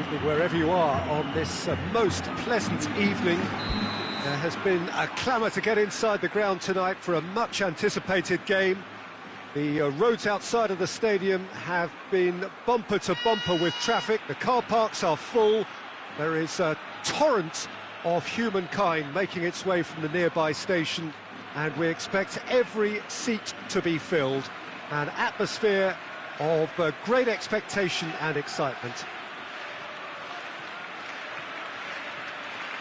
evening wherever you are on this most pleasant evening. There has been a clamour to get inside the ground tonight for a much anticipated game. The roads outside of the stadium have been bumper to bumper with traffic. The car parks are full. There is a torrent of humankind making its way from the nearby station, and we expect every seat to be filled. An atmosphere of great expectation and excitement.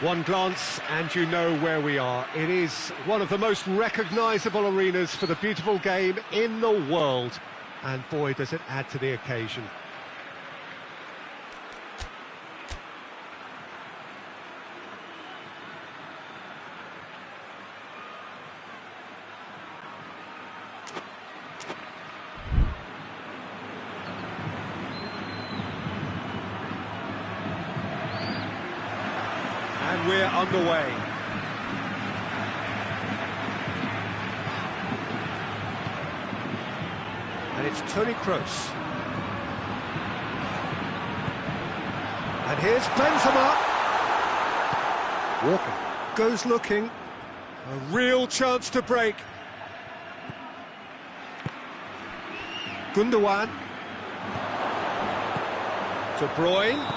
One glance and you know where we are. It is one of the most recognisable arenas for the beautiful game in the world, and boy does it add to the occasion. And we're underway. And it's Toni Kroos. And here's Benzema. Walker goes looking. A real chance to break. Gundogan. De Bruyne.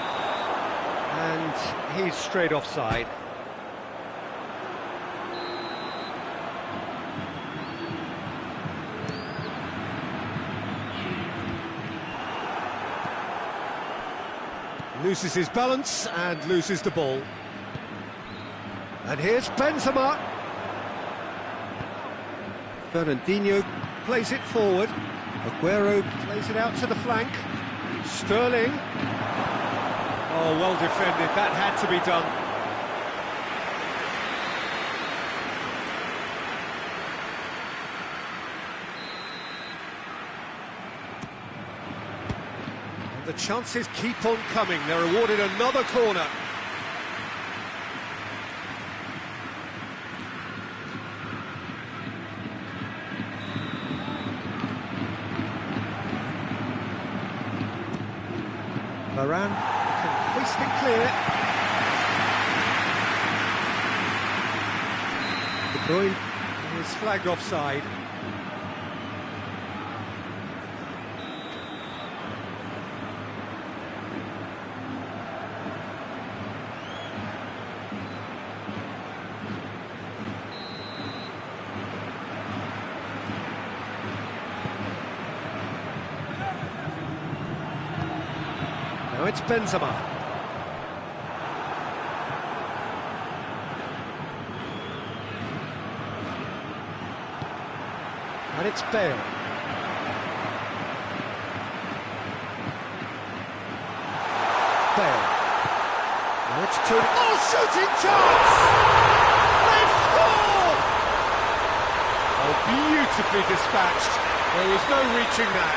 And he's straight offside. Loses his balance and loses the ball. And here's Benzema. Fernandinho plays it forward. Aguero plays it out to the flank. Sterling. Oh, well defended, that had to be done. And the chances keep on coming, they're awarded another corner. Varane. Hoist it clear. De Bruyne is flagged offside. Now it's Benzema. And it's Bale. Bale. Now it's Toni. Oh, shooting chance! They've scored! Oh, beautifully dispatched. There was no reaching that.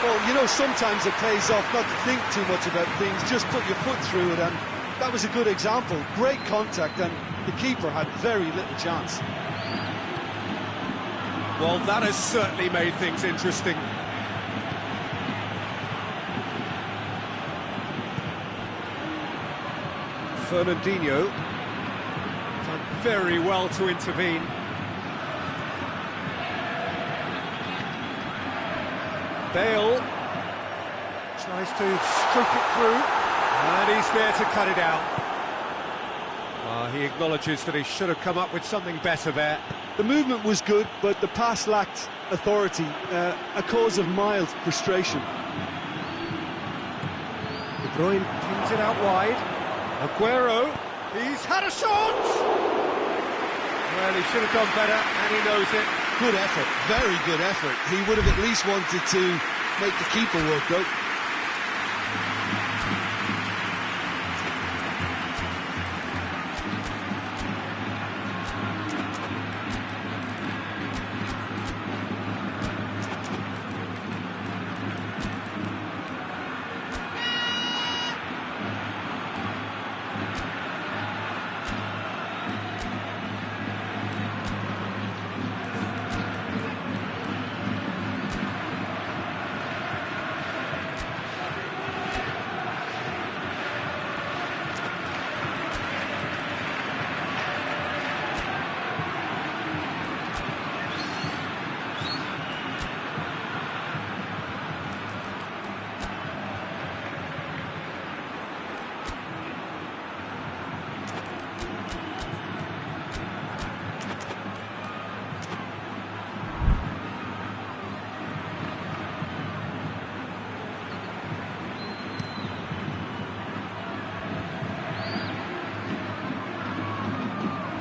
Well, you know, sometimes it pays off not to think too much about things, just put your foot through it, and that was a good example. Great contact, and the keeper had very little chance. Well, that has certainly made things interesting. Fernandinho done very well to intervene. Bale tries to stroke it through, and he's there to cut it out. He acknowledges that he should have come up with something better there. The movement was good, but the pass lacked authority, a cause of mild frustration. De Bruyne pings it out wide. Aguero, he's had a shot! Well, he should have done better, and he knows it. Good effort, very good effort. He would have at least wanted to make the keeper work, though.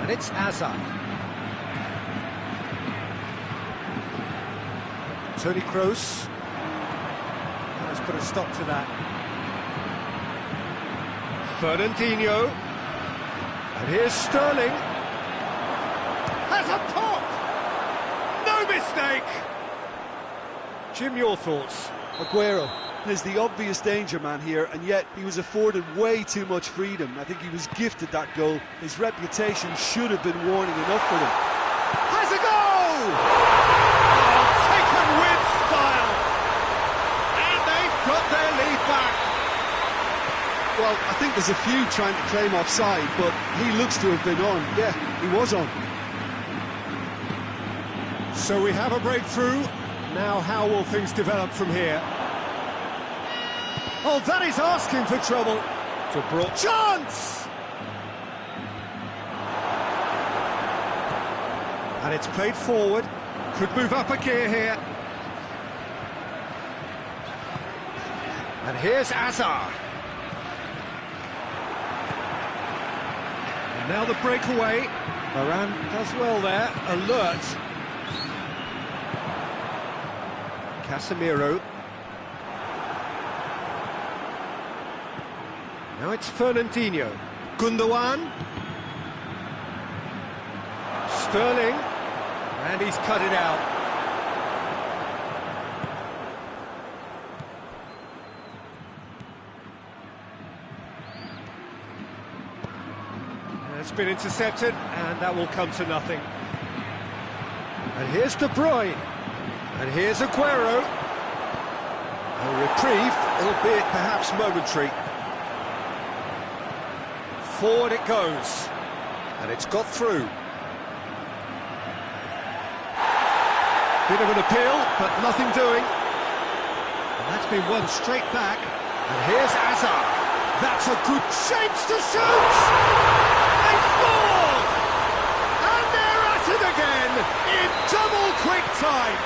And it's Hazard. Toni Kroos. Let's put a stop to that. Fernandinho. And here's Sterling. Has a pop! No mistake! Jim, your thoughts? Aguero is the obvious danger man here, and yet he was afforded way too much freedom. I think he was gifted that goal. His reputation should have been warning enough for them. Has a goal! Oh, taken with style! And they've got their lead back. Well, I think there's a few trying to claim offside, but he looks to have been on. Yeah, he was on. So we have a breakthrough. Now how will things develop from here? Oh, that is asking for trouble. To Brook. Chance! And it's played forward. Could move up a gear here. And here's Hazard. And now the breakaway. Varane does well there. Alert. Casemiro. Now it's Fernandinho. Gundogan. Sterling. And he's cut it out. It's been intercepted, and that will come to nothing. And here's De Bruyne. And here's Aguero. A reprieve, albeit perhaps momentary. Forward it goes. And it's got through. Bit of an appeal, but nothing doing. And that's been won straight back. And here's Hazard. That's a good chance to shoot! They scored! And they're at it again in double quick time.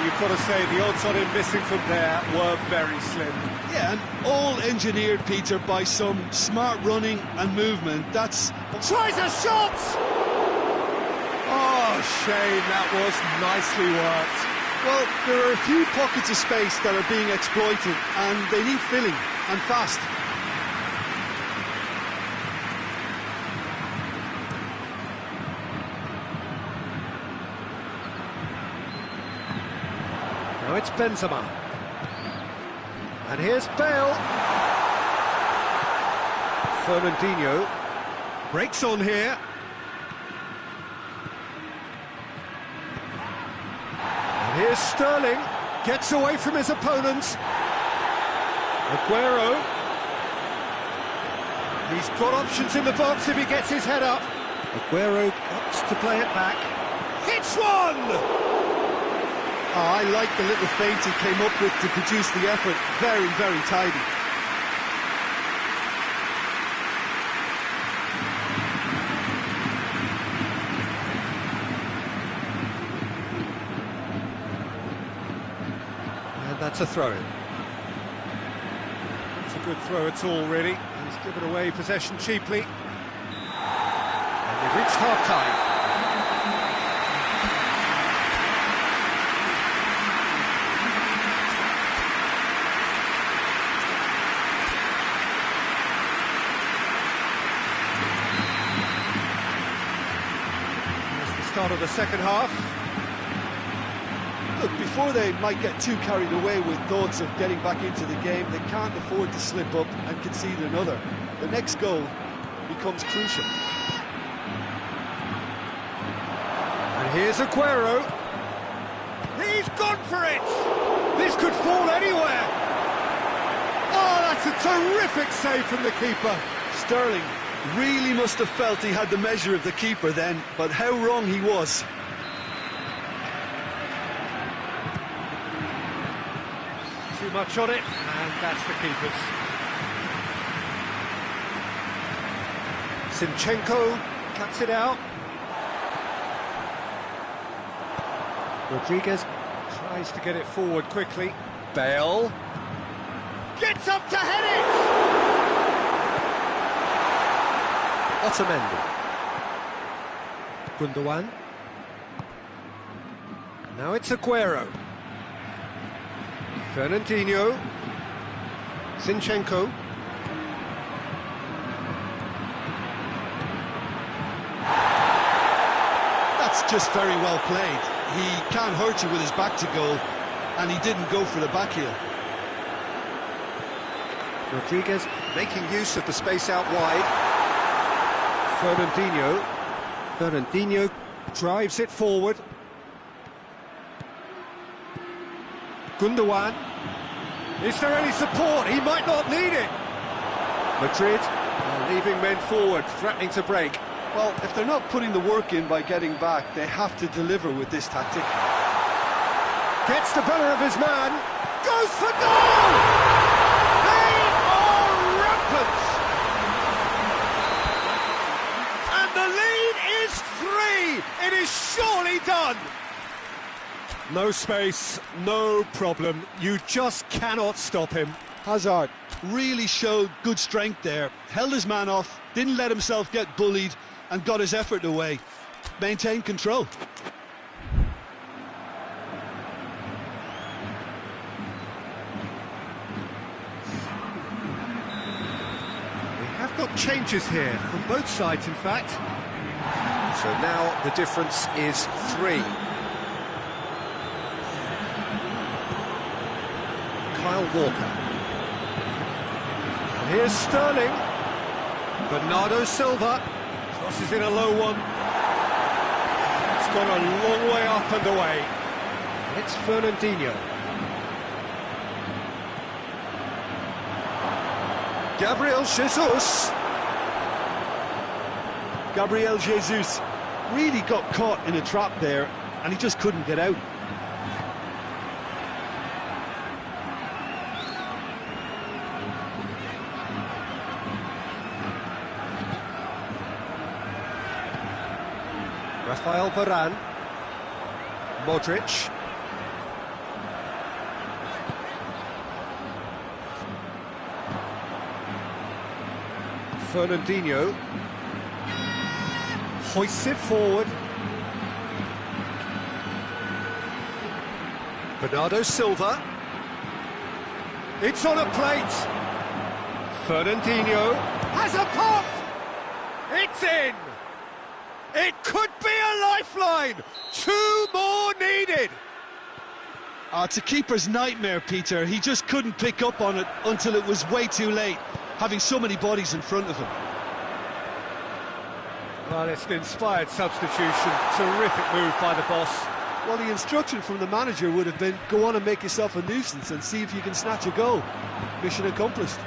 You've got to say the odds on him missing from there were very slim. Yeah, and all engineered, Peter, by some smart running and movement. That's... Tries a shot! Oh, shame, that was nicely worked. Well, there are a few pockets of space that are being exploited, and they need filling, and fast. Now it's Benzema. And here's Bale. Fernandinho breaks on here. And here's Sterling. Gets away from his opponent. Aguero. He's got options in the box if he gets his head up. Aguero opts to play it back. Hits one! Oh, I like the little feint he came up with to produce the effort. Very, very tidy. And that's a throw-in. It's a good throw at all, really. He's given away possession cheaply. And we've reached half-time. Start of the second half. Look, before they might get too carried away with thoughts of getting back into the game, they can't afford to slip up and concede another. The next goal becomes crucial. And here's Aguero. He's gone for it! This could fall anywhere! Oh, that's a terrific save from the keeper. Sterling really must have felt he had the measure of the keeper then, but how wrong he was. Too much on it, and that's the keeper's. Zinchenko cuts it out. Rodriguez tries to get it forward quickly. Bale gets up to head it! Otamendi. Gundogan. Now it's Aguero. Fernandinho. Zinchenko. That's just very well played. He can't hurt you with his back to goal, and he didn't go for the back heel. Rodriguez making use of the space out wide. Fernandinho. Fernandinho drives it forward. Gundogan. Is there any support? He might not need it. Madrid are leaving men forward, threatening to break. Well, if they're not putting the work in by getting back, they have to deliver with this tactic. Gets the better of his man. Goes for goal! They are rampant! And the lead is 3! It is surely done! No space, no problem. You just cannot stop him. Hazard really showed good strength there. Held his man off, didn't let himself get bullied, and got his effort away. Maintained control. We have got changes here from both sides, in fact. So now the difference is 3. Kyle Walker. And here's Sterling. Bernardo Silva crosses in a low one. It's gone a long way up and away. It's Fernandinho. Gabriel Jesus. Gabriel Jesus really got caught in a trap there, and he just couldn't get out. Rafael Varane. Modric. Fernandinho. Hoists it forward. Bernardo Silva. It's on a plate. Fernandinho has a pop. It's in. It could be a lifeline. 2 more needed. It's a keeper's nightmare, Peter. He just couldn't pick up on it until it was way too late, having so many bodies in front of him. Well, it's an inspired substitution. Terrific move by the boss. Well, the instruction from the manager would have been, go on and make yourself a nuisance and see if you can snatch a goal. Mission accomplished.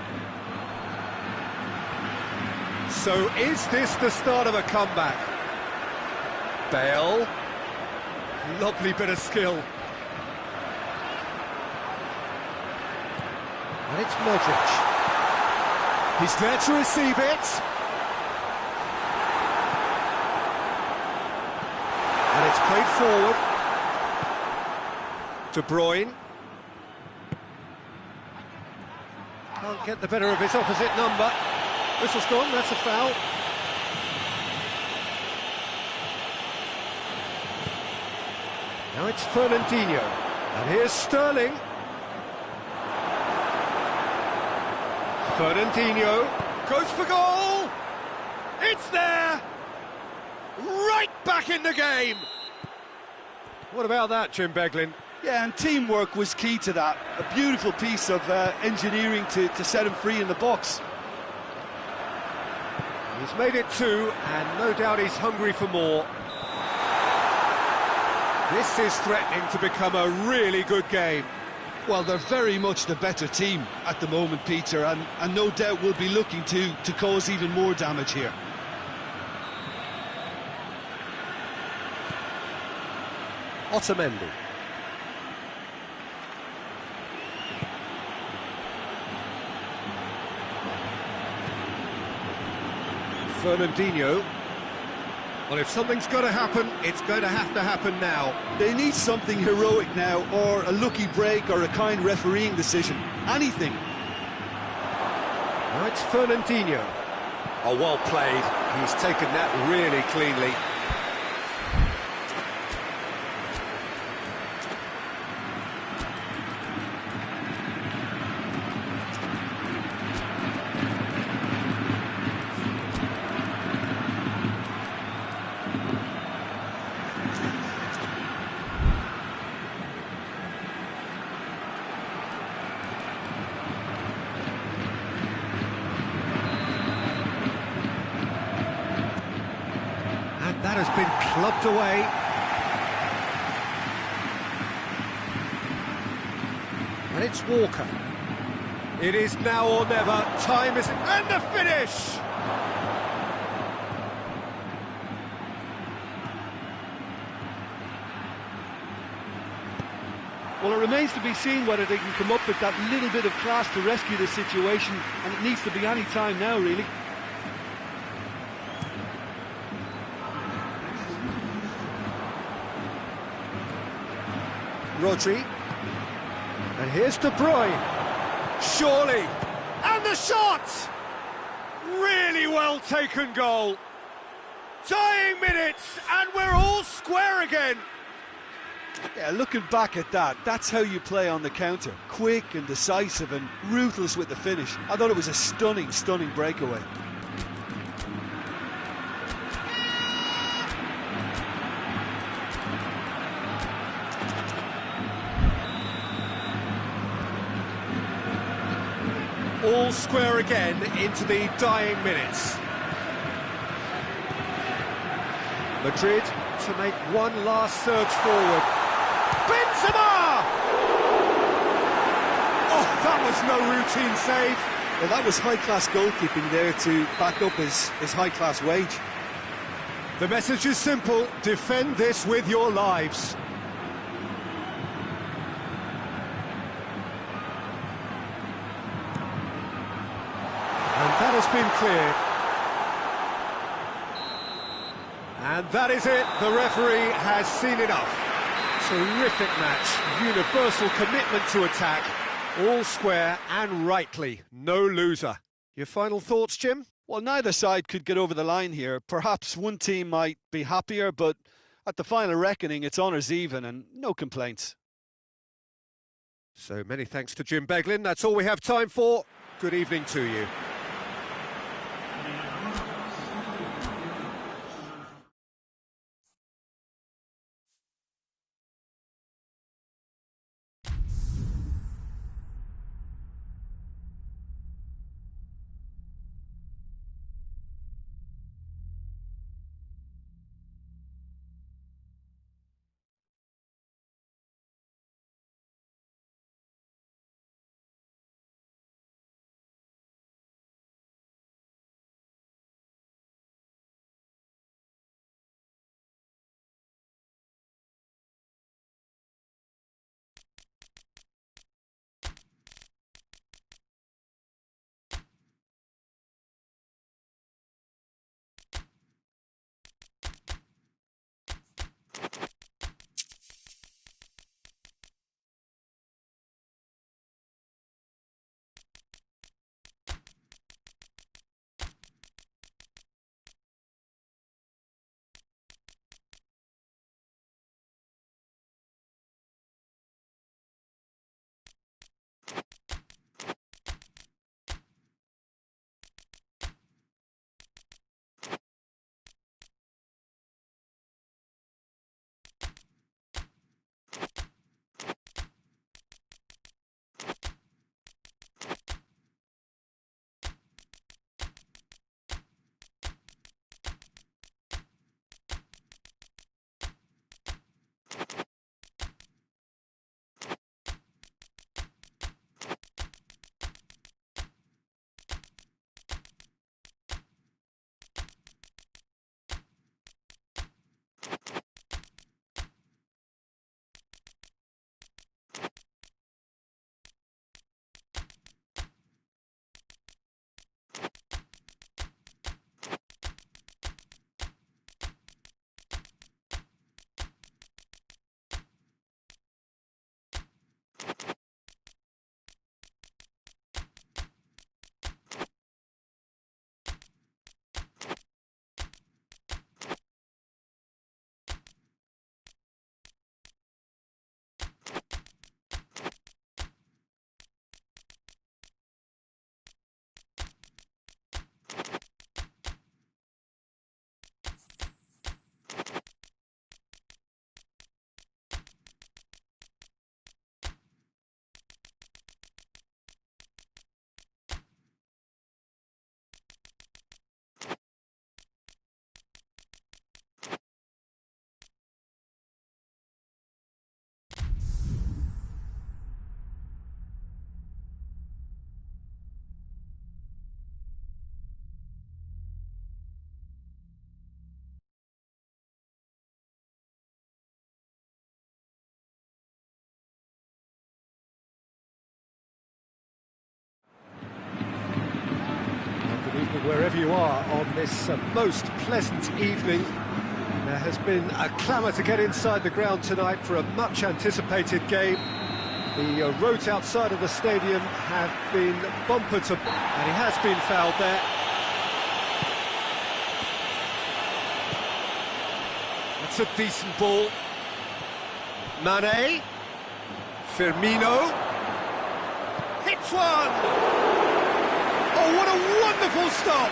So is this the start of a comeback? Bale. Lovely bit of skill. And it's Modric. He's there to receive it. And it's played forward. De Bruyne. Can't get the better of his opposite number. Whistle's gone, that's a foul. Now it's Fernandinho. And here's Sterling. Fernandinho goes for goal. It's there. Right back in the game. What about that, Jim Beglin? Yeah, and teamwork was key to that. A beautiful piece of engineering to set him free in the box. He's made it 2, and no doubt he's hungry for more. This is threatening to become a really good game. Well, they're very much the better team at the moment, Peter, and no doubt will be looking to cause even more damage here. Otamendi. Fernandinho. Well, if something's got to happen, it's going to happen now. They need something heroic now, or a lucky break, or a kind refereeing decision. Anything. Now it's Fernandinho. Oh, well played. He's taken that really cleanly. that has been clubbed away. And it's Walker. It is now or never. Time is... And the finish! Well, it remains to be seen whether they can come up with that little bit of class to rescue the situation, and it needs to be any time now, really. Rodri. And here's De Bruyne. Surely. And the shot! Really well taken goal. Dying minutes, and we're all square again. Yeah, looking back at that, that's how you play on the counter. Quick and decisive and ruthless with the finish. I thought it was a stunning, stunning breakaway. All square again into the dying minutes. Madrid to make one last surge forward. Benzema! Oh, that was no routine save. Well, that was high-class goalkeeping there to back up his high-class wage. The message is simple: defend this with your lives. And that has been cleared. And that is it. The referee has seen enough. Terrific match. Universal commitment to attack. All square and rightly. No loser. Your final thoughts, Jim? Well, neither side could get over the line here. Perhaps one team might be happier, but at the final reckoning, it's honours even and no complaints. So many thanks to Jim Beglin. That's all we have time for. Good evening to you. wherever you are on this most pleasant evening. There has been a clamour to get inside the ground tonight for a much-anticipated game. The roads outside of the stadium have been bumper to... and he has been fouled there. That's a decent ball. Mane. Firmino. Hits one! Oh, what a wonderful stop!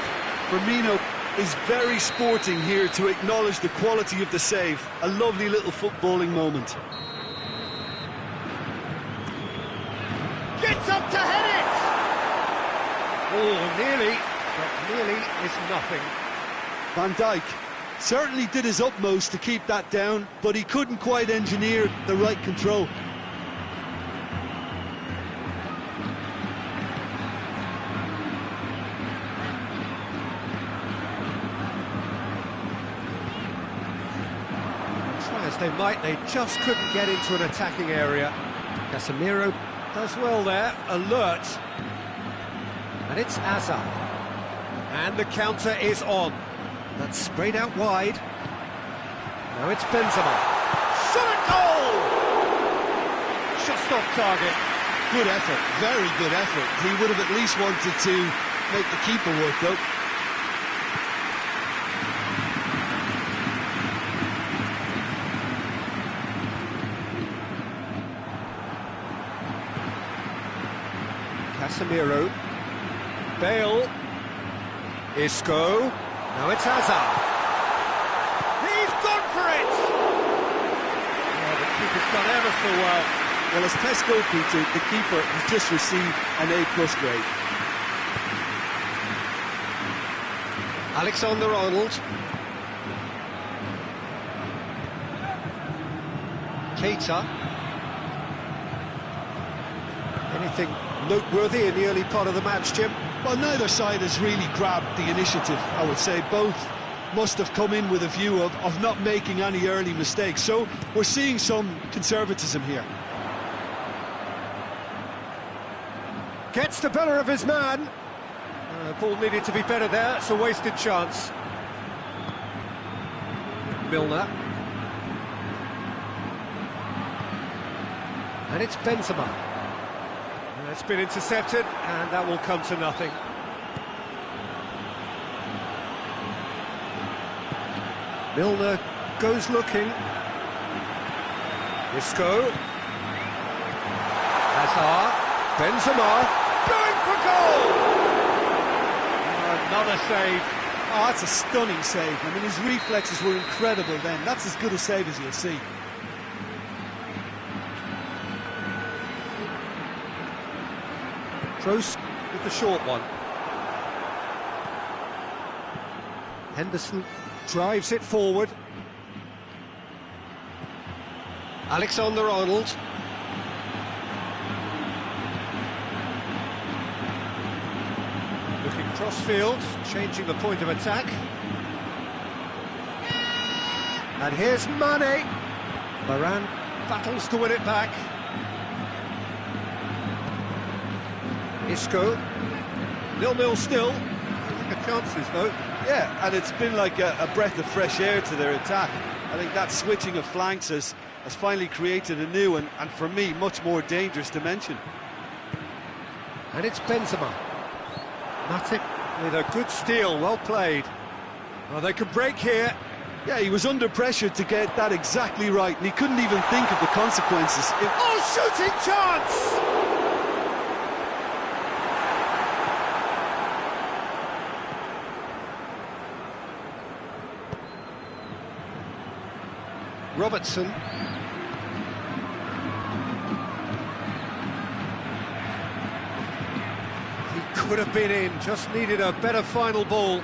Firmino is very sporting here to acknowledge the quality of the save. A lovely little footballing moment. Gets up to head it! Oh, nearly, but nearly is nothing. Van Dijk certainly did his utmost to keep that down, but he couldn't quite engineer the right control. Try as they might, they just couldn't get into an attacking area. Casemiro does well there, alert. And it's Hazard. And the counter is on. That's sprayed out wide. Now it's Benzema. Shot at goal! Just off target. Good effort, very good effort. He would have at least wanted to make the keeper work though. Casemiro. Bale. Isco. Now it's Hazard. He's gone for it! Oh, the keeper's done ever so well. Well, as tests go, Peter, the keeper has just received an A+ grade. Alexander-Arnold. Keita. Anything noteworthy in the early part of the match, Jim? Well, neither side has really grabbed the initiative, I would say. Both must have come in with a view of not making any early mistakes. So we're seeing some conservatism here. Gets the better of his man. Ball needed to be better there. It's a wasted chance. Milner. And it's Benzema. It's been intercepted, and that will come to nothing. Milner goes looking. Isco. Hazard. Benzema. Going for goal! Another save. Oh, that's a stunning save. I mean, his reflexes were incredible then. That's as good a save as you'll see. Kroos with the short one. Henderson drives it forward. Alexander-Arnold. Looking cross-field, changing the point of attack. And here's Mane. Varane battles to win it back. Isco, 0-0 still. The chances though. Yeah, and it's been like a breath of fresh air to their attack. I think that switching of flanks has finally created a new and for me, much more dangerous dimension. And it's Benzema. Matic with a good steal, well played. Well, they could break here. Yeah, he was under pressure to get that exactly right, and he couldn't even think of the consequences. Oh, shooting chance! Robertson. He could have been in, just needed a better final ball.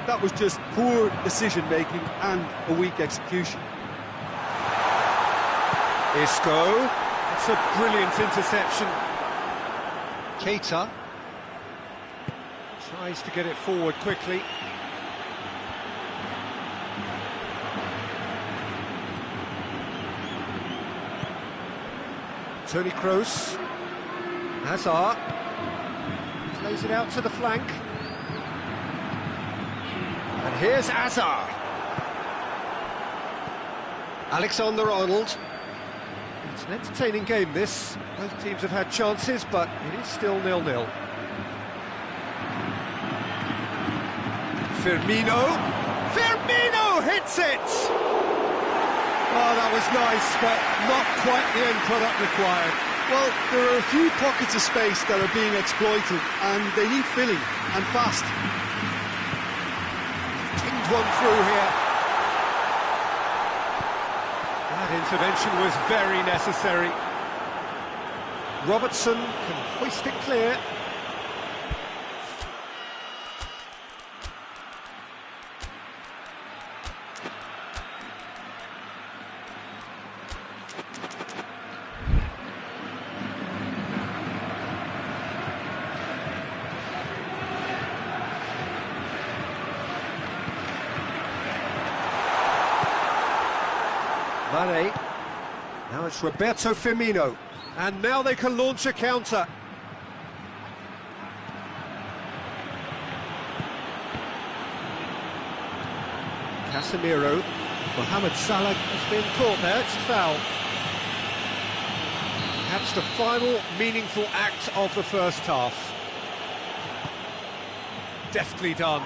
That was just poor decision-making and a weak execution. Isco. That's a brilliant interception. Keita. Tries to get it forward quickly. Toni Kroos. Hazard. Plays it out to the flank. And here's Azar. Alexander-Arnold. It's an entertaining game, this. Both teams have had chances, but it is still 0-0. Firmino hits it! Oh, that was nice, but not quite the end product required. Well, there are a few pockets of space that are being exploited, and they need filling, and fast. Pinged one through here. That intervention was very necessary. Robertson can hoist it clear. Mane. Now it's Roberto Firmino. And now they can launch a counter. Casemiro. Mohamed Salah has been caught there, it's a foul. Perhaps the final meaningful act of the first half. Deftly done.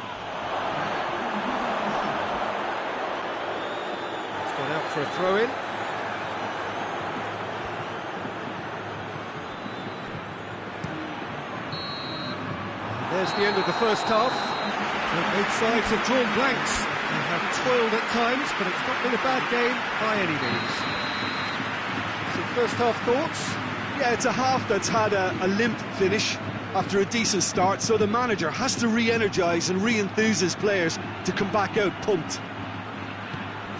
Gone out for a throw-in. There's the end of the first half. So both sides have drawn blanks. They have toiled at times, but it's not been a bad game by any means. Some first half thoughts? Yeah, it's a half that's had a limp finish after a decent start, so the manager has to re-energise and re-enthuse his players to come back out pumped.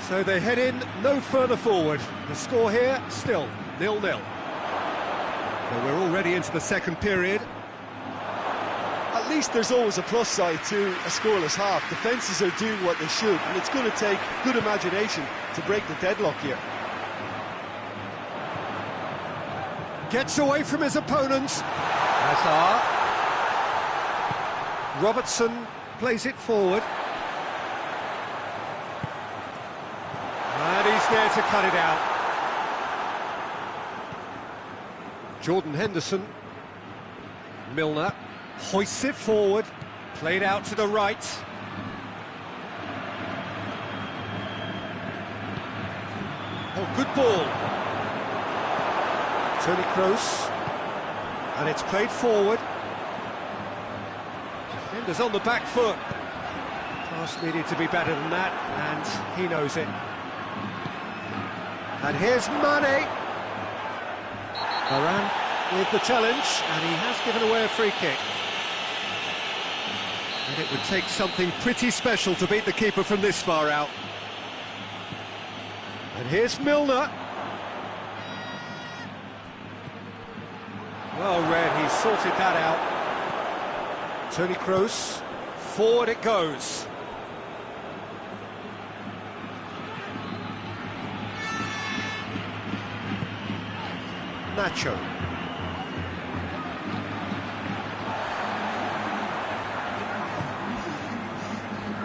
So they head in no further forward. The score here, still 0-0. So we're already into the second period. At least there's always a plus side to a scoreless half. Defences are doing what they should, and it's going to take good imagination to break the deadlock here. Gets away from his opponents. Azar. Robertson plays it forward. And he's there to cut it out. Jordan Henderson. Milner hoists it forward. Played out to the right. Oh, good ball. Toni Kroos. And it's played forward. Defenders on the back foot. Pass needed to be better than that, and he knows it. And here's Mane. Varane with the challenge, and he has given away a free kick. And it would take something pretty special to beat the keeper from this far out. And here's Milner. Well read, he sorted that out. Toni Kroos, forward it goes. Nacho.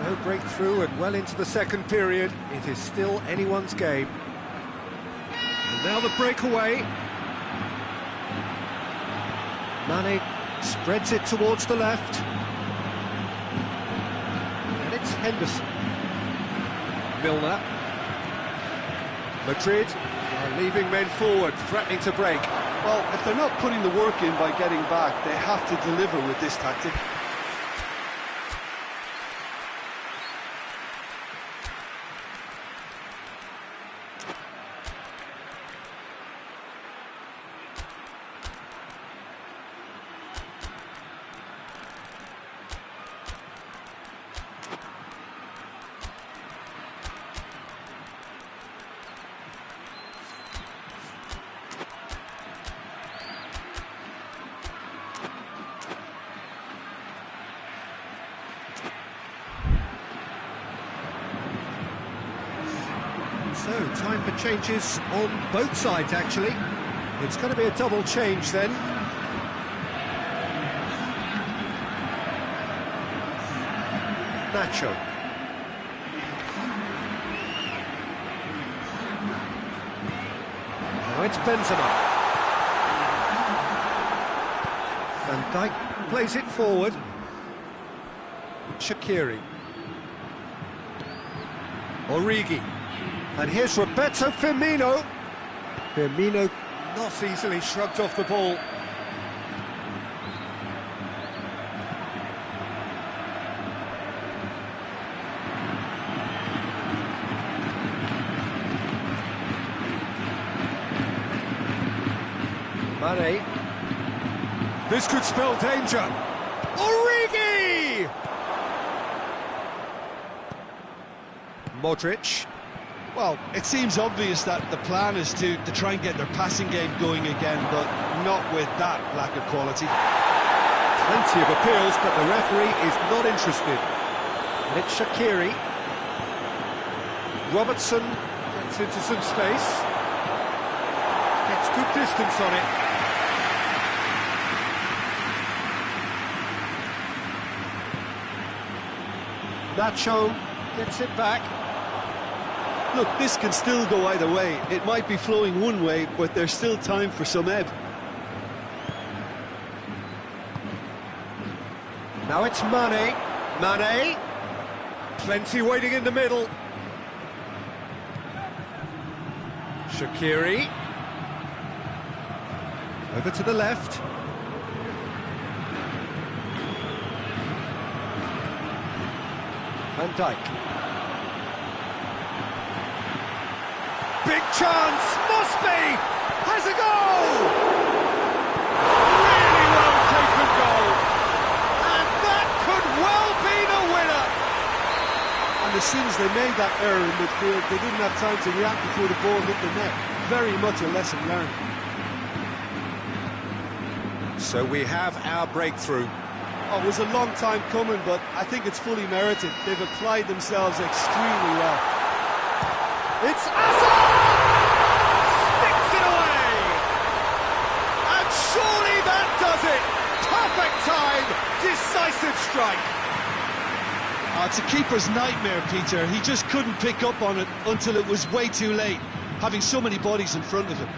No breakthrough and well into the second period. It is still anyone's game. And now the breakaway. Mane spreads it towards the left. And it's Henderson. Milner. Madrid are leaving men forward, threatening to break. Well, if they're not putting the work in by getting back, they have to deliver with this tactic. So, time for changes on both sides, actually. It's going to be a double change then. Nacho. it's Benzema. Van Dijk plays it forward. Shaqiri. Origi. And here's Roberto Firmino. Firmino not easily shrugged off the ball. Mane. This could spell danger. Origi! Modric. Well, it seems obvious that the plan is to try and get their passing game going again, but not with that lack of quality. Plenty of appeals, but the referee is not interested. And it's Shaqiri. Robertson gets into some space. Gets good distance on it. Nacho gets it back. Look, this can still go either way. It might be flowing one way, but there's still time for some ebb. Now it's Mane. Mane. Plenty waiting in the middle. Shaqiri. Over to the left. Van Dijk. Big chance, must be! Has a goal! Really well taken goal! And that could well be the winner! And as soon as they made that error in midfield, they didn't have time to react before the ball hit the net. Very much a lesson learned. So we have our breakthrough. Oh, it was a long time coming, but I think it's fully merited. They've applied themselves extremely well. It's Hazard! Sticks it away! And surely that does it! Perfect time, decisive strike. Oh, it's a keeper's nightmare, Peter. He just couldn't pick up on it until it was way too late, having so many bodies in front of him.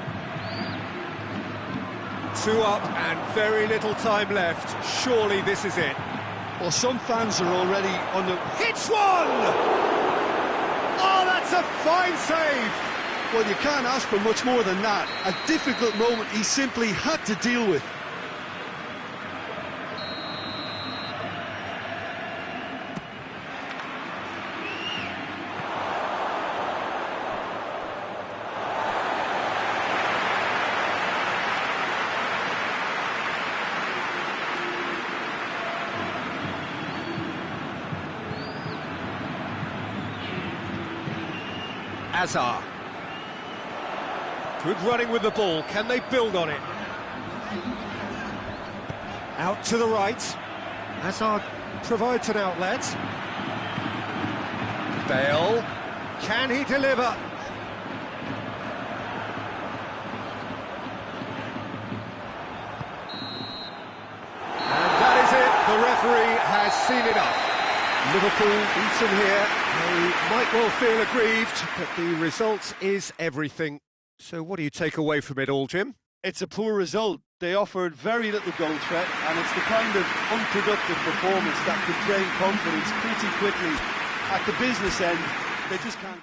2 up and very little time left. Surely this is it. Well, some fans are already on the... Hits one! Oh, that's a fine save! Well, you can't ask for much more than that. A difficult moment he simply had to deal with. Hazard. Good running with the ball. Can they build on it? Out to the right. Hazard provides an outlet. Bale. Can he deliver? And that is it. The referee has seen enough. Liverpool beaten here. They might well feel aggrieved, but the result is everything. So what do you take away from it all, Jim? It's a poor result. They offered very little goal threat, and it's the kind of unproductive performance that could drain confidence pretty quickly. At the business end, they just can't...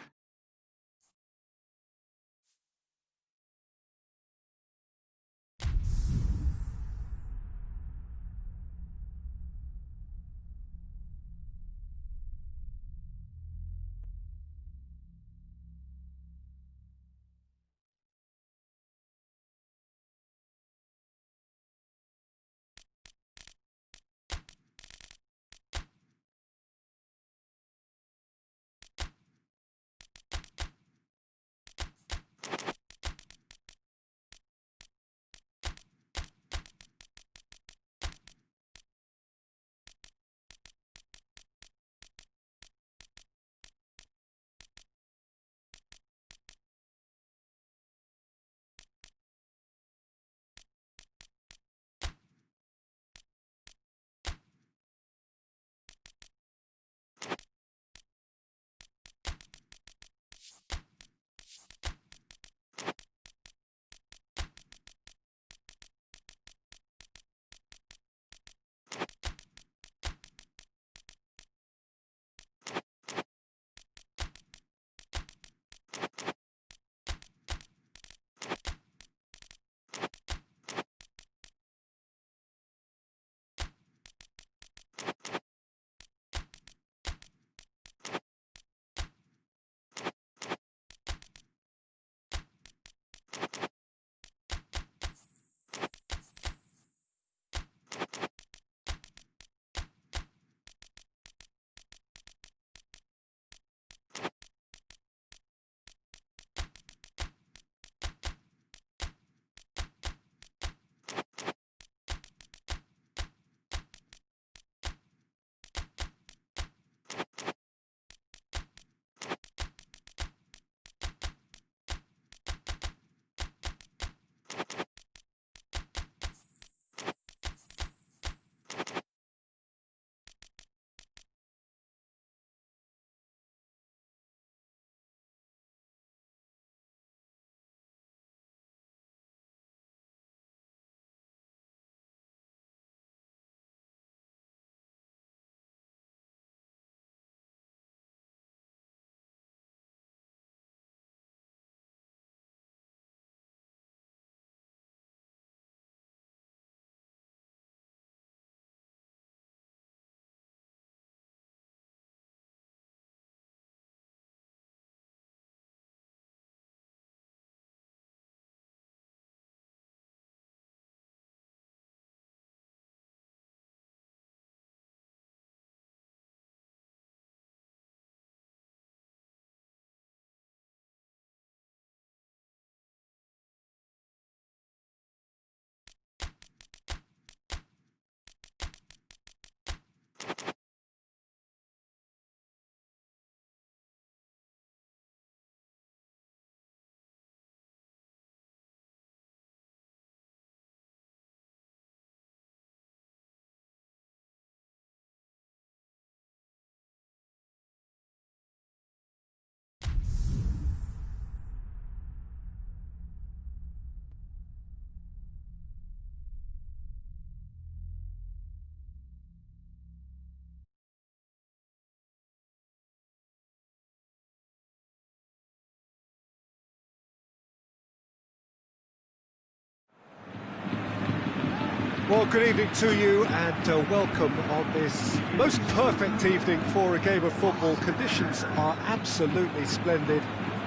Well, good evening to you and welcome on this most perfect evening for a game of football. Conditions are absolutely splendid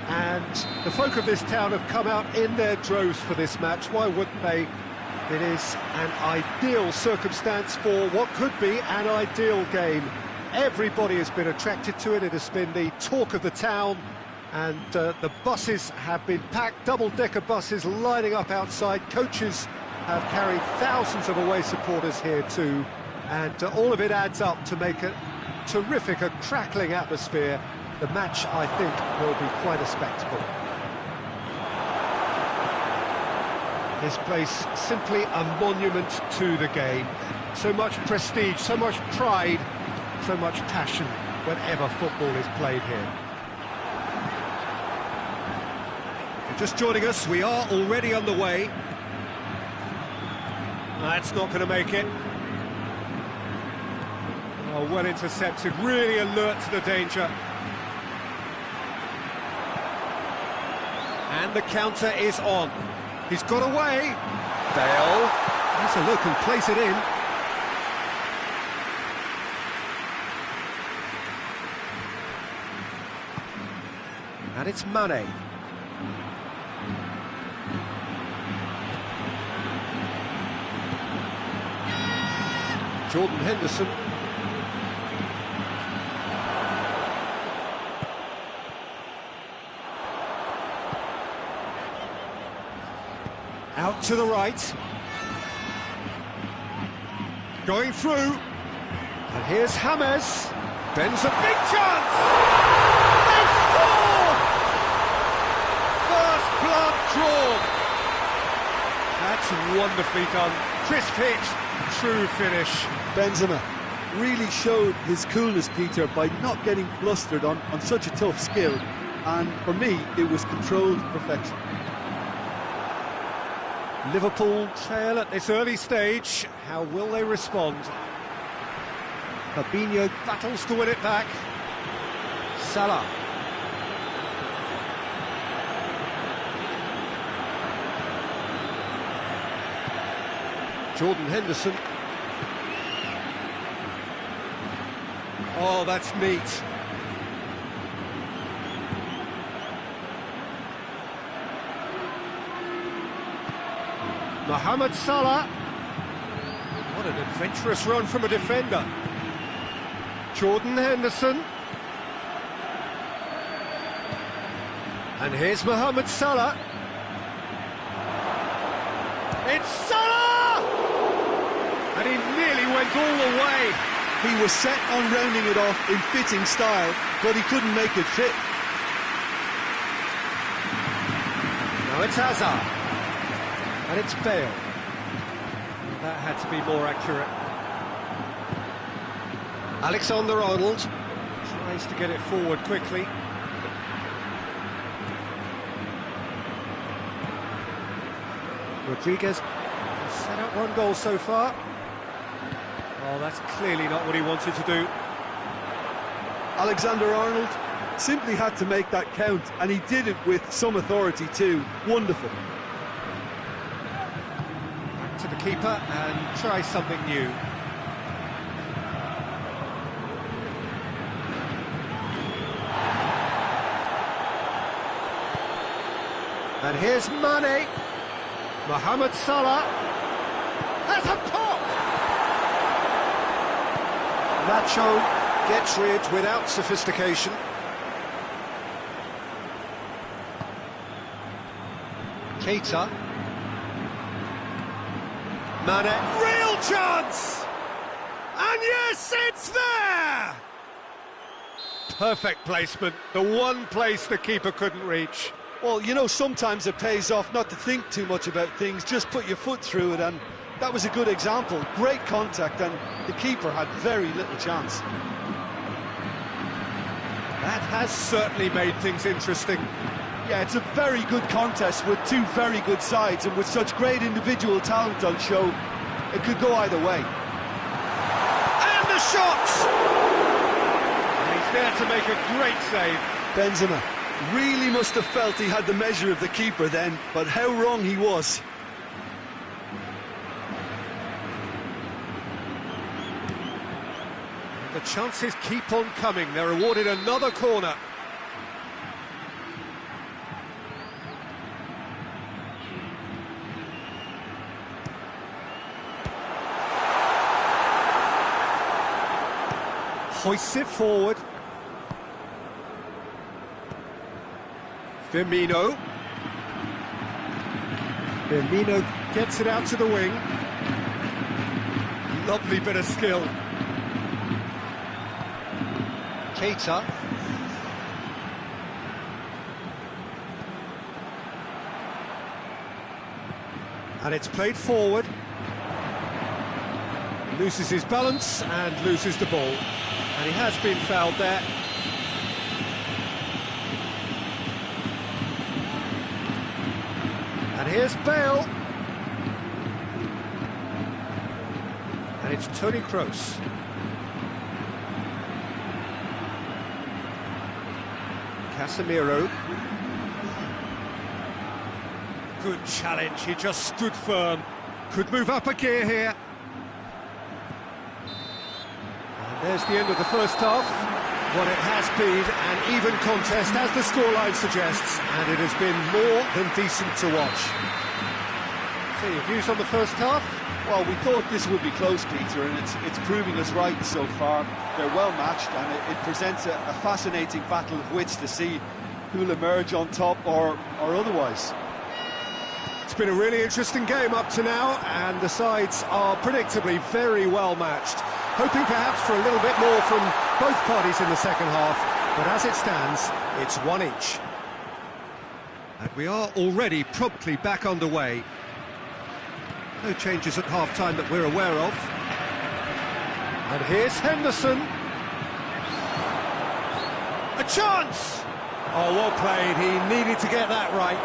and the folk of this town have come out in their droves for this match. Why wouldn't they? It is an ideal circumstance for what could be an ideal game. Everybody has been attracted to it. It has been the talk of the town, and the buses have been packed, double-decker buses lining up outside. Coaches have carried thousands of away supporters here too, and all of it adds up to make a terrific, a crackling atmosphere. The match, I think, will be quite a spectacle. This place simply a monument to the game. So much prestige, so much pride, so much passion whenever football is played here. If you're just joining us, we are already underway. That's not going to make it. Oh, well intercepted, really alert to the danger. And the counter is on. He's got away. Bale has a look and plays it in. And it's Mane. Jordan Henderson. Out to the right. Going through. And here's James. Ben's a big chance! They score! First blood drawn. That's wonderfully done. Crisp hit, true finish. Benzema really showed his coolness, Peter, by not getting flustered on such a tough skill. And for me, it was controlled perfection. Liverpool trail at this early stage. How will they respond? Fabinho battles to win it back. Salah. Jordan Henderson. Oh, that's neat. Mohamed Salah. What an adventurous run from a defender. Jordan Henderson. And here's Mohamed Salah. It's Salah! And he nearly went all the way. He was set on rounding it off in fitting style, but he couldn't make it fit. Now it's Hazard. And it's Bale. That had to be more accurate. Alexander-Arnold tries to get it forward quickly. Rodriguez has set up one goal so far. Oh, that's clearly not what he wanted to do. Alexander-Arnold simply had to make that count, and he did it with some authority too. Wonderful. Back to the keeper and try something new. And here's Mane. Mohamed Salah has a pop! Nacho gets rid without sophistication. Keita. Mane, real chance! And yes, it's there! Perfect placement, the one place the keeper couldn't reach. Well, you know, sometimes it pays off not to think too much about things, just put your foot through it, and that was a good example. Great contact, and the keeper had very little chance. That has certainly made things interesting. Yeah, it's a very good contest with two very good sides, and with such great individual talent on show, it could go either way. And the shot! And he's there to make a great save. Benzema really must have felt he had the measure of the keeper then, but how wrong he was. the chances keep on coming. They're awarded another corner. Hoists it forward. Firmino. Firmino gets it out to the wing. Lovely bit of skill. Keita. And it's played forward. Loses his balance and loses the ball. And he has been fouled there. And here's Bale. And it's Toni Kroos. Casemiro. Good challenge, he just stood firm. Could move up a gear here. And there's the end of the first half. What it has been an even contest, as the scoreline suggests, and it has been more than decent to watch. So your views on the first half? Well, we thought this would be close, Peter, and it's proving us right so far. They're well matched, and it presents a fascinating battle of wits to see who'll emerge on top or otherwise. It's been a really interesting game up to now, and the sides are predictably very well matched. Hoping perhaps for a little bit more from both parties in the second half, but as it stands, it's one each. And we are already promptly back underway. No changes at half-time that we're aware of. And here's Henderson. A chance! Oh, well played. He needed to get that right.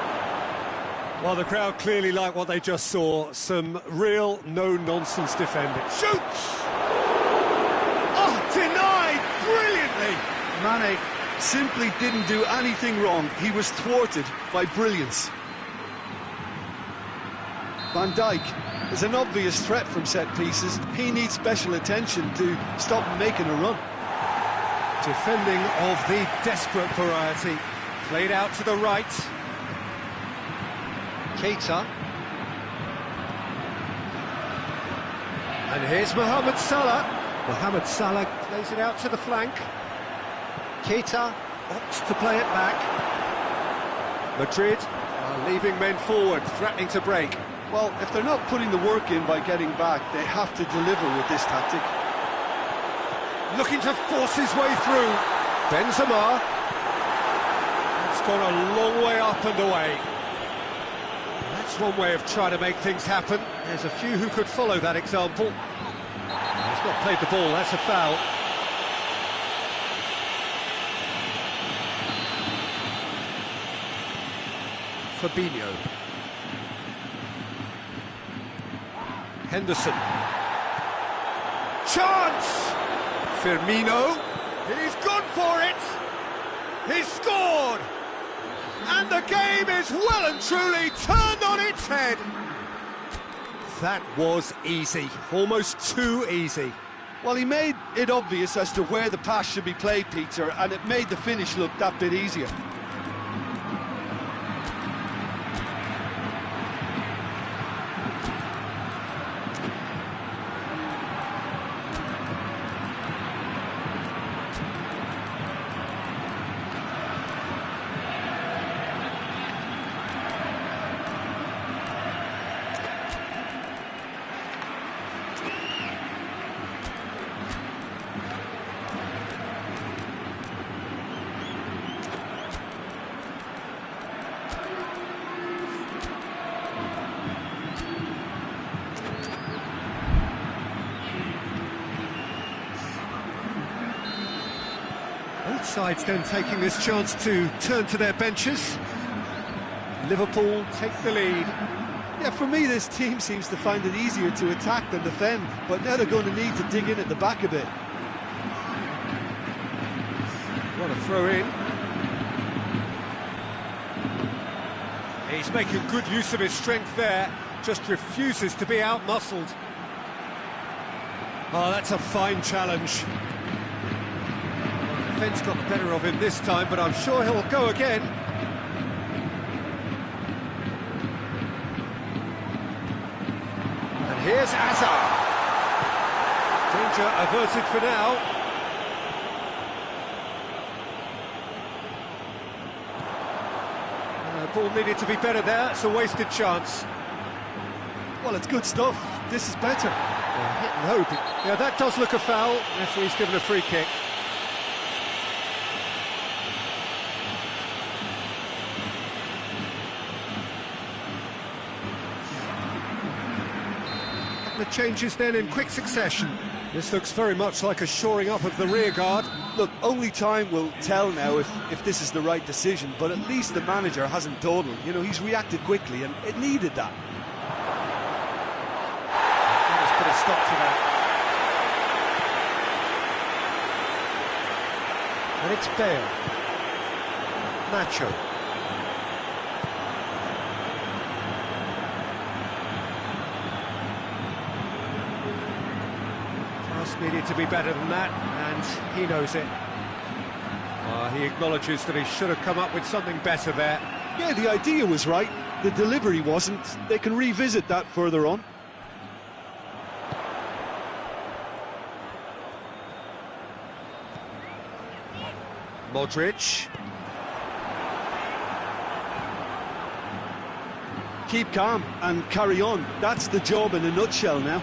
Well, the crowd clearly like what they just saw. Some real no-nonsense defending. Shoots! Oh, denied brilliantly! Mane simply didn't do anything wrong. He was thwarted by brilliance. Van Dijk is an obvious threat from set pieces. He needs special attention to stop him making a run. Defending of the desperate variety. Played out to the right. Keita. And here's Mohamed Salah. Mohamed Salah plays it out to the flank. Keita opts to play it back. Madrid are leaving men forward, threatening to break. Well, if they're not putting the work in by getting back, they have to deliver with this tactic. Looking to force his way through. Benzema. It's gone a long way up and away. That's one way of trying to make things happen. There's a few who could follow that example. He's not played the ball, that's a foul. Fabinho. Henderson. Chance! Firmino. He's gone for it! He's scored! And the game is well and truly turned on its head. That was easy, almost too easy. Well, he made it obvious as to where the pass should be played, Peter, and it made the finish look that bit easier. Both sides then taking this chance to turn to their benches. Liverpool take the lead. Yeah, for me, this team seems to find it easier to attack than defend, but now they're going to need to dig in at the back a bit. What a throw in. He's making good use of his strength there, just refuses to be out-muscled. Oh, that's a fine challenge. defence got the better of him this time, but I'm sure he'll go again. And here's Hazard. Danger averted for now. Ball needed to be better there, it's a wasted chance. Well, it's good stuff. This is better. Yeah, hit and hope. Yeah, that does look a foul. Referee's given a free kick. The changes then in quick succession. This looks very much like a shoring up of the rear guard. Look, only time will tell now if this is the right decision, but at least the manager hasn't dawdled. You know, he's reacted quickly, and it needed that. Let's put a stop to that. And it's Bale. Nacho. Needed to be better than that, and he knows it. He acknowledges that he should have come up with something better there. Yeah, the idea was right, the delivery wasn't. They can revisit that further on. Modric. Keep calm and carry on. That's the job in a nutshell now.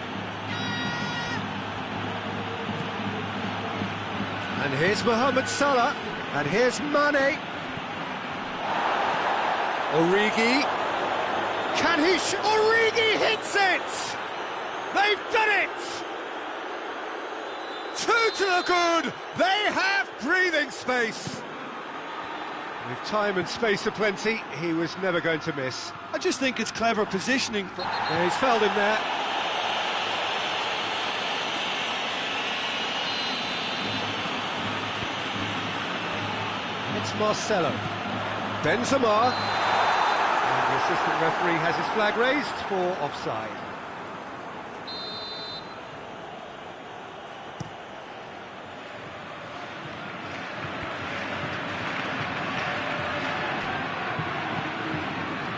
And here's Mohamed Salah, and here's Mane. Origi. Can he Origi hits it! They've done it! Two to the good! They have breathing space! With time and space aplenty, he was never going to miss. I just think it's clever positioning. Yeah, he's fouled him there. It's Marcelo. Benzema. And the assistant referee has his flag raised for offside.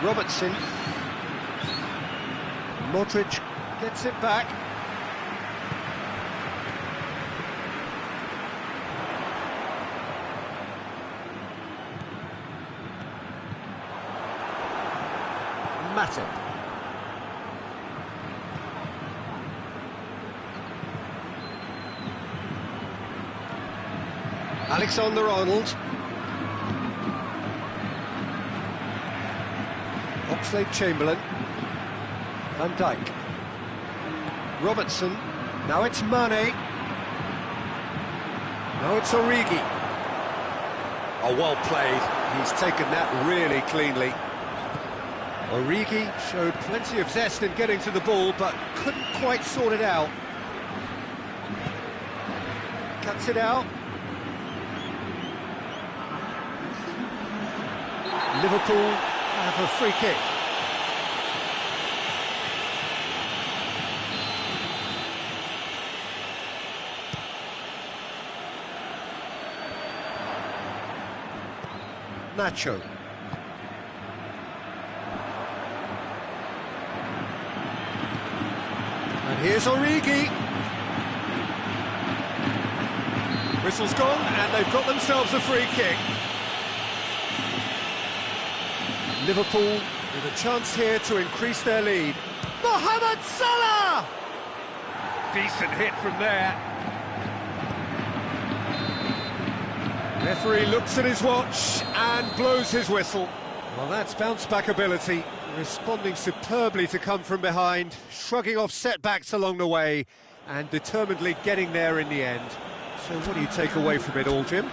Robertson. Modric gets it back. Matip. Alexander-Arnold. Oxlade-Chamberlain. Van Dijk. Robertson. Now it's Mane. Now it's Origi. Oh, well played. He's taken that really cleanly. Origi showed plenty of zest in getting to the ball, but couldn't quite sort it out. Cuts it out. Liverpool have a free kick. Nacho. And here's Origi. Whistle's gone, and they've got themselves a free kick. Liverpool with a chance here to increase their lead. Mohamed Salah! Decent hit from there. Referee looks at his watch and blows his whistle. Well, that's bounce-back ability, responding superbly to come from behind, shrugging off setbacks along the way, and determinedly getting there in the end. So what do you take away from it all, Jim?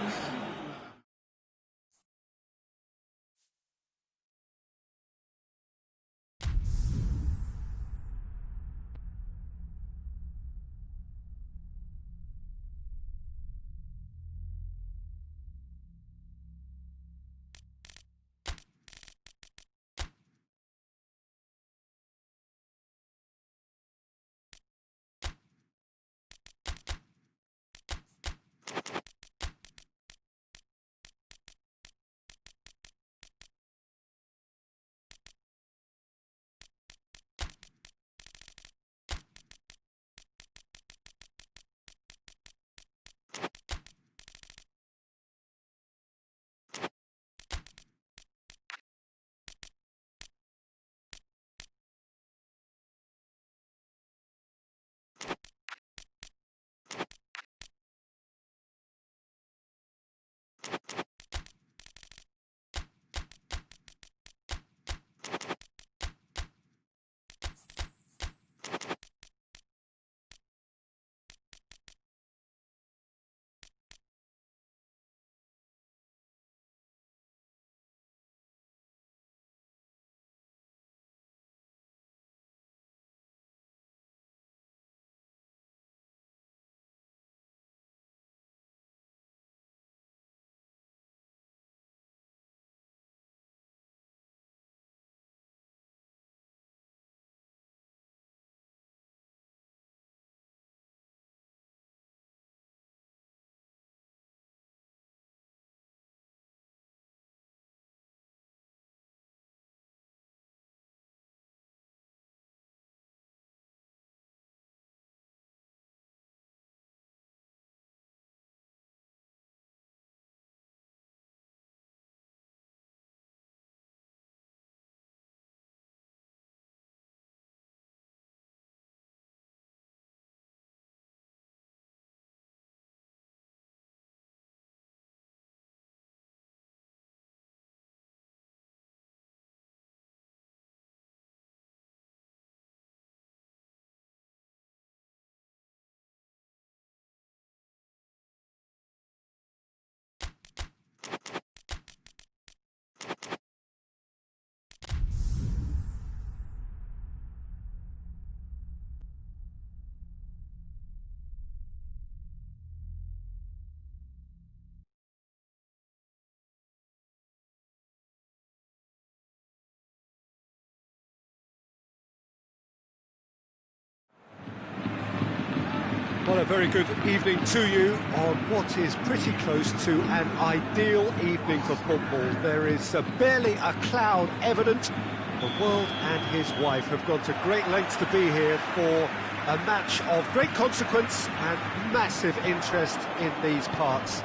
Well, a very good evening to you on what is pretty close to an ideal evening for football. There is barely a cloud evident. The world and his wife have gone to great lengths to be here for a match of great consequence and massive interest in these parts.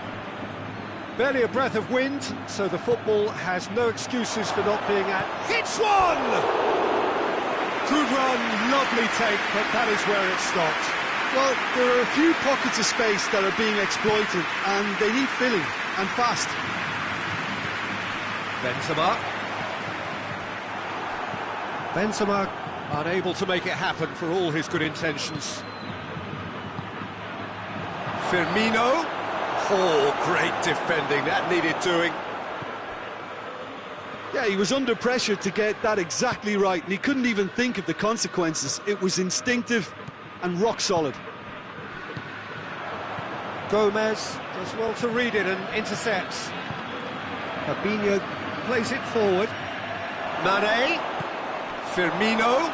Barely a breath of wind, so the football has no excuses for not being at... Hits one! Good run, lovely take, but that is where it stopped. Well, there are a few pockets of space that are being exploited, and they need filling, and fast. Benzema unable to make it happen for all his good intentions. Firmino. Oh, great defending, that needed doing. Yeah, he was under pressure to get that exactly right, and he couldn't even think of the consequences. It was instinctive and rock solid. Gomez does well to read it and intercepts. Fabinho plays it forward. Mane. Firmino.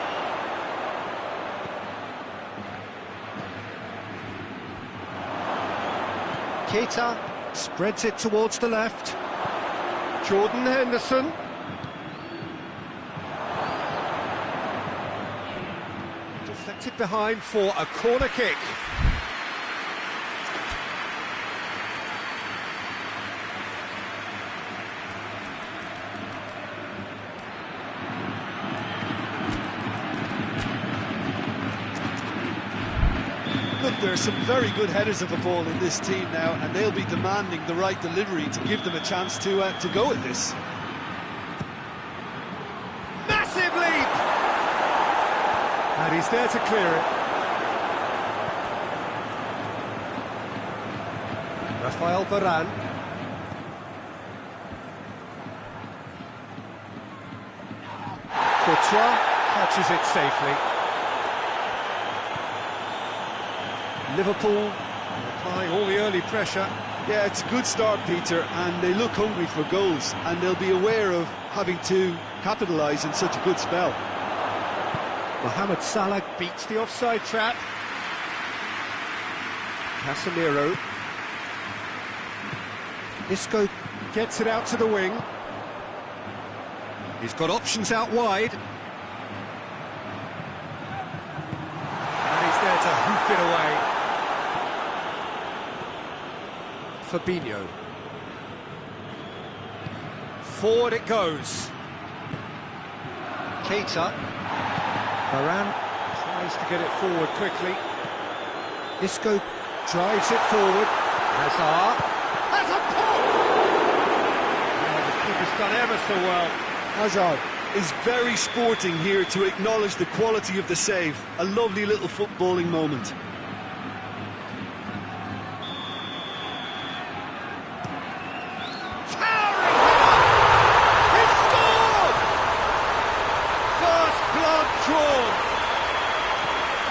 Keita spreads it towards the left. Jordan Henderson. Deflected behind for a corner kick. Look, there are some very good headers of the ball in this team now, and they'll be demanding the right delivery to give them a chance to go at this. Massive leap! And he's there to clear it. Rafael Varane. Courtois catches it safely. Liverpool applying all the early pressure. Yeah, it's a good start, Peter, and they look hungry for goals, and they'll be aware of having to capitalise in such a good spell. Mohamed Salah beats the offside trap. Casemiro. Isco gets it out to the wing. He's got options out wide. And he's there to hoof it away. Fabinho. Forward it goes. Keita. Varane tries to get it forward quickly. Isco drives it forward. Hazard. Has a pop! Oh, the keeper's done ever so well. Hazard is very sporting here to acknowledge the quality of the save. A lovely little footballing moment.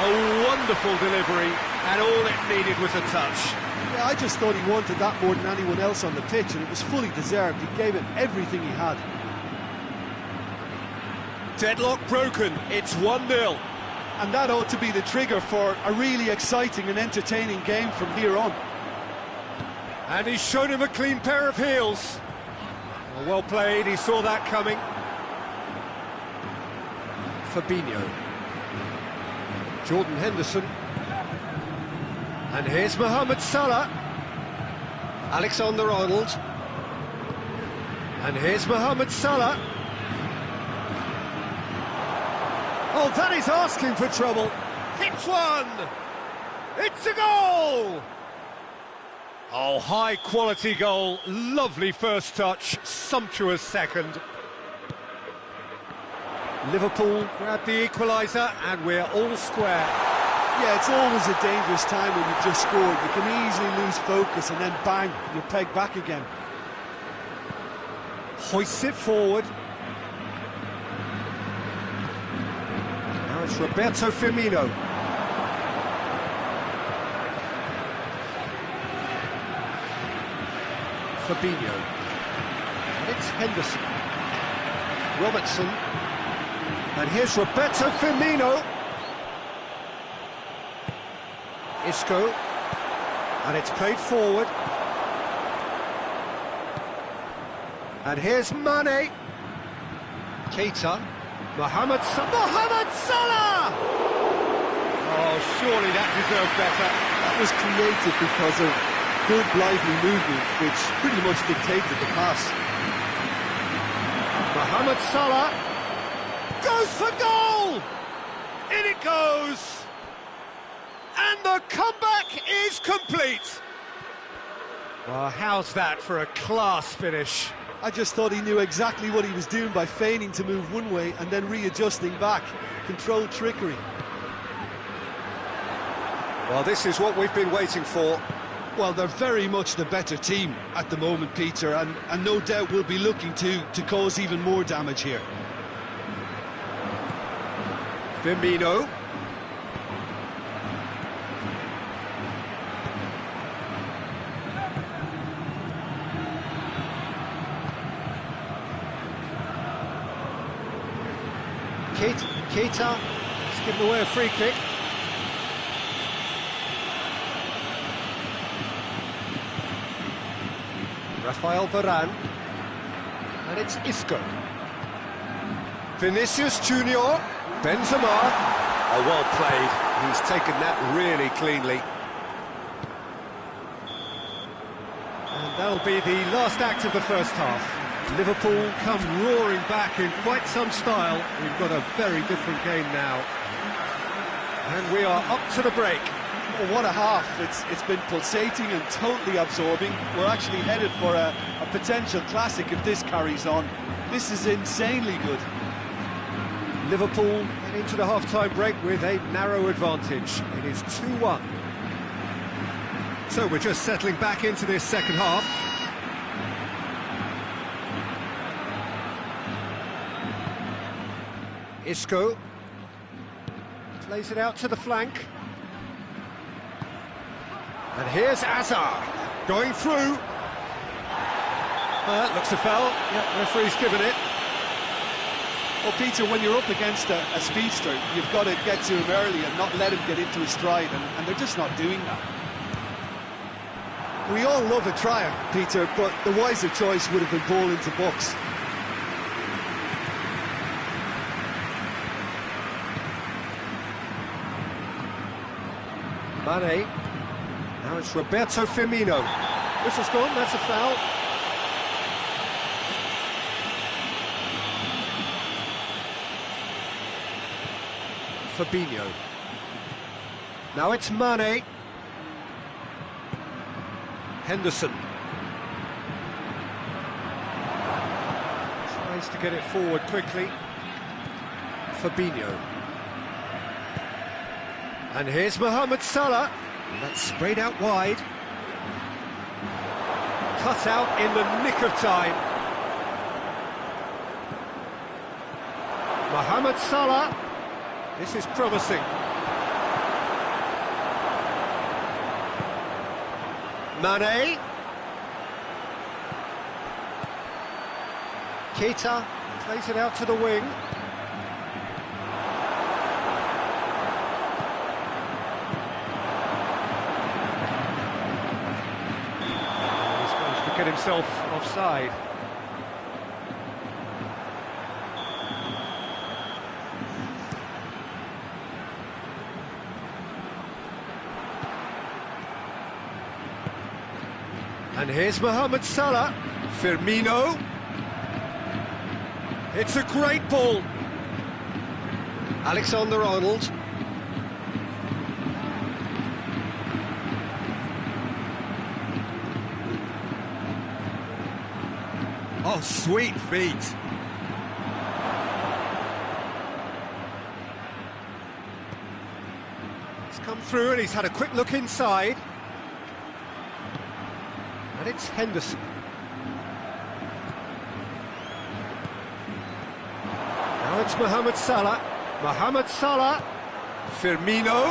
A wonderful delivery, and all it needed was a touch. Yeah, I just thought he wanted that more than anyone else on the pitch, and it was fully deserved. He gave it everything he had. Deadlock broken, it's 1-0. And that ought to be the trigger for a really exciting and entertaining game from here on. And he's shown him a clean pair of heels. Well played, he saw that coming. Fabinho. Jordan Henderson. And here's Mohamed Salah. Alexander-Arnold. And here's Mohamed Salah. Oh, that is asking for trouble. Hits one! It's a goal! Oh, high-quality goal. Lovely first touch, sumptuous second. Liverpool grab the equaliser, and we're all square. Yeah, it's always a dangerous time when you've just scored. You can easily lose focus, and then bang, you're pegged back again. Hoists it forward. Now it's Roberto Firmino. Fabinho. And it's Henderson. Robertson. And here's Roberto Firmino. Isco, and it's played forward. And here's Mane. Keita. Mohamed Salah! Oh, surely that deserved better. That was created because of good, lively movement, which pretty much dictated the pass. Mohamed Salah goes for goal! In it goes! And the comeback is complete! Well, how's that for a class finish? I just thought he knew exactly what he was doing by feigning to move one way and then readjusting back. Controlled trickery. Well, this is what we've been waiting for. Well, they're very much the better team at the moment, Peter, and no doubt will be looking to cause even more damage here. Firmino. Keita, he's given away a free kick. Rafael Varane, and it's Isco. Vinicius Junior, Benzema. Oh, well played. He's taken that really cleanly. And that'll be the last act of the first half. Liverpool come roaring back in quite some style. We've got a very different game now. And we are up to the break. Well, what a half. It's been pulsating and totally absorbing. We're actually headed for a potential classic if this carries on. This is insanely good. Liverpool head into the half-time break with a narrow advantage. It is 2-1. So we're just settling back into this second half. Isco plays it out to the flank. And here's Azar going through. Looks a foul. Yeah, referee's given it. Well, Peter, when you're up against a speedster, you've got to get to him early and not let him get into his stride, and they're just not doing that. We all love a trier, Peter, but the wiser choice would have been ball into box. Mane. Now it's Roberto Firmino. Whistle's gone, that's a foul. Fabinho. Now it's Mane. Henderson. Tries to get it forward quickly. Fabinho. And here's Mohamed Salah. And that's sprayed out wide. Cut out in the nick of time. Mohamed Salah. This is promising. Mane. Keita plays it out to the wing. He's going to get himself offside. And here's Mohamed Salah. Firmino. It's a great ball. Alexander-Arnold. Oh, sweet feet. He's come through and he's had a quick look inside. And it's Henderson. Now it's Mohamed Salah. Mohamed Salah. Firmino.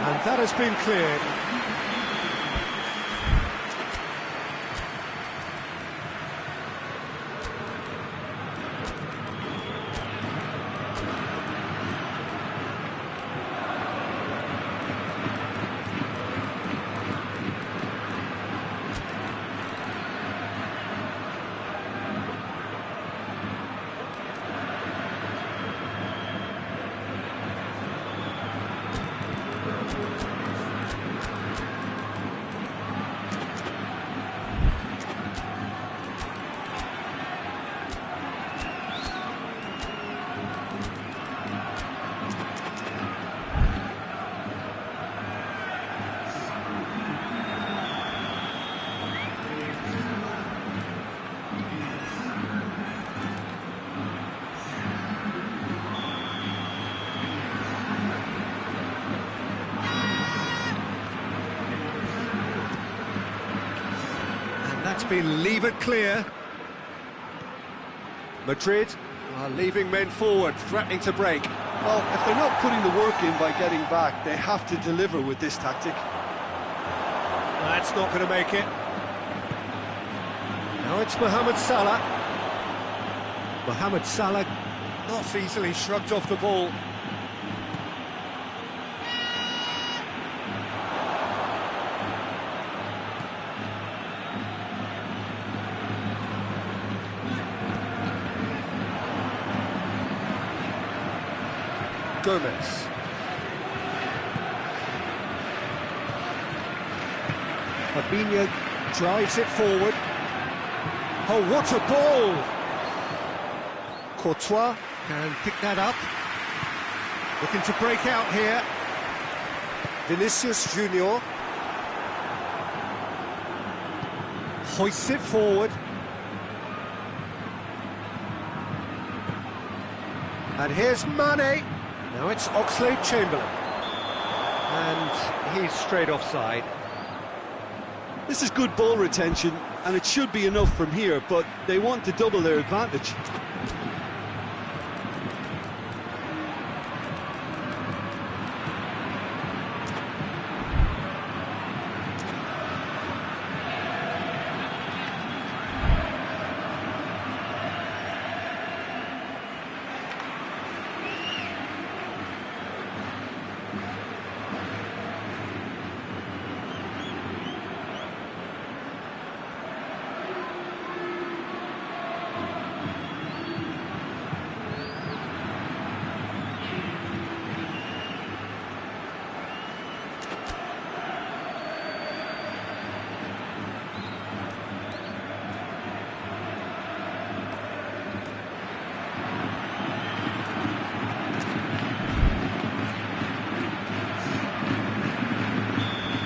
And that has been cleared. It's been levered clear. Madrid are leaving men forward, threatening to break. Well, if they're not putting the work in by getting back, they have to deliver with this tactic. That's not going to make it. Now it's Mohamed Salah. Mohamed Salah not easily shrugged off the ball. Gomez. Fabinho drives it forward. Oh, what a ball! Courtois can pick that up. Looking to break out here. Vinicius Junior hoists it forward. And here's Mane. Now it's Oxlade-Chamberlain. And he's straight offside. This is good ball retention, and it should be enough from here, but they want to double their advantage.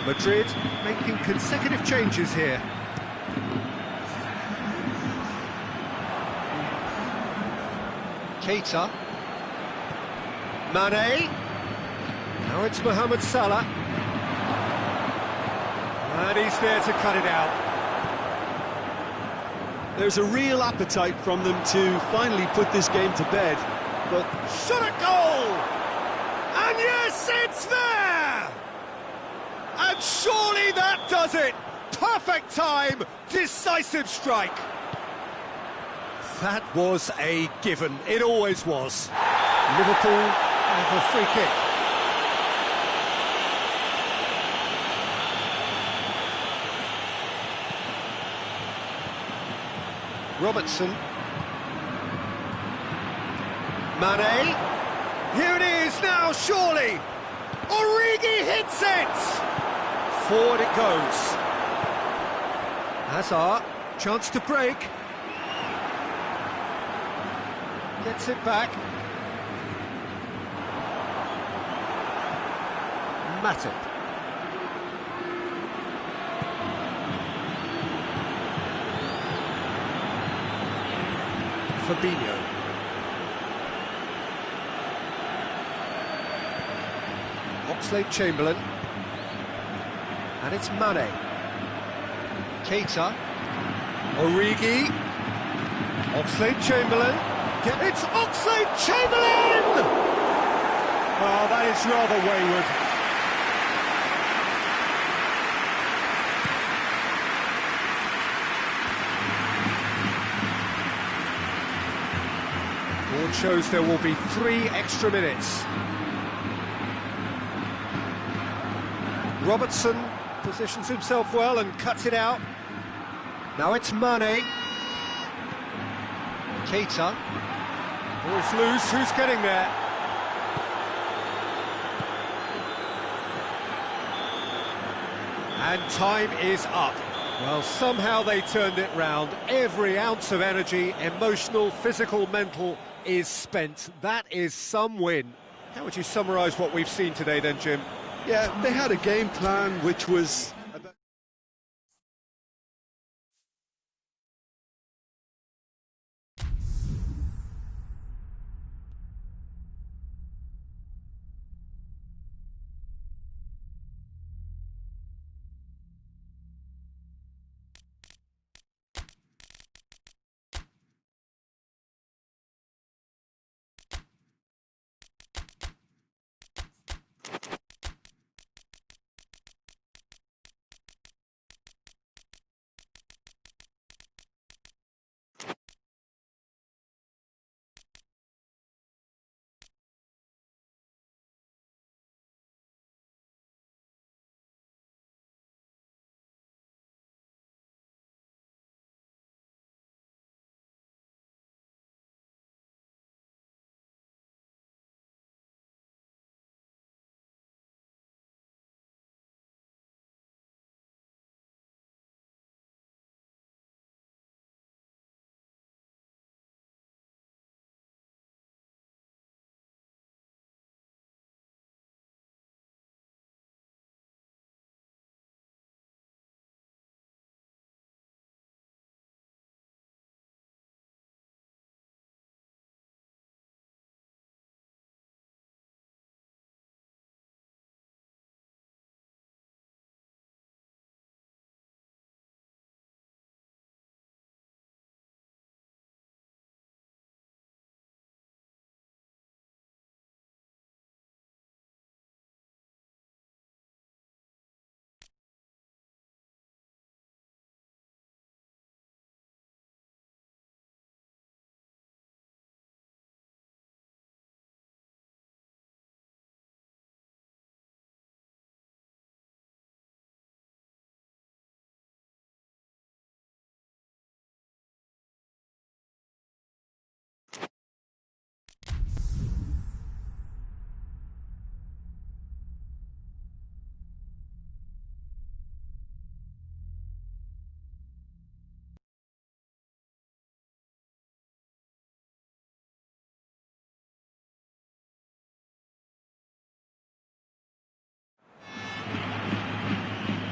Madrid making consecutive changes here. Keita. Mane. Now it's Mohamed Salah. And he's there to cut it out. There's a real appetite from them to finally put this game to bed, but Shot at goal! And yes, it's there! And surely that does it! Perfect time, decisive strike. That was a given, it always was. Liverpool have a free kick. Robertson. Mane. Here it is now, surely. Origi hits it! Forward it goes. Hazard, chance to break. Gets it back. Matip. Fabinho. Oxlade-Chamberlain. And it's Mane. Keita. Origi. Oxlade-Chamberlain. It's Oxlade-Chamberlain! Oh, that is rather wayward. Board shows there will be 3 extra minutes. Robertson positions himself well and cuts it out. Now it's Mane. Keita. Ball's loose, who's getting there? And time is up. Well, somehow they turned it round. Every ounce of energy, emotional, physical, mental, is spent. That is some win. How would you summarise what we've seen today then, Jim? yeah, they had a game plan which was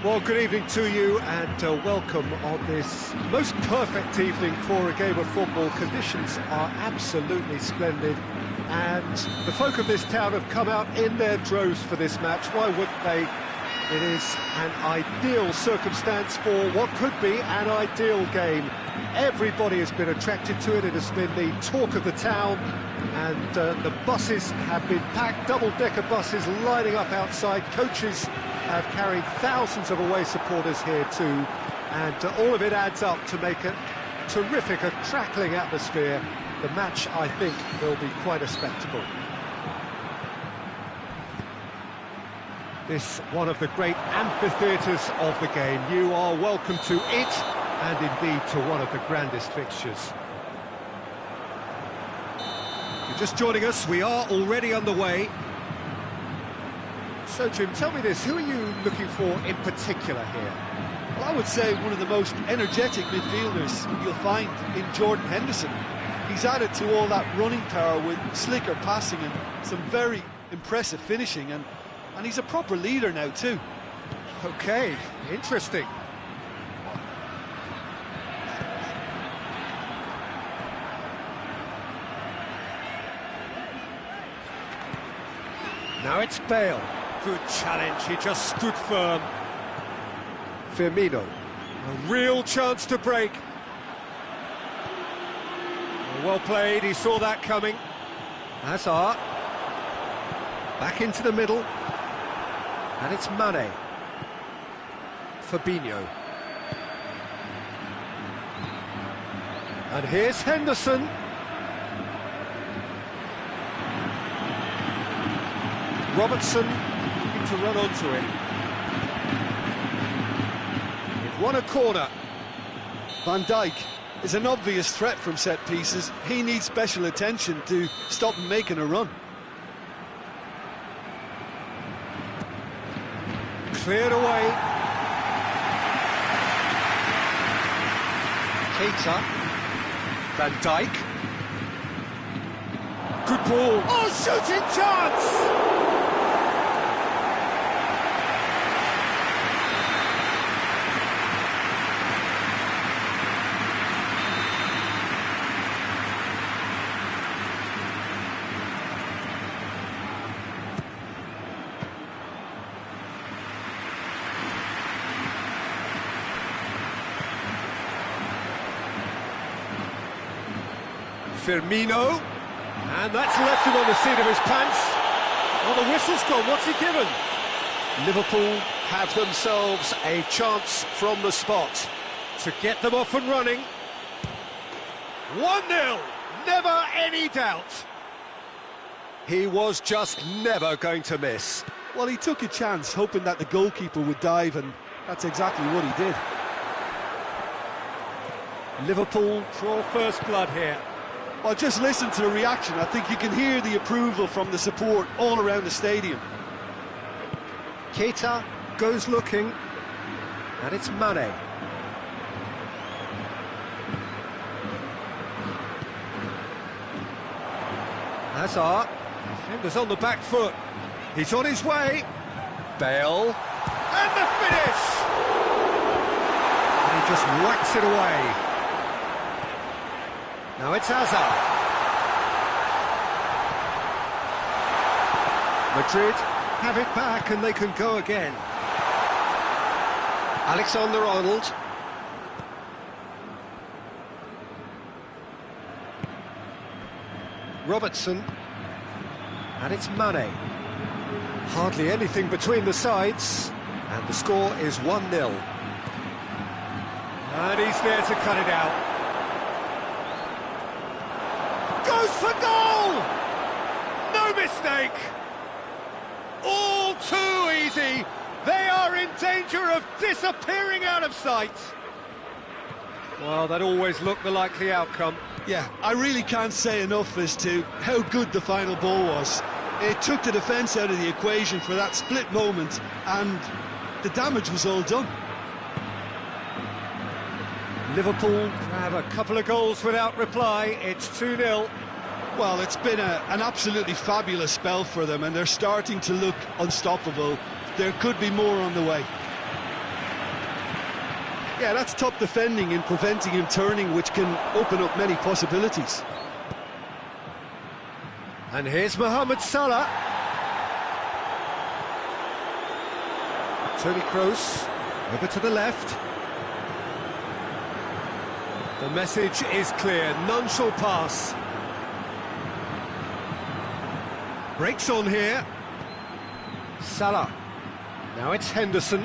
Well, good evening to you and welcome on this most perfect evening for a game of football. Conditions are absolutely splendid and the folk of this town have come out in their droves for this match. Why wouldn't they? It is an ideal circumstance for what could be an ideal game. Everybody has been attracted to it. It has been the talk of the town, and the buses have been packed, double-decker buses lining up outside. Coaches have carried thousands of away supporters here too, and all of it adds up to make a terrific, a crackling atmosphere. The match, I think, will be quite a spectacle. This one of the great amphitheatres of the game. You are welcome to it, and indeed to one of the grandest fixtures. If you're just joining us, we are already underway. So, Jim, tell me this, who are you looking for in particular here? Well, I would say one of the most energetic midfielders you'll find in Jordan Henderson. He's added to all that running power with slicker passing and some very impressive finishing, and he's a proper leader now too. Okay, interesting. Now it's Bale. Good challenge, he just stood firm. Firmino. A real chance to break. Well played, he saw that coming. Hazard. Back into the middle. And it's Mane. Fabinho. And here's Henderson. Robertson looking to run onto it. They've won a corner. Van Dijk is an obvious threat from set pieces. He needs special attention to stop him making a run. Cleared away. Keita. Van Dijk. Good ball. Oh, shooting chance! Firmino, and that's left him on the seat of his pants. Well, the whistle's gone, what's he given? Liverpool have themselves a chance from the spot to get them off and running. 1-0, never any doubt. He was just never going to miss. Well, he took a chance, hoping that the goalkeeper would dive, and that's exactly what he did. Liverpool draw first blood here. Well, just listen to the reaction. I think you can hear the approval from the support all around the stadium. Keita goes looking, and it's Mane. Hazard, defenders on the back foot. He's on his way. Bale, and the finish! And he just whacks it away. Now it's Hazard. Madrid have it back and they can go again. Alexander-Arnold. Robertson. And it's Mane. Hardly anything between the sides. And the score is 1-0. And he's there to cut it out. Goes for goal! No mistake! All too easy! They are in danger of disappearing out of sight! Well, that always looked the likely outcome. Yeah, I really can't say enough as to how good the final ball was. It took the defence out of the equation for that split moment, and the damage was all done. Liverpool have a couple of goals without reply. It's 2-0. Well, it's been an absolutely fabulous spell for them, and they're starting to look unstoppable. There could be more on the way. Yeah, that's top defending and preventing him turning, which can open up many possibilities. And here's Mohamed Salah. Toni Kroos, over to the left. The message is clear, none shall pass. Breaks on here. Salah. Now it's Henderson.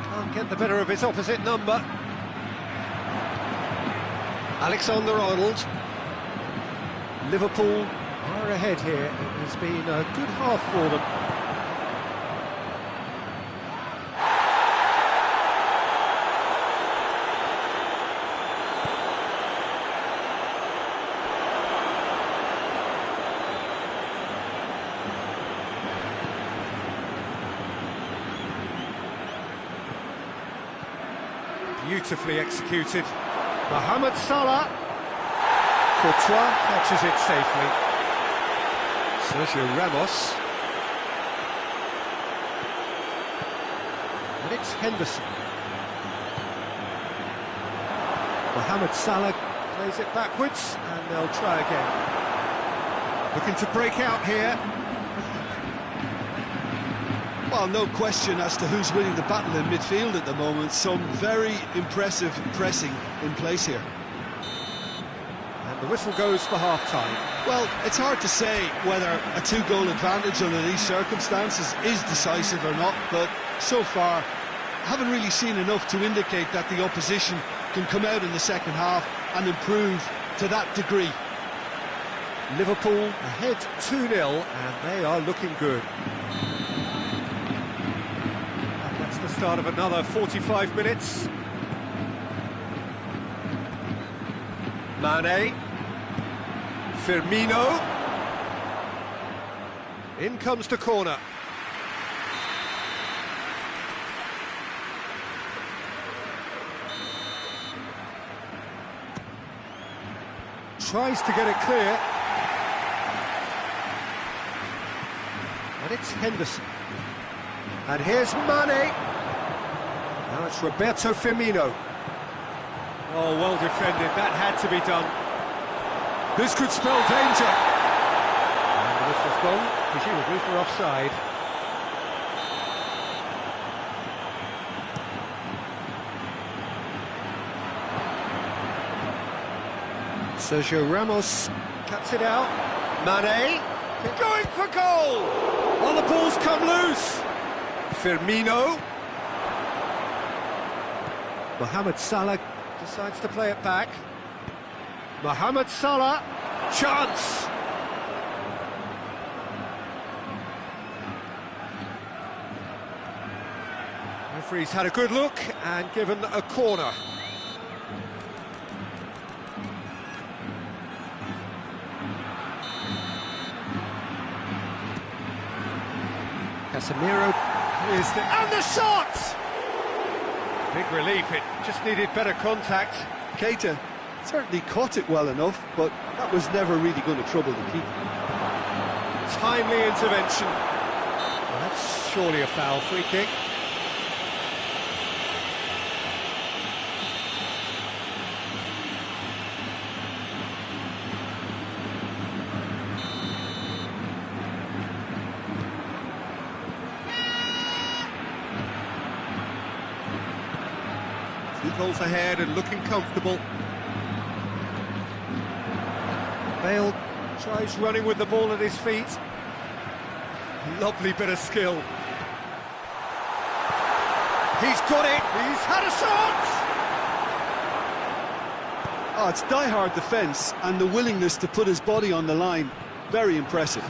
Can't get the better of his opposite number. Alexander-Arnold. Liverpool are ahead here. It has been a good half for them. Beautifully executed. Mohamed Salah. Courtois catches it safely. Sergio Ramos. And it's Henderson. Mohamed Salah plays it backwards, and they'll try again. Looking to break out here. Well, no question as to who's winning the battle in midfield at the moment. Some very impressive pressing in place here. And the whistle goes for half-time. Well, it's hard to say whether a two-goal advantage under these circumstances is decisive or not, but so far, I haven't really seen enough to indicate that the opposition can come out in the second half and improve to that degree. Liverpool ahead 2-0, and they are looking good. The start of another 45 minutes. Mane. Firmino. In comes the corner. Tries to get it clear. And it's Henderson. And here's Mane. Now it's Roberto Firmino. Oh, well defended. That had to be done. This could spell danger. And the whistle's gone, presumably for offside. Sergio Ramos cuts it out. Mane going for goal. Oh, the ball's come loose. Firmino. Mohamed Salah decides to play it back. Mohamed Salah, chance! Referee's had a good look and given a corner. Casemiro is the... and the shot! Big relief, it just needed better contact. Keita certainly caught it well enough, but that was never really going to trouble the keeper. Timely intervention. Well, that's surely a foul. Free kick. Goals ahead and looking comfortable. Bale tries running with the ball at his feet. Lovely bit of skill. He's got it. He's had a shot. Oh, it's die-hard defence and the willingness to put his body on the line. Very impressive.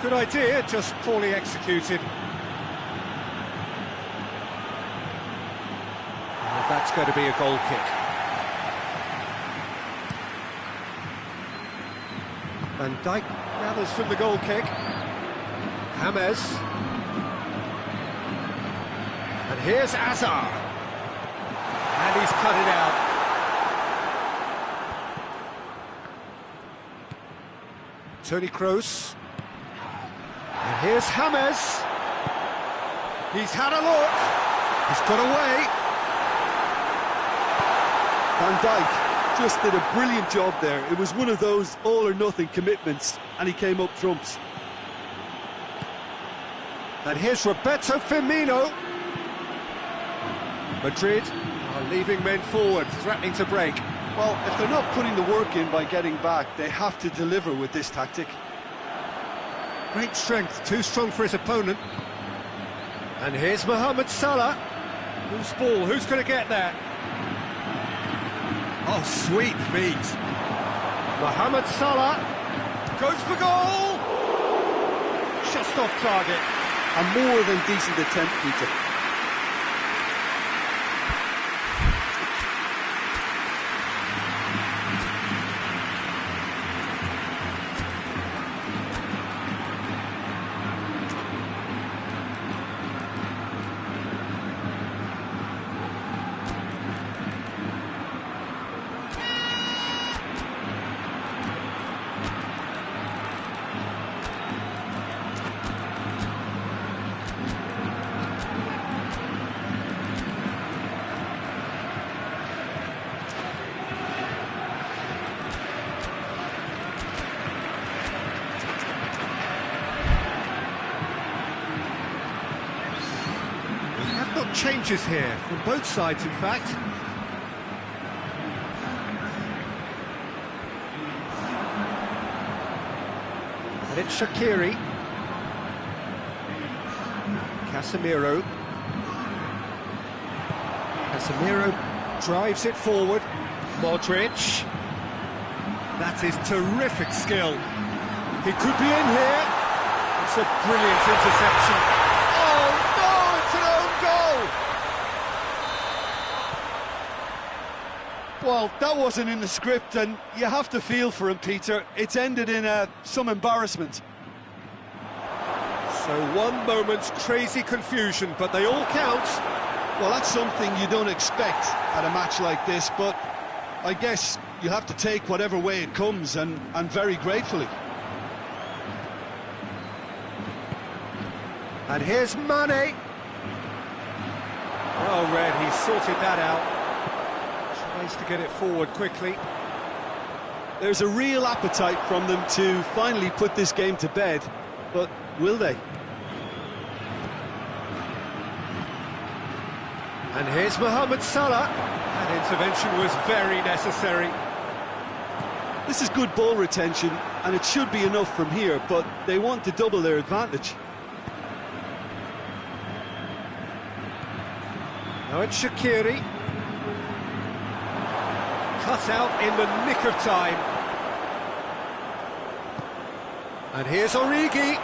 Good idea, just poorly executed. And that's going to be a goal kick. Van Dijk gathers from the goal kick. James. And here's Hazard. And he's cut it out. Toni Kroos. And here's James. He's had a look. He's got away. Van Dijk just did a brilliant job there. It was one of those all-or-nothing commitments, and he came up trumps. And here's Roberto Firmino. Madrid are leaving men forward, threatening to break. Well, if they're not putting the work in by getting back, they have to deliver with this tactic. Great strength, too strong for his opponent. And here's Mohamed Salah. Who's ball? Who's going to get there? Oh, sweet feet. Mohamed Salah goes for goal. Just off target. A more than decent attempt, Peter. Changes here from both sides, in fact. And it's Shaqiri. Casemiro. Casemiro drives it forward. Modric. That is terrific skill. He could be in here. It's a brilliant interception. Well, that wasn't in the script, and you have to feel for him, Peter. It's ended in some embarrassment. So one moment's crazy confusion, but they all count. Well, that's something you don't expect at a match like this, but I guess you have to take whatever way it comes, and very gratefully. And here's Mane. Well read, he sorted that out. Tries to get it forward quickly. There's a real appetite from them to finally put this game to bed, but will they? And here's Mohamed Salah. That intervention was very necessary. This is good ball retention, and it should be enough from here, but they want to double their advantage. Now it's Shaqiri. Cut out in the nick of time. And here's Origi.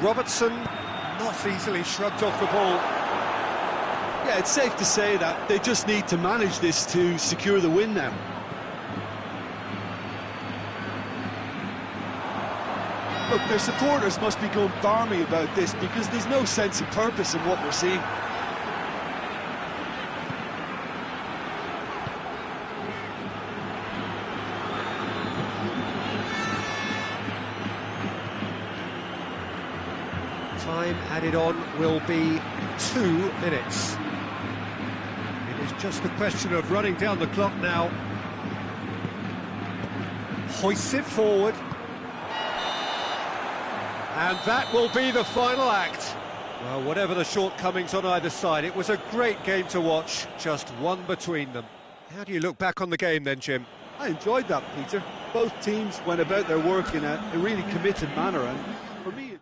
Robertson not easily shrugged off the ball. Yeah, it's safe to say that they just need to manage this to secure the win now. Look, their supporters must be going barmy about this because there's no sense of purpose in what we're seeing. Time added on will be 2 minutes. It is just a question of running down the clock now. Hoists it forward. And that will be the final act. Well, whatever the shortcomings on either side, it was a great game to watch, just one between them. How do you look back on the game then, Jim? I enjoyed that, Peter. Both teams went about their work in a really committed manner, and for me...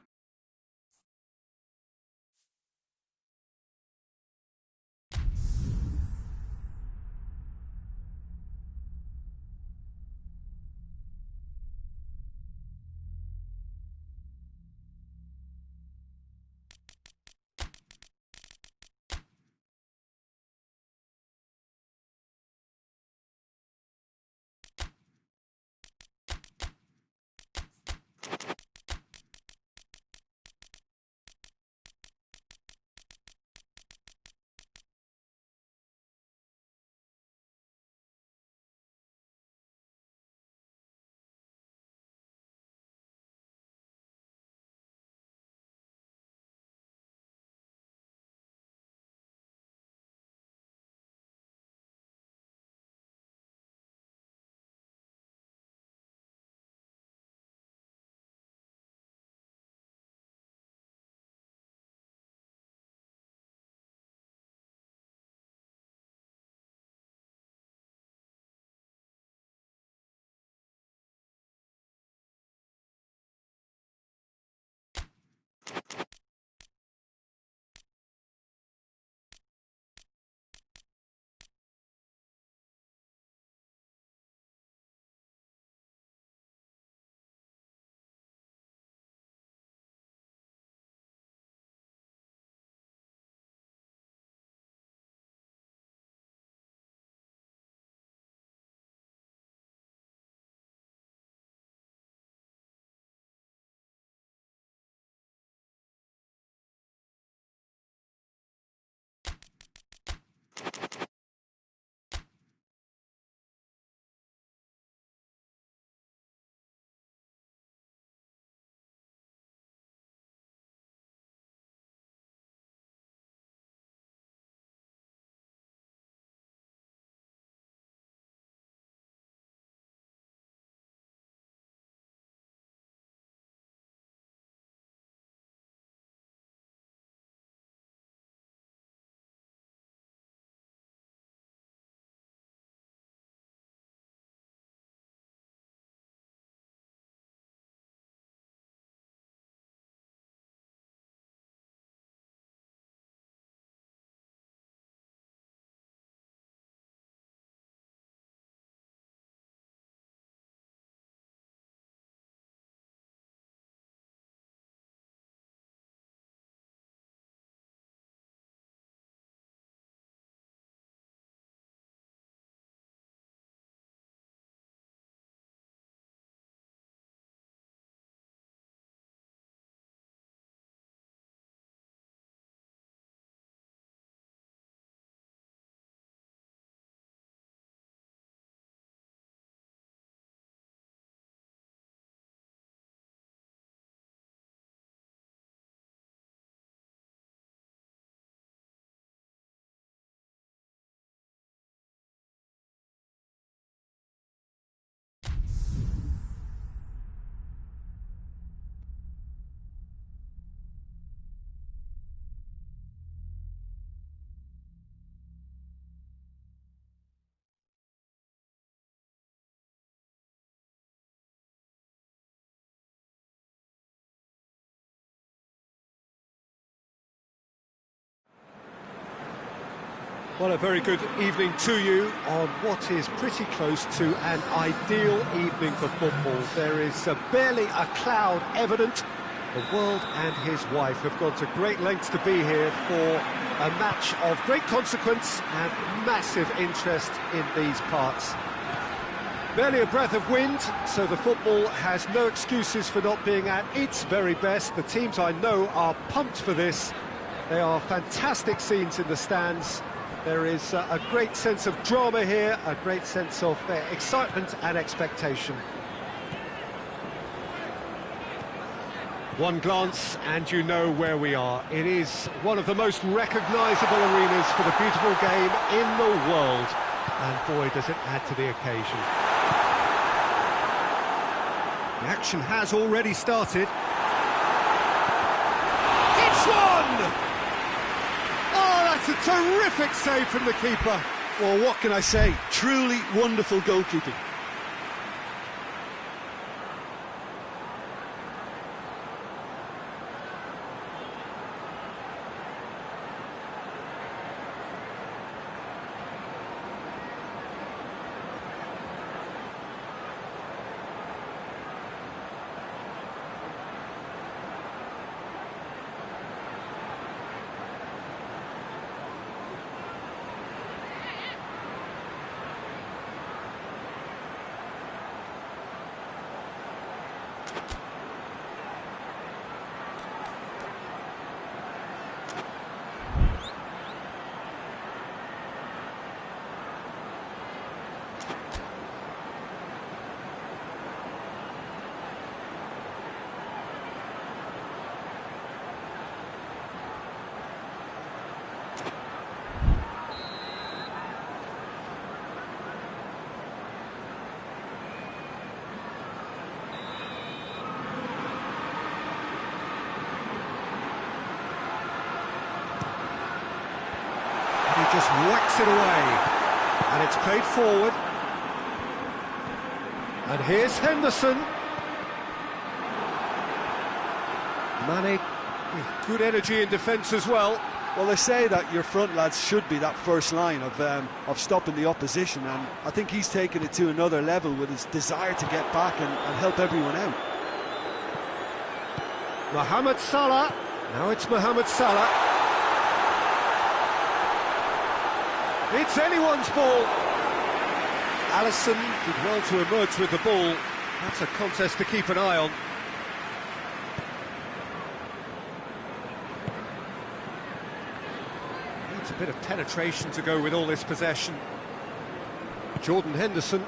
Well, a very good evening to you on what is pretty close to an ideal evening for football. There is barely a cloud evident. The world and his wife have gone to great lengths to be here for a match of great consequence and massive interest in these parts. Barely a breath of wind, so the football has no excuses for not being at its very best. The teams I know are pumped for this. They are fantastic scenes in the stands. There is a great sense of drama here, a great sense of excitement and expectation. One glance and you know where we are. It is one of the most recognisable arenas for the beautiful game in the world. And boy, does it add to the occasion. The action has already started. It's one! Oh, that's a terrific save from the keeper. Well, what can I say? Truly wonderful goalkeeping. He just whacks it away, and it's played forward. And here's Henderson. Mane with good energy in defence as well. Well, they say that your front lads should be that first line of stopping the opposition, and I think he's taken it to another level with his desire to get back and help everyone out. Mohamed Salah. Now it's Mohamed Salah. It's anyone's ball. Alisson did well to emerge with the ball. That's a contest to keep an eye on. Needs a bit of penetration to go with all this possession. Jordan Henderson.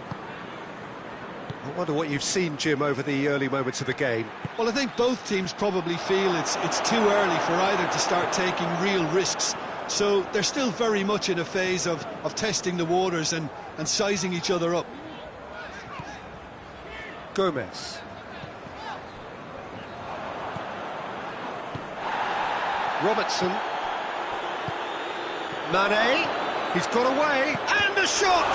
I wonder what you've seen, Jim, over the early moments of the game. Well, I think both teams probably feel it's too early for either to start taking real risks. So they're still very much in a phase of testing the waters and sizing each other up. Gomez. Robertson. Mane. He's got away. And a shot!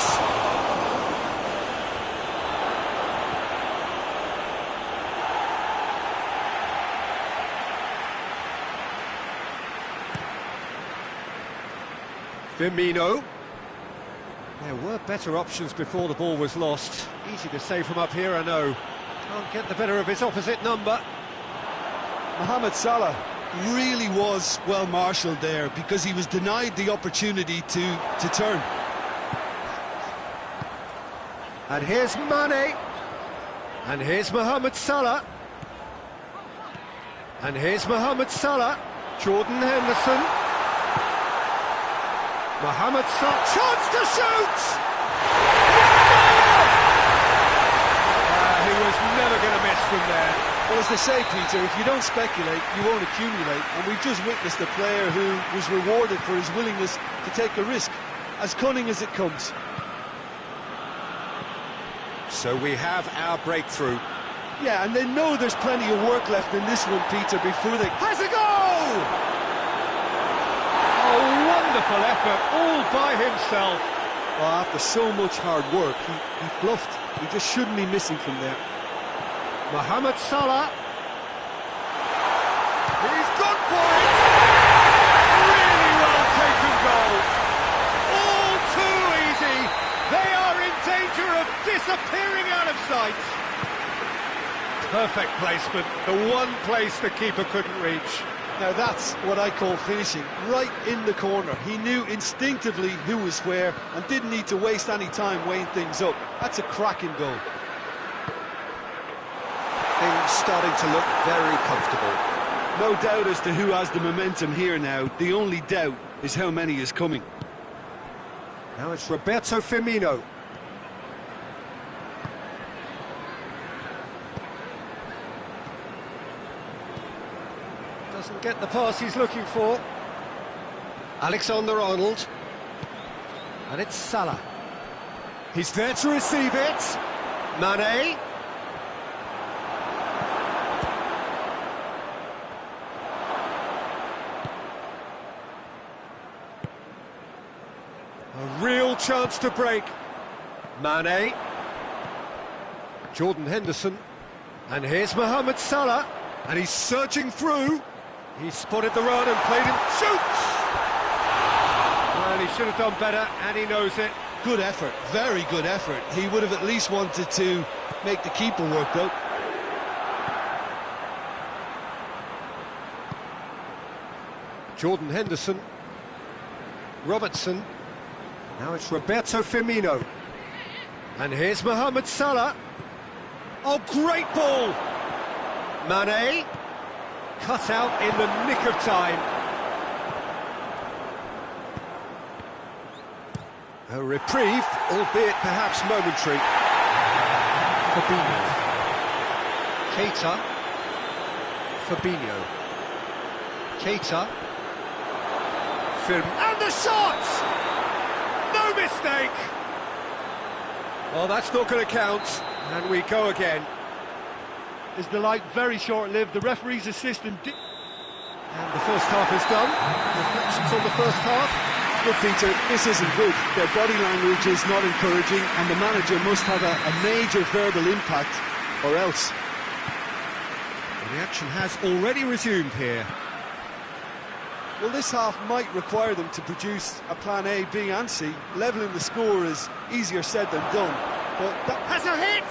Firmino. There were better options before the ball was lost. Easy to say from up here, I know. Can't get the better of his opposite number. Mohamed Salah really was well marshalled there because he was denied the opportunity to turn. And here's Mane. And here's Mohamed Salah. And here's Mohamed Salah. Jordan Henderson. Mohamed Salah, chance to shoot! He was never going to miss from there. Well, as they say, Peter, if you don't speculate, you won't accumulate. And we've just witnessed a player who was rewarded for his willingness to take a risk, as cunning as it comes. So we have our breakthrough. Yeah, and they know there's plenty of work left in this one, Peter, before they... Has a goal! Oh, wonderful effort, all by himself. Well, after so much hard work, he bluffed. He just shouldn't be missing from there. Mohamed Salah. He's gone for it! Really well taken goal. All too easy. They are in danger of disappearing out of sight. Perfect placement, the one place the keeper couldn't reach. Now that's what I call finishing, right in the corner. He knew instinctively who was where and didn't need to waste any time weighing things up. That's a cracking goal. Things starting to look very comfortable. No doubt as to who has the momentum here now. The only doubt is how many is coming. Now it's Roberto Firmino. Doesn't get the pass he's looking for. Alexander-Arnold. And it's Salah. He's there to receive it. Mane. A real chance to break. Mane. Jordan Henderson. And here's Mohamed Salah. And he's surging through. He spotted the run and played him. Shoots! Well, he should have done better, and he knows it. Good effort, very good effort. He would have at least wanted to make the keeper work, though. Jordan Henderson. Robertson. Now it's Roberto Firmino. And here's Mohamed Salah. Oh, great ball! Mane. Cut out in the nick of time. A reprieve, albeit perhaps momentary. Fabinho. Keita. Fabinho. Keita. And the shot! No mistake! Well, that's not going to count. And we go again. His delight very short-lived. The referee's assistant... And the first half is done. Reflections on the first half. Look, Peter, this isn't good. Their body language is not encouraging, and the manager must have a major verbal impact, or else. The action has already resumed here. Well, this half might require them to produce a plan A, B and C. Levelling the score is easier said than done. But that has a hit!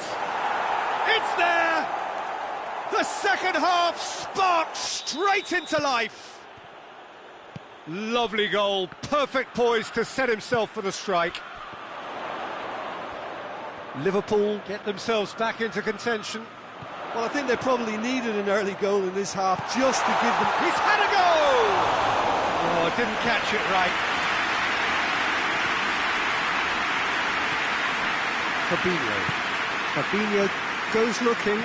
It's there! The second half sparked straight into life. Lovely goal, perfect poise to set himself for the strike. Liverpool get themselves back into contention. Well, I think they probably needed an early goal in this half just to give them... He's had a goal! Oh, didn't catch it right. Fabinho. Fabinho goes looking,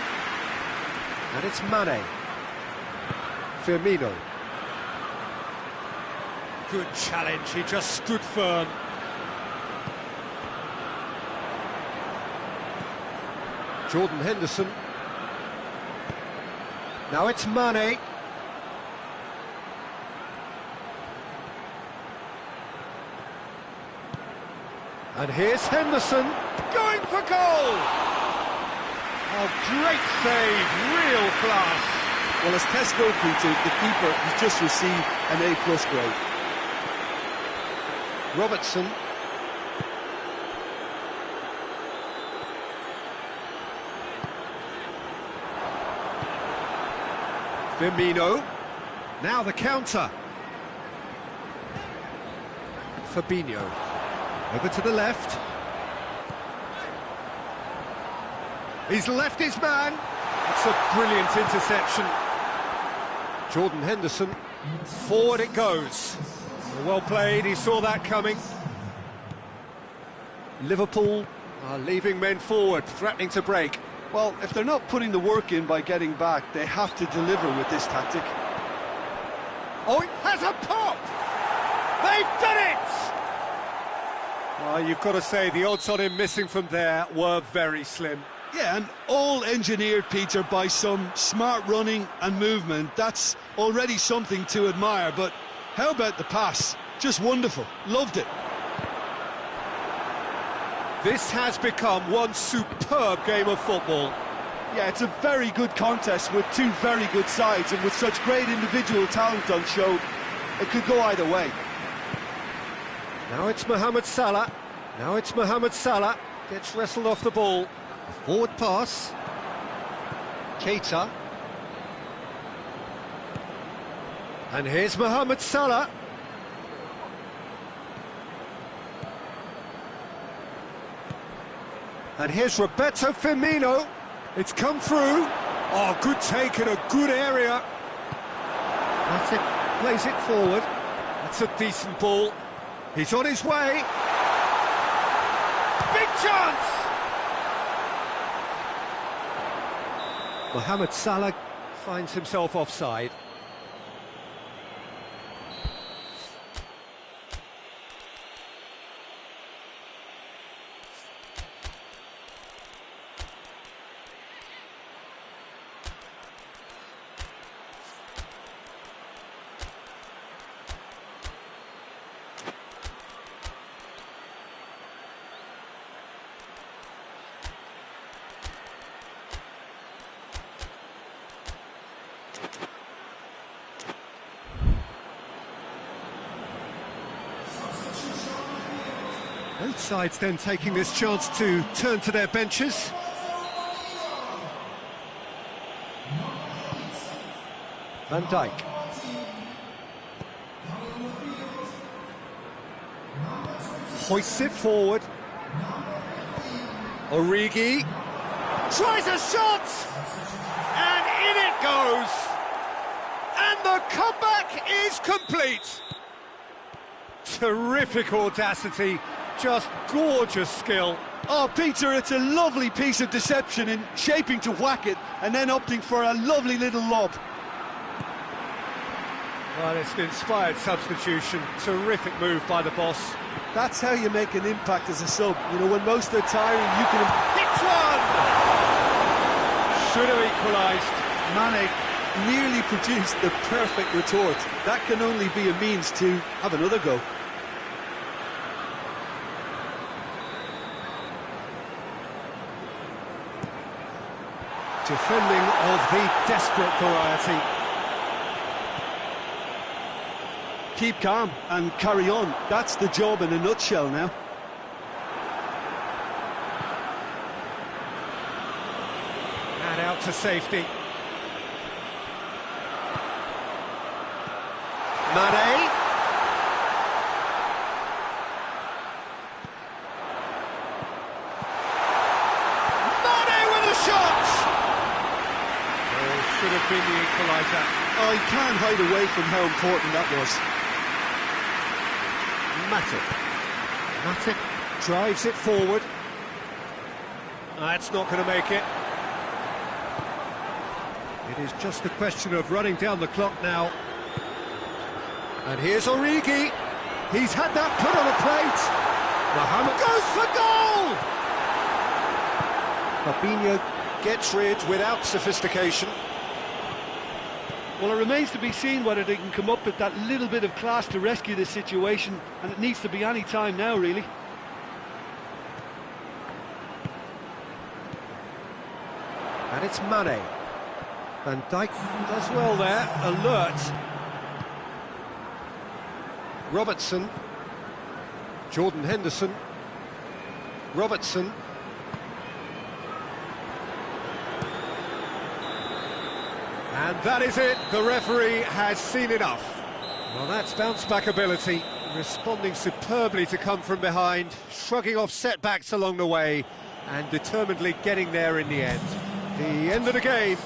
and it's Mane. Firmino. Good challenge, he just stood firm. Jordan Henderson. Now it's Mane. And here's Henderson, going for goal! Oh, great save, real class. Well, as tests go, Peter, the keeper has just received an A+ grade. Robertson. Firmino. Now the counter. Fabinho. Over to the left. He's left his man. It's a brilliant interception. Jordan Henderson. Forward it goes. Well played, he saw that coming. Liverpool are leaving men forward, threatening to break. Well, if they're not putting the work in by getting back, they have to deliver with this tactic. Oh, it has a pop! They've done it! Well, you've got to say, the odds on him missing from there were very slim. Yeah, and all engineered, Peter, by some smart running and movement. That's already something to admire, but how about the pass? Just wonderful. Loved it. This has become one superb game of football. Yeah, it's a very good contest with two very good sides, and with such great individual talent on show, it could go either way. Now it's Mohamed Salah. Now it's Mohamed Salah. Gets wrestled off the ball. A forward pass. Keita. And here's Mohamed Salah. And here's Roberto Firmino. It's come through. Oh, good take in a good area. That's it. Plays it forward. That's a decent ball. He's on his way. Big chance! Mohamed Salah finds himself offside. Both sides then taking this chance to turn to their benches. Van Dijk. Hoists it forward. Origi tries a shot, and in it goes. And the comeback is complete. Terrific audacity. Just gorgeous skill. Oh, Peter, it's a lovely piece of deception in shaping to whack it and then opting for a lovely little lob. Well, it's an inspired substitution. Terrific move by the boss. That's how you make an impact as a sub. You know, when most are tiring, you can... Hits one! Should have equalised. Mane nearly produced the perfect retort. That can only be a means to have another go. Defending of the desperate variety. Keep calm and carry on. That's the job in a nutshell now. And out to safety. Mane. Mane with a shot! Should have been the equaliser. Oh, you can't hide away from how important that was. Matic drives it forward. That's not going to make it. It is just a question of running down the clock now. And here's Origi. He's had that put on a plate. Mohamed goes for goal! Fabinho gets rid without sophistication. Well, it remains to be seen whether they can come up with that little bit of class to rescue this situation, and it needs to be any time now, really. And it's Mane. Van Dijk does well there, alert. Robertson. Jordan Henderson. Robertson. And that is it, the referee has seen enough. Well, that's bounce-back ability, responding superbly to come from behind, shrugging off setbacks along the way, and determinedly getting there in the end. The end of the game.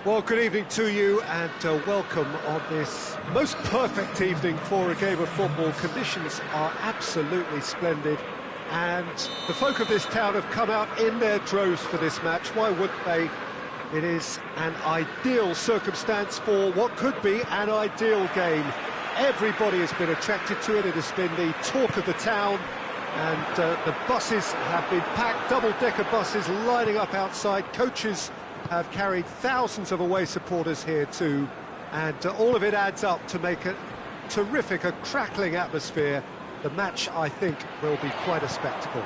Well, good evening to you and welcome on this most perfect evening for a game of football. Conditions are absolutely splendid and the folk of this town have come out in their droves for this match. Why wouldn't they? It is an ideal circumstance for what could be an ideal game. Everybody has been attracted to it. It has been the talk of the town and the buses have been packed, double-decker buses lining up outside. Coaches have carried thousands of away supporters here too, and all of it adds up to make a terrific, a crackling atmosphere. The match, I think, will be quite a spectacle.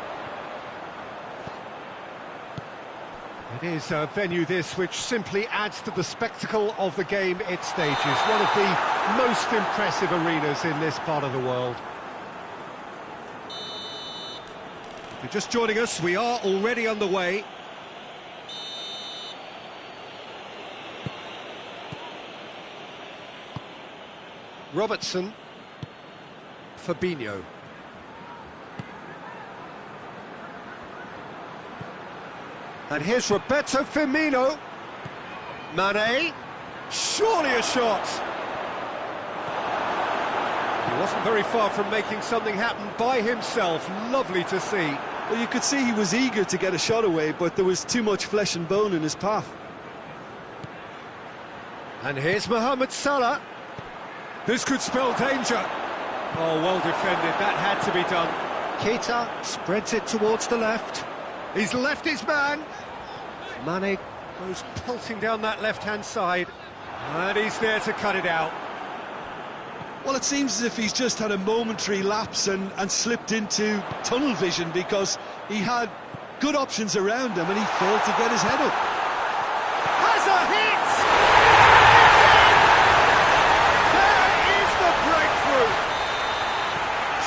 It is a venue this which simply adds to the spectacle of the game it stages. One of the most impressive arenas in this part of the world. If you're just joining us, we are already underway. Robertson, Fabinho. And here's Roberto Firmino. Mane, surely a shot. He wasn't very far from making something happen by himself. Lovely to see. Well, you could see he was eager to get a shot away, but there was too much flesh and bone in his path. And here's Mohamed Salah. This could spell danger. Oh, well defended, that had to be done. Keita spreads it towards the left. He's left his man. Mane goes pelting down that left-hand side. And he's there to cut it out. Well, it seems as if he's just had a momentary lapse and slipped into tunnel vision, because he had good options around him and he failed to get his head up. Has a hit!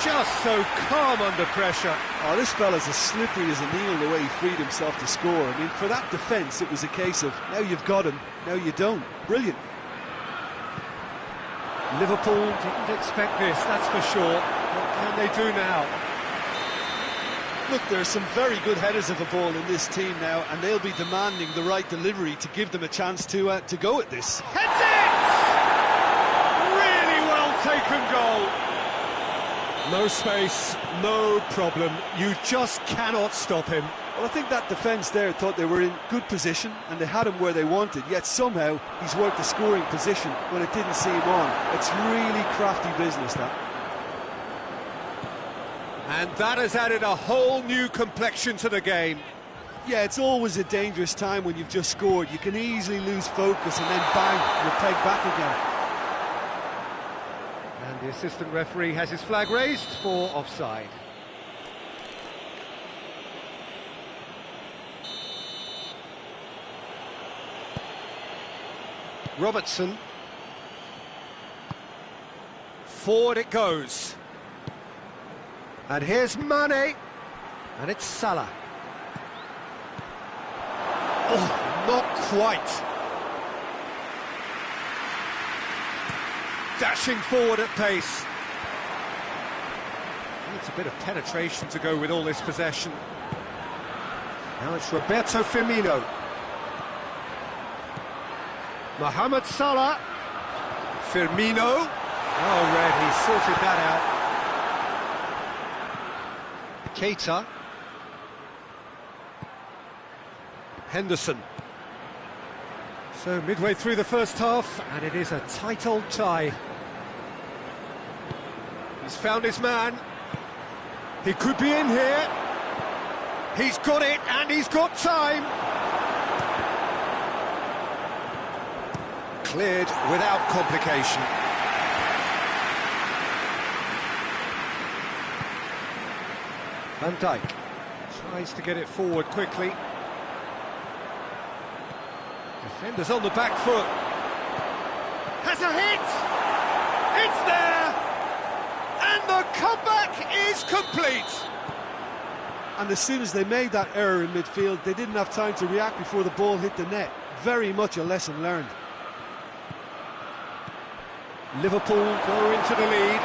Just so calm under pressure. Oh, this fella's as slippery as a needle the way he freed himself to score. I mean, for that defence, it was a case of, now you've got him, now you don't. Brilliant. Liverpool didn't expect this, that's for sure. What can they do now? Look, there's some very good headers of the ball in this team now, and they'll be demanding the right delivery to give them a chance to go at this. Heads it! Really well taken goal. No space, no problem. You just cannot stop him. Well, I think that defence there thought they were in good position and they had him where they wanted, yet somehow he's worked the scoring position when it didn't seem on. It's really crafty business, that. And that has added a whole new complexion to the game. Yeah, it's always a dangerous time when you've just scored. You can easily lose focus and then bang, you're pegged back again. And the assistant referee has his flag raised for offside. Robertson. Forward it goes. And here's Mane. And it's Salah. Oh, not quite. Dashing forward at pace. Needs a bit of penetration to go with all this possession. Now it's Roberto Firmino. Mohamed Salah. Firmino. Oh, red, he sorted that out. Keita. Henderson. So midway through the first half, and it is a tight old tie. He's found his man. He could be in here. He's got it, and he's got time. cleared without complication. Van Dijk tries to get it forward quickly. Defenders on the back foot. Has a hit! It's there! And the comeback is complete! And as soon as they made that error in midfield, they didn't have time to react before the ball hit the net. Very much a lesson learned. Liverpool go into the lead.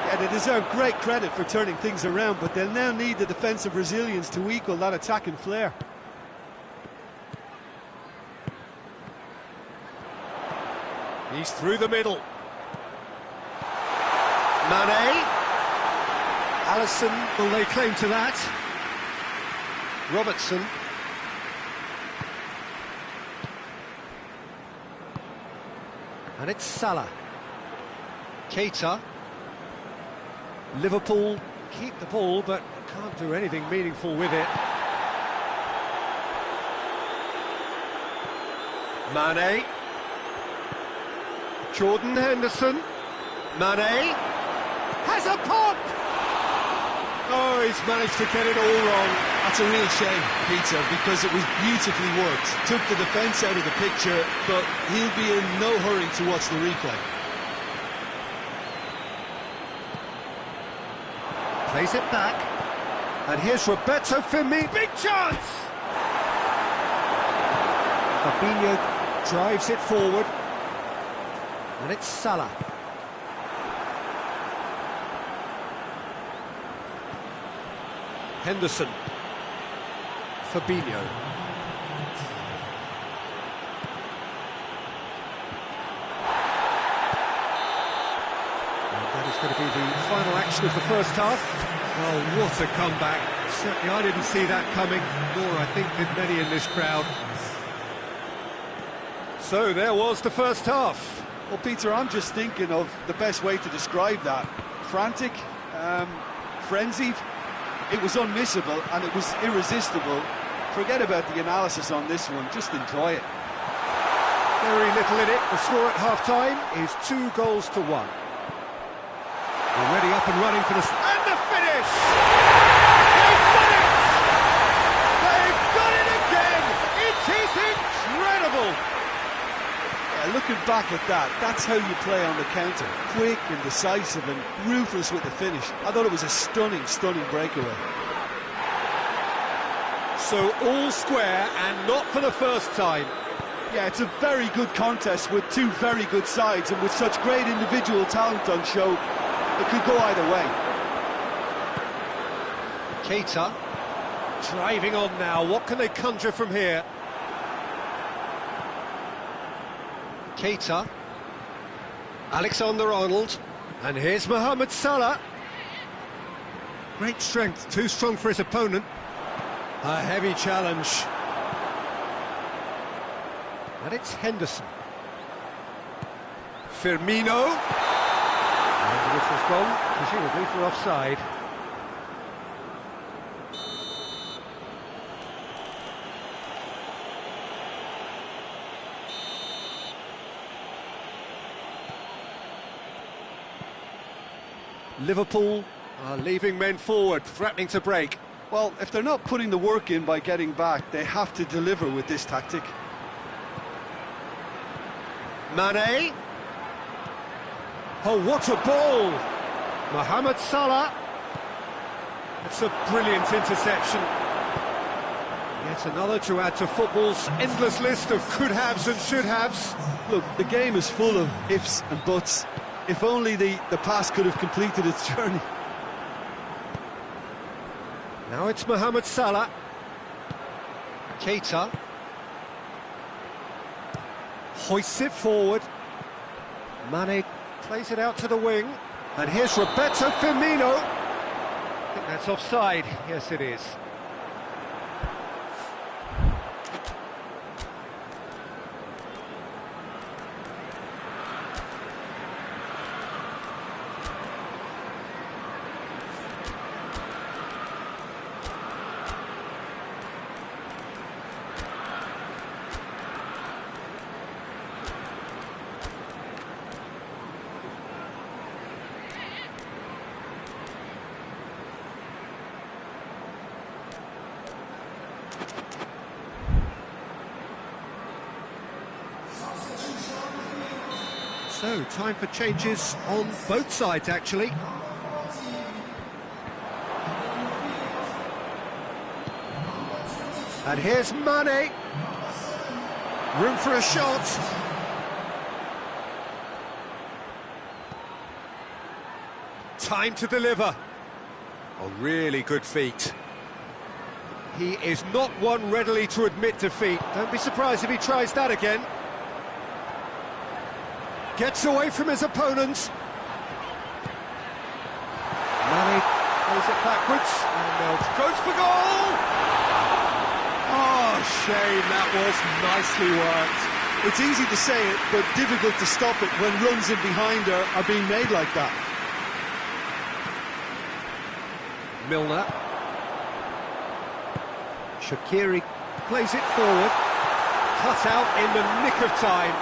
Yeah, they deserve great credit for turning things around, but they'll now need the defensive resilience to equal that attacking flair. He's through the middle. Mane. Alisson will lay claim to that. Robertson. And it's Salah. Keita. Liverpool keep the ball, but can't do anything meaningful with it. Mane. Jordan Henderson. Mane. Has a pop! Oh, he's managed to get it all wrong. That's a real shame, Peter, because it was beautifully worked. Took the defence out of the picture, but he'll be in no hurry to watch the replay. Plays it back. And here's Roberto Firmino. Big chance! Fabinho drives it forward. And it's Salah. Henderson. Fabinho. And that is going to be the final action of the first half. Oh, what a comeback. Certainly I didn't see that coming, nor I think did many in this crowd. So there was the first half. Well, Peter, I'm just thinking of the best way to describe that. Frantic, frenzied. It was unmissable and it was irresistible. Forget about the analysis on this one, just enjoy it. Very little in it. The score at half-time is 2-1. Already up and running for the... And the finish! They've done it! They've done it again! It is incredible! Yeah, looking back at that, that's how you play on the counter. Quick and decisive and ruthless with the finish. I thought it was a stunning, stunning breakaway. So all square and not for the first time. Yeah, it's a very good contest with two very good sides, and with such great individual talent on show, it could go either way. Keita driving on now. What can they conjure from here? Keita. Alexander-Arnold. And here's Mohamed Salah. Great strength, too strong for his opponent. A heavy challenge. And it's Henderson. Firmino. And the whistle's gone, presumably for offside. Liverpool are leaving men forward, threatening to break. Well, if they're not putting the work in by getting back, they have to deliver with this tactic. Mane. Oh, what a ball! Mohamed Salah. It's a brilliant interception. Yet another to add to football's endless list of could-haves and should-haves. Look, the game is full of ifs and buts. If only the pass could have completed its journey. Now it's Mohamed Salah. Keita. Hoists it forward. Mane plays it out to the wing. And here's Roberto Firmino. I think that's offside. Yes, it is. So, time for changes on both sides, actually. And here's Mane. Room for a shot. Time to deliver. Oh, really good feet. He is not one readily to admit defeat. Don't be surprised if he tries that again. Gets away from his opponents. Mane plays it backwards and goes for goal! Oh, shame, that was nicely worked. It's easy to say it, but difficult to stop it when runs in behind are being made like that. Milner. Shaqiri plays it forward. Cut out in the nick of time.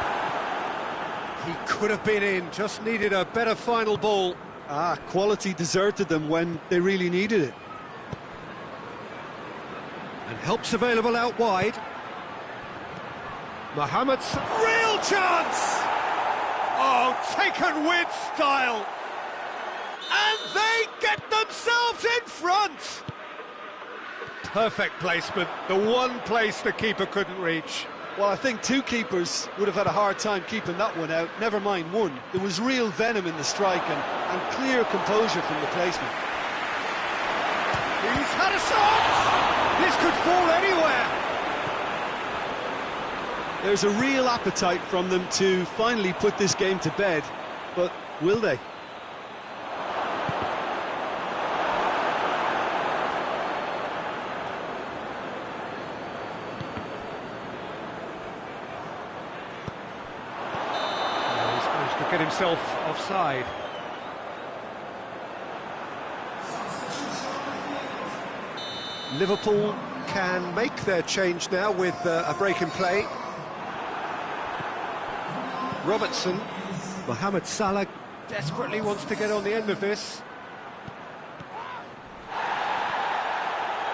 He could have been in, just needed a better final ball. Quality deserted them when they really needed it. And help's available out wide. Mohamed's real chance! Oh, taken with style! And they get themselves in front! Perfect placement, the one place the keeper couldn't reach. Well, I think two keepers would have had a hard time keeping that one out, never mind one. There was real venom in the strike and clear composure from the placement. He's had a shot! This could fall anywhere! There's a real appetite from them to finally put this game to bed, but will they? To get himself offside. Liverpool can make their change now with a break in play. Robertson, Mohamed Salah desperately wants to get on the end of this.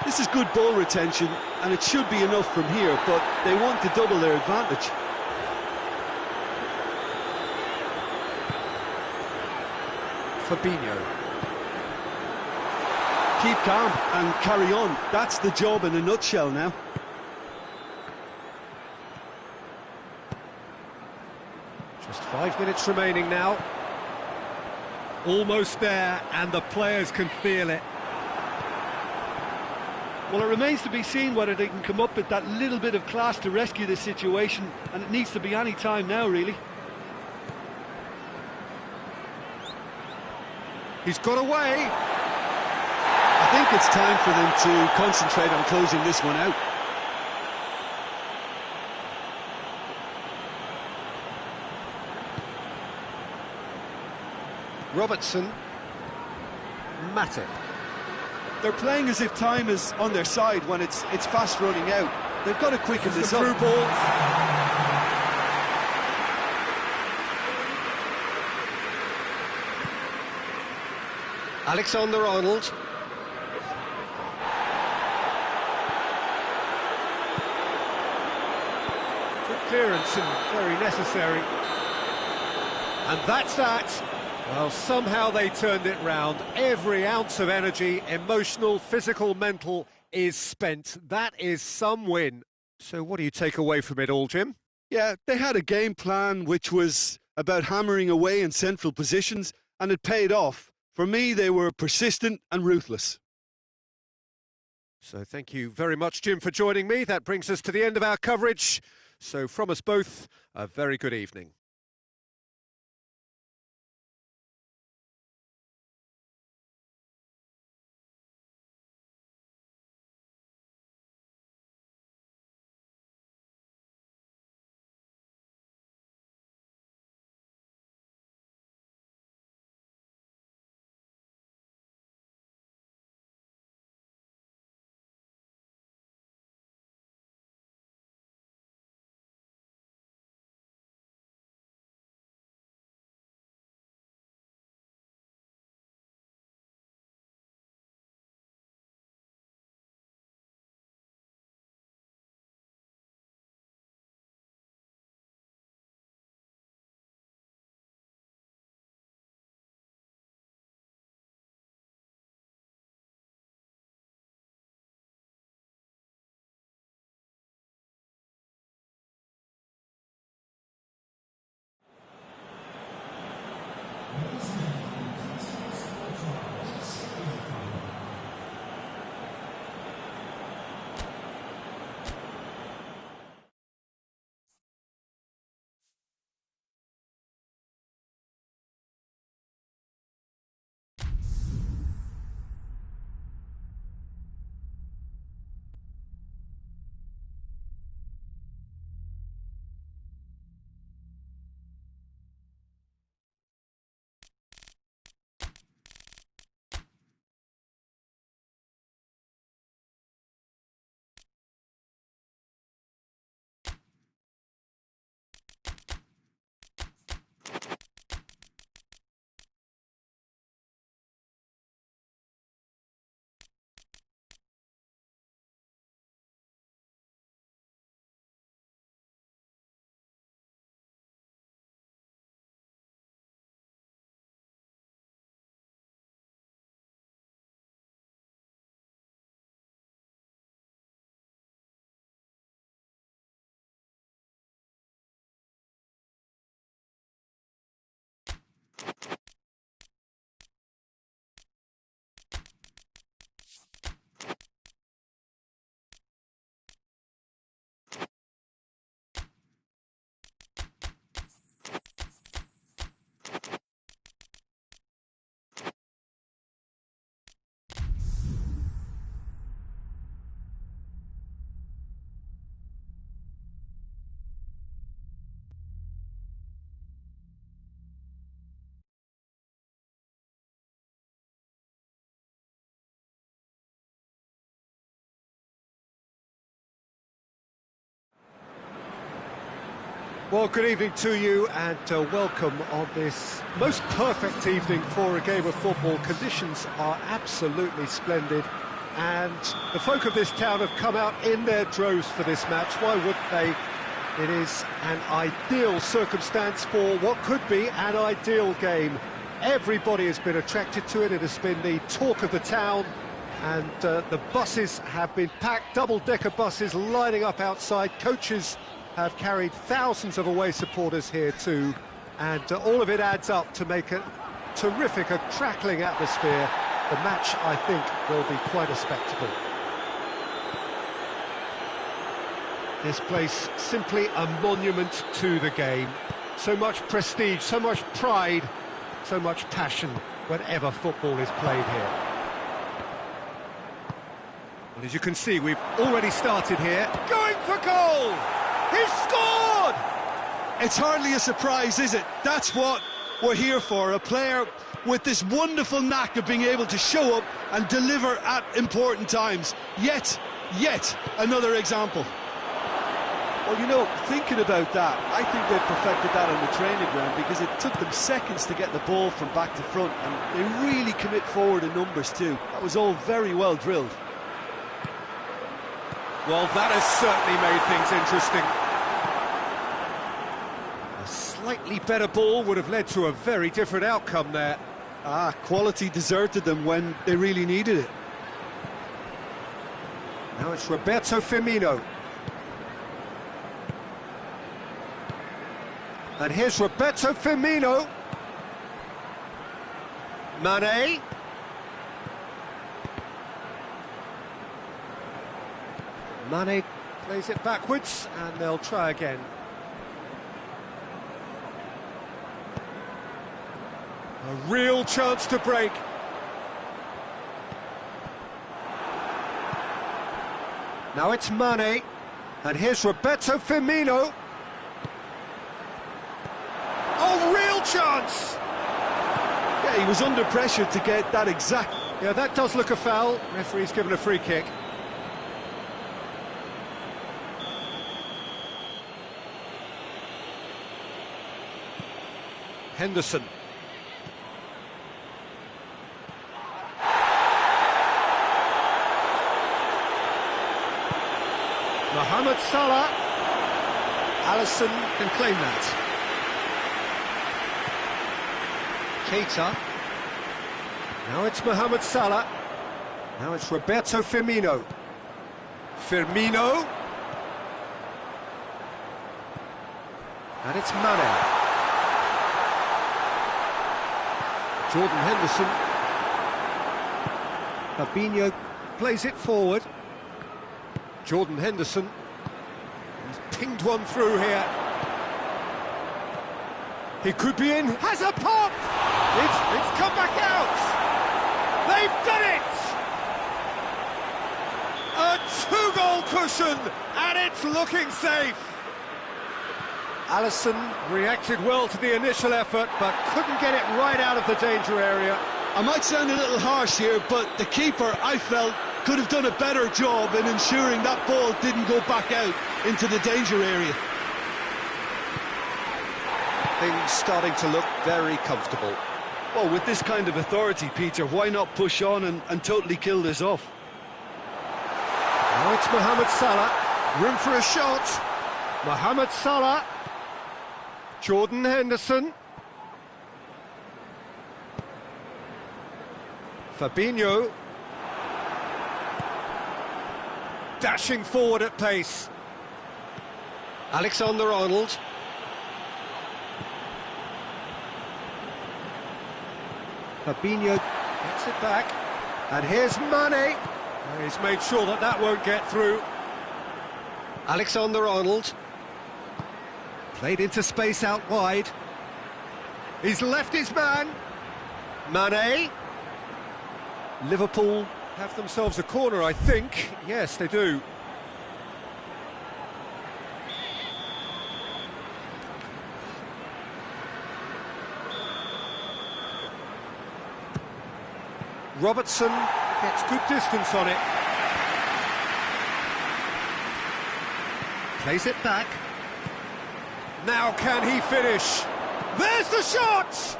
This is good ball retention, and it should be enough from here, but they want to double their advantage. Fabinho. Keep calm and carry on. That's the job in a nutshell now. Just 5 minutes remaining now. Almost there, and the players can feel it. Well, it remains to be seen whether they can come up with that little bit of class to rescue this situation, and it needs to be any time now, really. He's got away. I think it's time for them to concentrate on closing this one out. Robertson. Matip. They're playing as if time is on their side when it's fast running out. They've got to quicken this up. Through ball. Alexander-Arnold. Good clearance and very necessary. And that's that. Well, somehow they turned it round. Every ounce of energy, emotional, physical, mental, is spent. That is some win. So what do you take away from it all, Jim? Yeah, they had a game plan which was about hammering away in central positions, and it paid off. For me, they were persistent and ruthless. So thank you very much, Jim, for joining me. That brings us to the end of our coverage. So from us both, a very good evening. Well, good evening to you and welcome on this most perfect evening for a game of football. Conditions are absolutely splendid and the folk of this town have come out in their droves for this match. Why wouldn't they? It is an ideal circumstance for what could be an ideal game. Everybody has been attracted to it. It has been the talk of the town, and the buses have been packed, double-decker buses lining up outside. Coaches have carried thousands of away supporters here too, and all of it adds up to make a terrific, a crackling atmosphere. The match, I think, will be quite a spectacle. This place simply a monument to the game. So much prestige, so much pride, so much passion whenever football is played here. Well, as you can see, we've already started here. Going for goal! He's scored! It's hardly a surprise, is it? That's what we're here for, a player with this wonderful knack of being able to show up and deliver at important times. Yet another example. Well, you know, thinking about that, I think they perfected that on the training ground because it took them seconds to get the ball from back to front, and they really commit forward in numbers too. That was all very well drilled. Well, that has certainly made things interesting. A slightly better ball would have led to a very different outcome there. Quality deserted them when they really needed it. Now it's Roberto Firmino. And here's Roberto Firmino. Mane. Mane plays it backwards, and they'll try again. A real chance to break. Now it's Mane, and here's Roberto Firmino. Oh, real chance! Yeah, he was under pressure to get that exact... Yeah, that does look a foul. Referee's given a free kick. Henderson. Mohamed Salah. Alisson can claim that. Keita. Now it's Mohamed Salah. Now it's Roberto Firmino. Firmino. And it's Mane. Jordan Henderson. Fabinho plays it forward. Jordan Henderson. He's pinged one through here. He could be in. Has a pop! It's come back out! They've done it! A two-goal cushion, and it's looking safe. Alisson reacted well to the initial effort, but couldn't get it right out of the danger area. I might sound a little harsh here, but the keeper, I felt, could have done a better job in ensuring that ball didn't go back out into the danger area. Things starting to look very comfortable. Well, with this kind of authority, Peter, why not push on and totally kill this off? Now it's Mohamed Salah. Room for a shot. Mohamed Salah. Jordan Henderson. Fabinho. Dashing forward at pace. Alexander-Arnold. Fabinho gets it back. And here's Mane. He's made sure that that won't get through. Alexander-Arnold. Played into space out wide. He's left his man. Mane. Liverpool have themselves a corner, I think. Yes, they do. Robertson gets good distance on it. Plays it back. Now can he finish? There's the shot!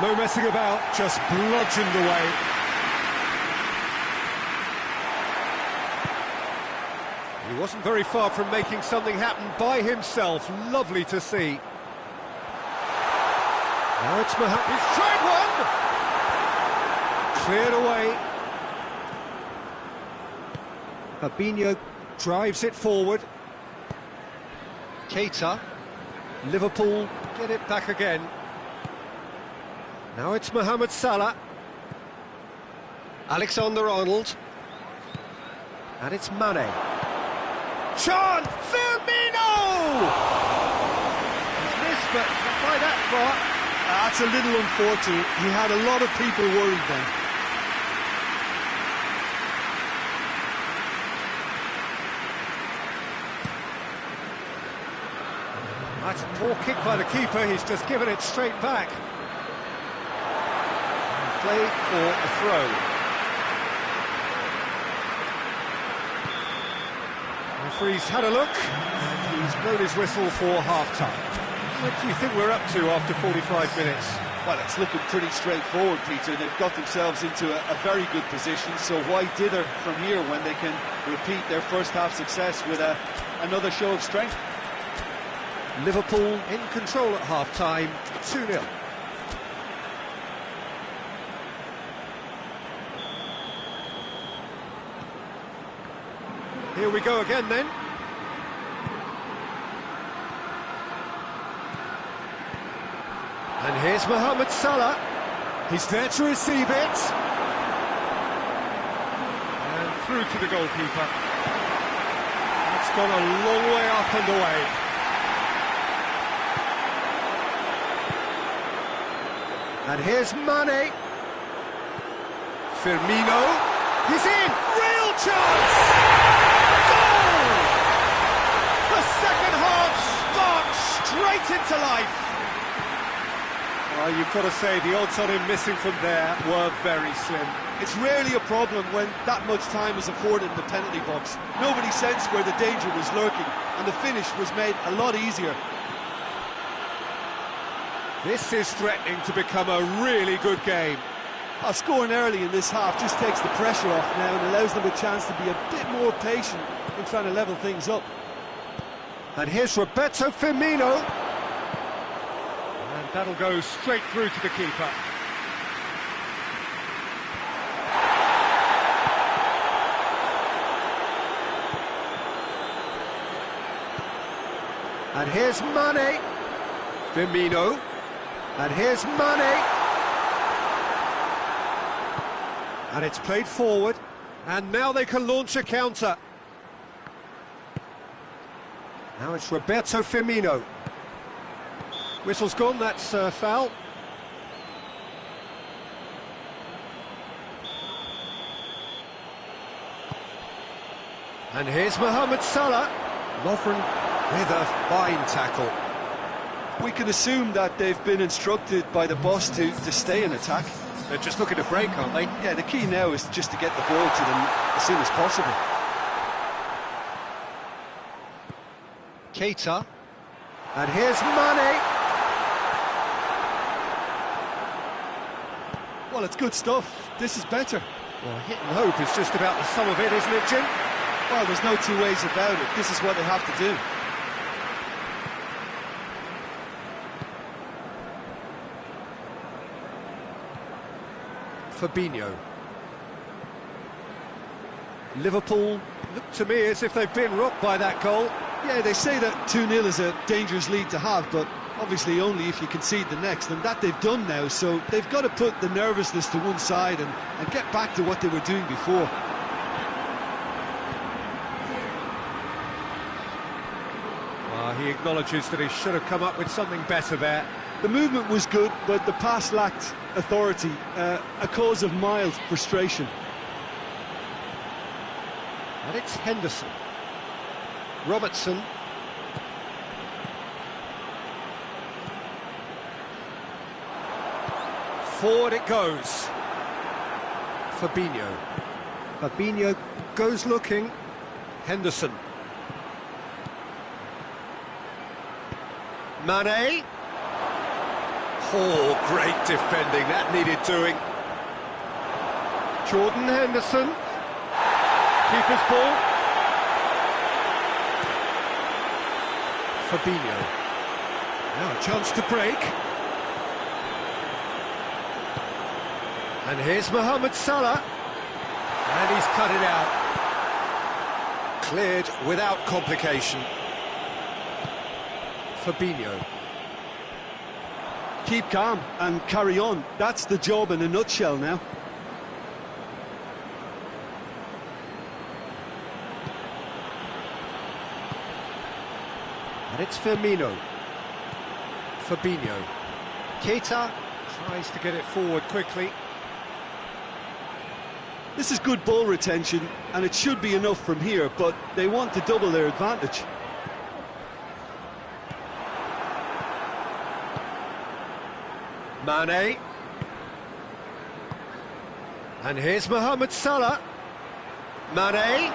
No messing about, just bludgeoned away. He wasn't very far from making something happen by himself. Lovely to see. Now it's Mohamed. He's tried one! Cleared away. Fabinho drives it forward. Keita. Liverpool get it back again. Now it's Mohamed Salah. Alexander-Arnold. And it's Mane. Chance! Firmino! He's missed, but not by that far. That's a little unfortunate. He had a lot of people worried then. That's a poor kick by the keeper. He's just given it straight back. Play for a throw. The referee's had a look. He's blown his whistle for half-time. What do you think we're up to after 45 minutes? Well, it's looking pretty straightforward, Peter. They've got themselves into a very good position, so why dither from here when they can repeat their first half success with another show of strength? Liverpool in control at half-time, 2-0. Here we go again then. And here's Mohamed Salah. He's there to receive it. And through to the goalkeeper. It's gone a long way up and away. And here's Mane. Firmino. He's in. Real chance. Goal! The second half sparks straight into life. Well, you've got to say the odds on him missing from there were very slim. It's rarely a problem when that much time is afforded in the penalty box. Nobody sensed where the danger was lurking, and the finish was made a lot easier. This is threatening to become a really good game. Scoring early in this half just takes the pressure off now and allows them a chance to be a bit more patient in trying to level things up. And here's Roberto Firmino. And that'll go straight through to the keeper. And here's Mane. Firmino. And here's Mane. And it's played forward. And now they can launch a counter. Now it's Roberto Firmino. Whistle's gone, that's foul. And here's Mohamed Salah. Lovren with a fine tackle. We can assume that they've been instructed by the boss to stay in attack. They're just looking to break, aren't they? Yeah, the key now is just to get the ball to them as soon as possible. Keita. And here's Mane. Well, it's good stuff. This is better. Well, hit and hope is just about the sum of it, isn't it, Jim? Well, there's no two ways about it. This is what they have to do. Fabinho. Liverpool look to me as if they've been rocked by that goal. Yeah, they say that 2-0 is a dangerous lead to have, but obviously only if you concede the next, and that they've done now, so they've got to put the nervousness to one side and get back to what they were doing before. He acknowledges that he should have come up with something better there. The movement was good, but the pass lacked authority, a cause of mild frustration. And it's Henderson. Robertson. Forward it goes. Fabinho. Fabinho goes looking. Henderson. Mane. Oh, great defending, that needed doing. Jordan Henderson. Keeper's ball. Fabinho. Now a chance to break. And here's Mohamed Salah. And he's cut it out. Cleared without complication. Fabinho. Keep calm and carry on. That's the job in a nutshell now. And it's Firmino. Fabinho. Keita tries to get it forward quickly. This is good ball retention, and it should be enough from here, but they want to double their advantage. Mane. And here's Mohamed Salah. Mane.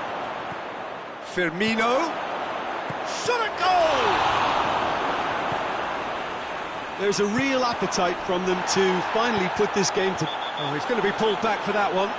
Firmino. Shot a goal! There's a real appetite from them to finally put this game to... Oh, he's going to be pulled back for that one.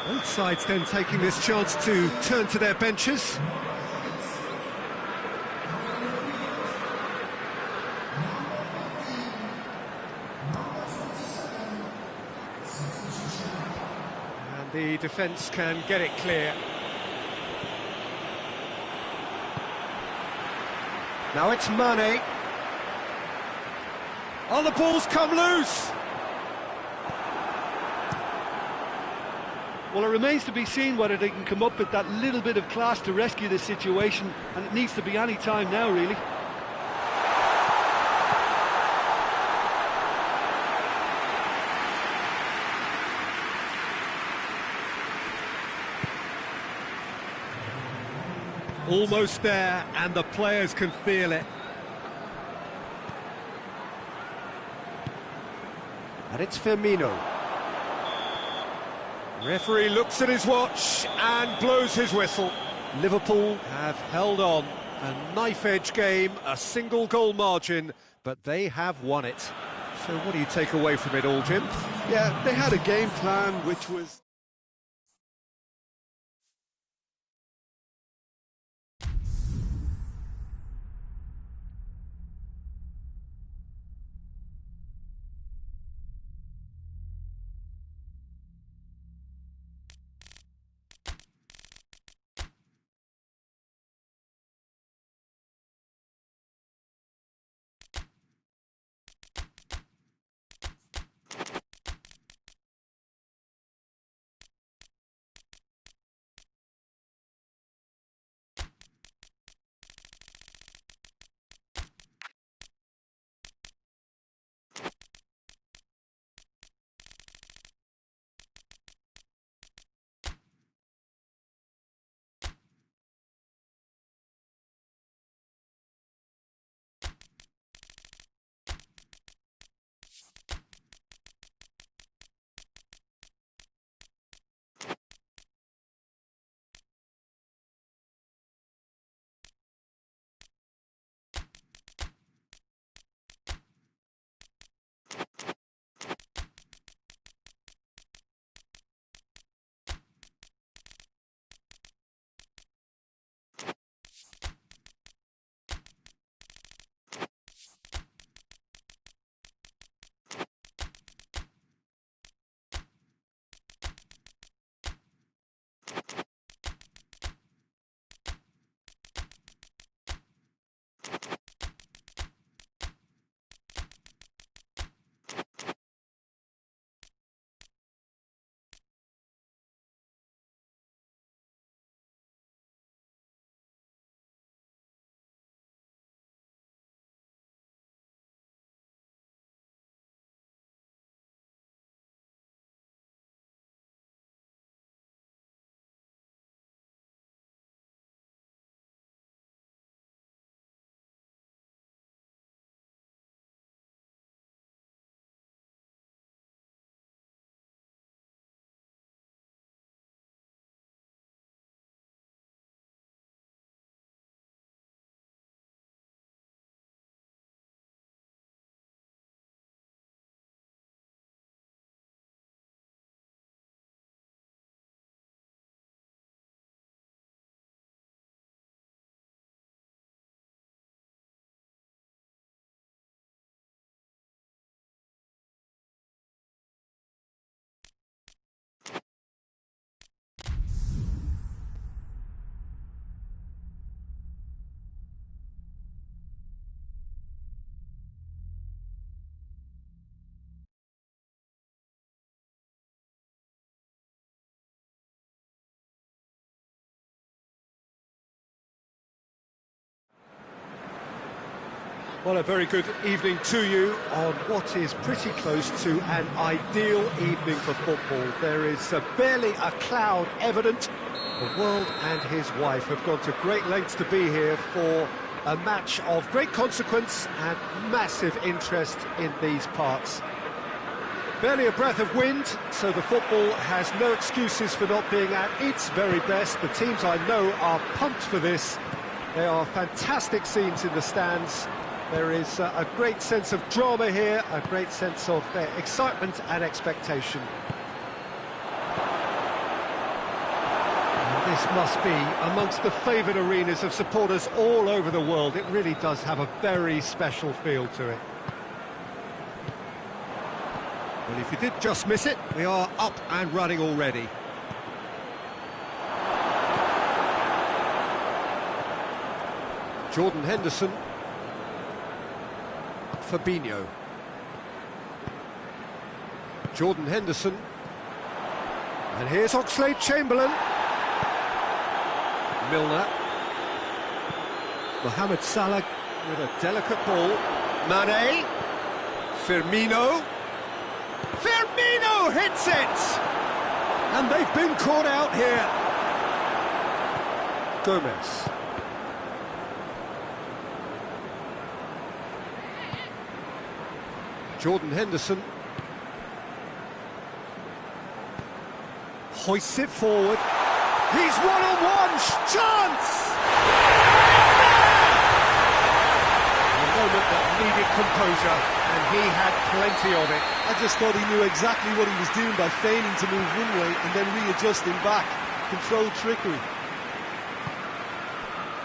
Both sides then taking this chance to turn to their benches. And the defence can get it clear. Now it's Mane. Oh, the ball's come loose! Well, it remains to be seen whether they can come up with that little bit of class to rescue this situation, and it needs to be any time now, really. Almost there, and the players can feel it. And it's Firmino. Referee looks at his watch and blows his whistle. Liverpool have held on. A knife-edge game, a single goal margin, but they have won it. So what do you take away from it all, Jim? Yeah, they had a game plan which was... Well, a very good evening to you on what is pretty close to an ideal evening for football. There is barely a cloud evident. The world and his wife have gone to great lengths to be here for a match of great consequence and massive interest in these parts. Barely a breath of wind, so the football has no excuses for not being at its very best. The teams I know are pumped for this. There are fantastic scenes in the stands. There is a great sense of drama here, a great sense of excitement and expectation. And this must be amongst the favoured arenas of supporters all over the world. It really does have a very special feel to it. Well, if you did just miss it, we are up and running already. Jordan Henderson. Fabinho. Jordan Henderson. And here's Oxlade-Chamberlain. Milner. Mohamed Salah with a delicate ball. Mane. Firmino. Firmino hits it! And they've been caught out here. Gomez. Jordan Henderson hoists it forward. He's one-on-one, chance! A moment that needed composure, and he had plenty of it. I just thought he knew exactly what he was doing by feigning to move one way and then readjusting back. Controlled trickery.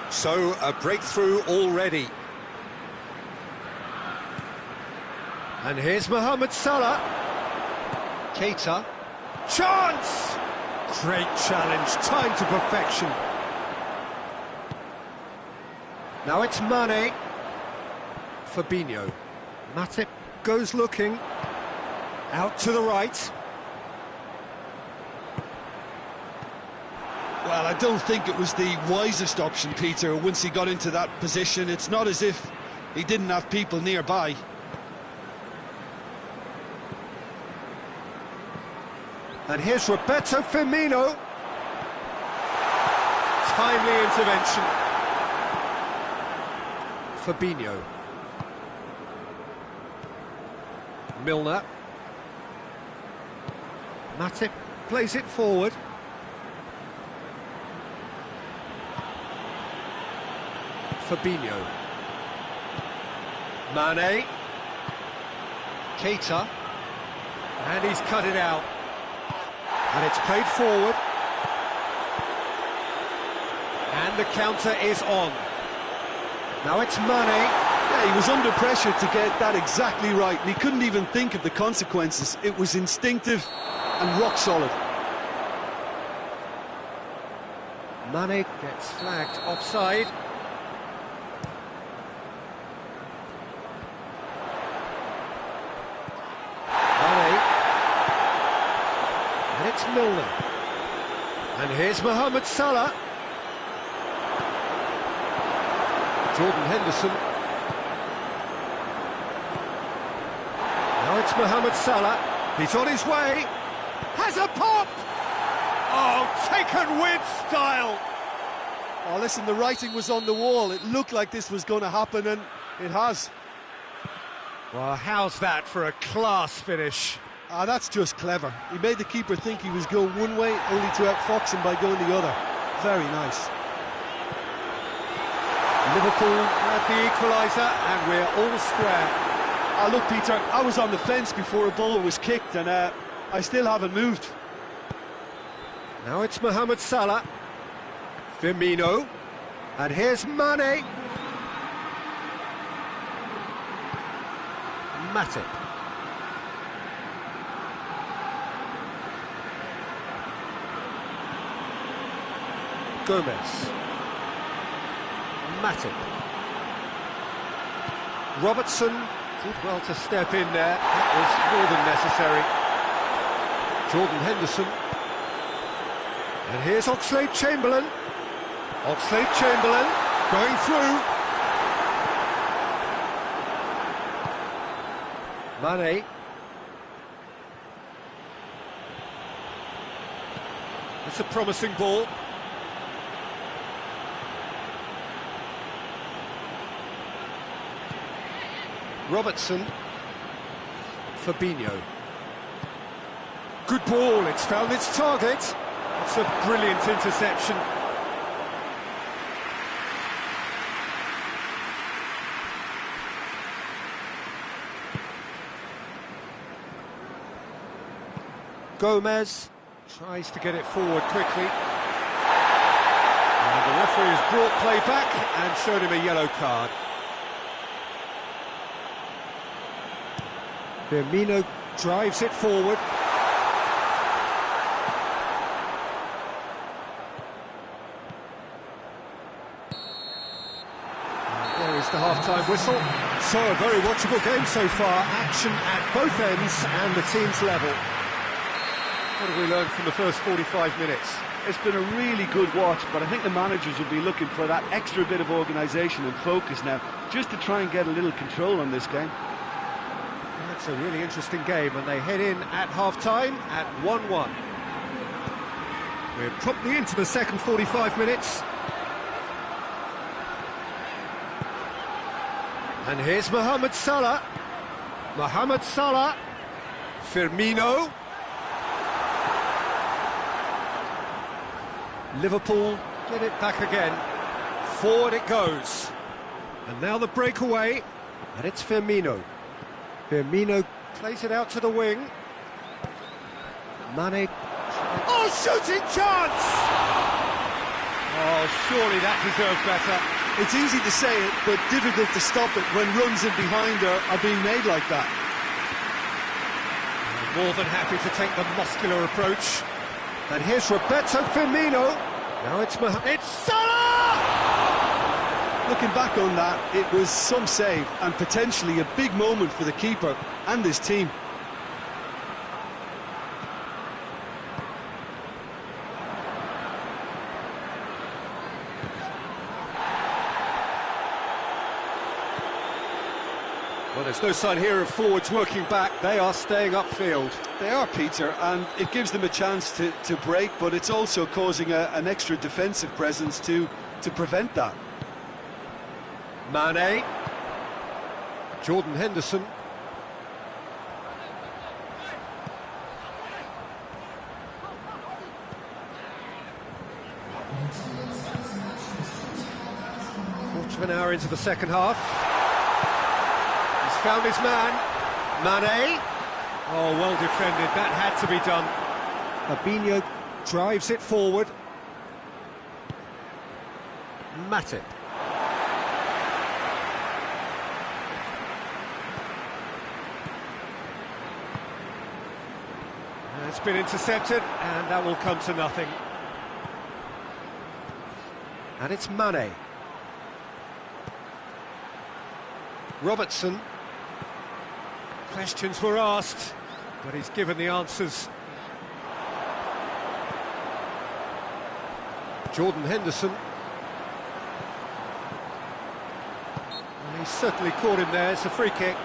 So, a breakthrough already. And here's Mohamed Salah. Keita. Chance! Great challenge, time to perfection. Now it's Mane. Fabinho. Matip goes looking. Out to the right. Well, I don't think it was the wisest option, Peter, once he got into that position. It's not as if he didn't have people nearby. And here's Roberto Firmino. Timely intervention. Fabinho. Milner. Matip plays it forward. Fabinho. Mane. Keita. And he's cut it out. And it's played forward. And the counter is on. Now it's Mane. Yeah, he was under pressure to get that exactly right, and he couldn't even think of the consequences. It was instinctive and rock solid. Mane gets flagged offside. It's Milner. And here's Mohamed Salah. Jordan Henderson. Now it's Mohamed Salah. He's on his way. Has a pop! Oh, taken with style! Oh, listen, the writing was on the wall. It looked like this was going to happen, and it has. Well, how's that for a class finish? Ah, that's just clever. He made the keeper think he was going one way, only to outfox him by going the other. Very nice. Liverpool had the equaliser, and we're all square. Ah, look, Peter, I was on the fence before a ball was kicked, and I still haven't moved. Now it's Mohamed Salah. Firmino. And here's Mane. Matip. Gomez. Matip. Robertson did well to step in there. That was more than necessary. Jordan Henderson. And here's Oxlade-Chamberlain. Oxlade-Chamberlain going through. Mane. It's a promising ball. Robertson. Fabinho. Good ball, it's found its target. It's a brilliant interception. Gomez tries to get it forward quickly. And the referee has brought play back and showed him a yellow card. Firmino drives it forward. And there is the half-time whistle. So a very watchable game so far. Action at both ends and the team's level. What have we learned from the first 45 minutes? It's been a really good watch, but I think the managers will be looking for that extra bit of organisation and focus now, just to try and get a little control on this game. It's a really interesting game, and they head in at half-time at 1-1. We're promptly into the second 45 minutes. And here's Mohamed Salah. Mohamed Salah. Firmino. Liverpool get it back again. Forward it goes. And now the breakaway, and it's Firmino. Firmino plays it out to the wing. Mane. Oh, shooting chance! Oh, surely that deserved better. It's easy to say it, but difficult to stop it when runs in behind are being made like that. More than happy to take the muscular approach. And here's Roberto Firmino. Now it's Salah! Looking back on that, it was some save and potentially a big moment for the keeper and his team. Well, there's no sign here of forwards working back. They are staying upfield. They are, Peter, and it gives them a chance to break, but it's also causing an extra defensive presence to prevent that. Mane. Jordan Henderson. Quarter of an hour into the second half. He's found his man. Mane. Oh, well defended. That had to be done. Fabinho drives it forward. Matip. It's been intercepted, and that will come to nothing. And it's Mane. Robertson. Questions were asked, but he's given the answers. Jordan Henderson. And he's certainly caught him there. It's a free kick.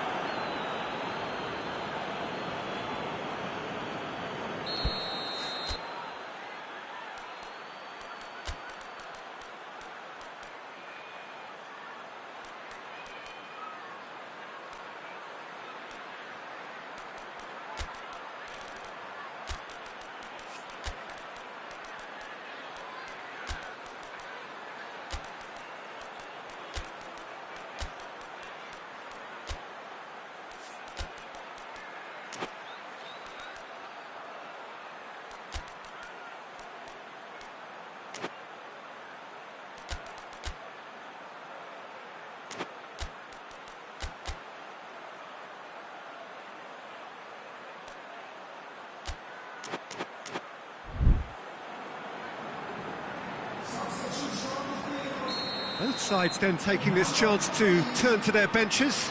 Both sides then taking this chance to turn to their benches.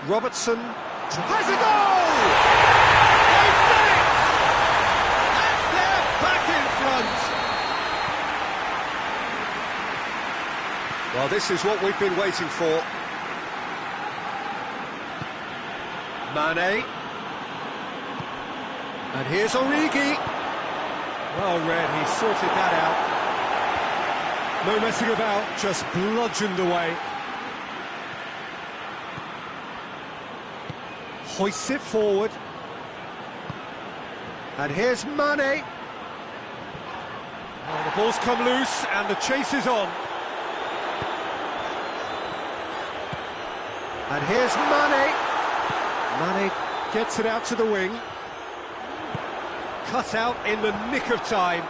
Robertson has a goal! They've done it! And they're back in front! Well, this is what we've been waiting for. Mane. And here's Origi. Well read, he sorted that out. No messing about, just bludgeoned away. Hoists it forward. And here's Mane. Oh, the ball's come loose and the chase is on. And here's Mane. Mane gets it out to the wing. Cut out in the nick of time.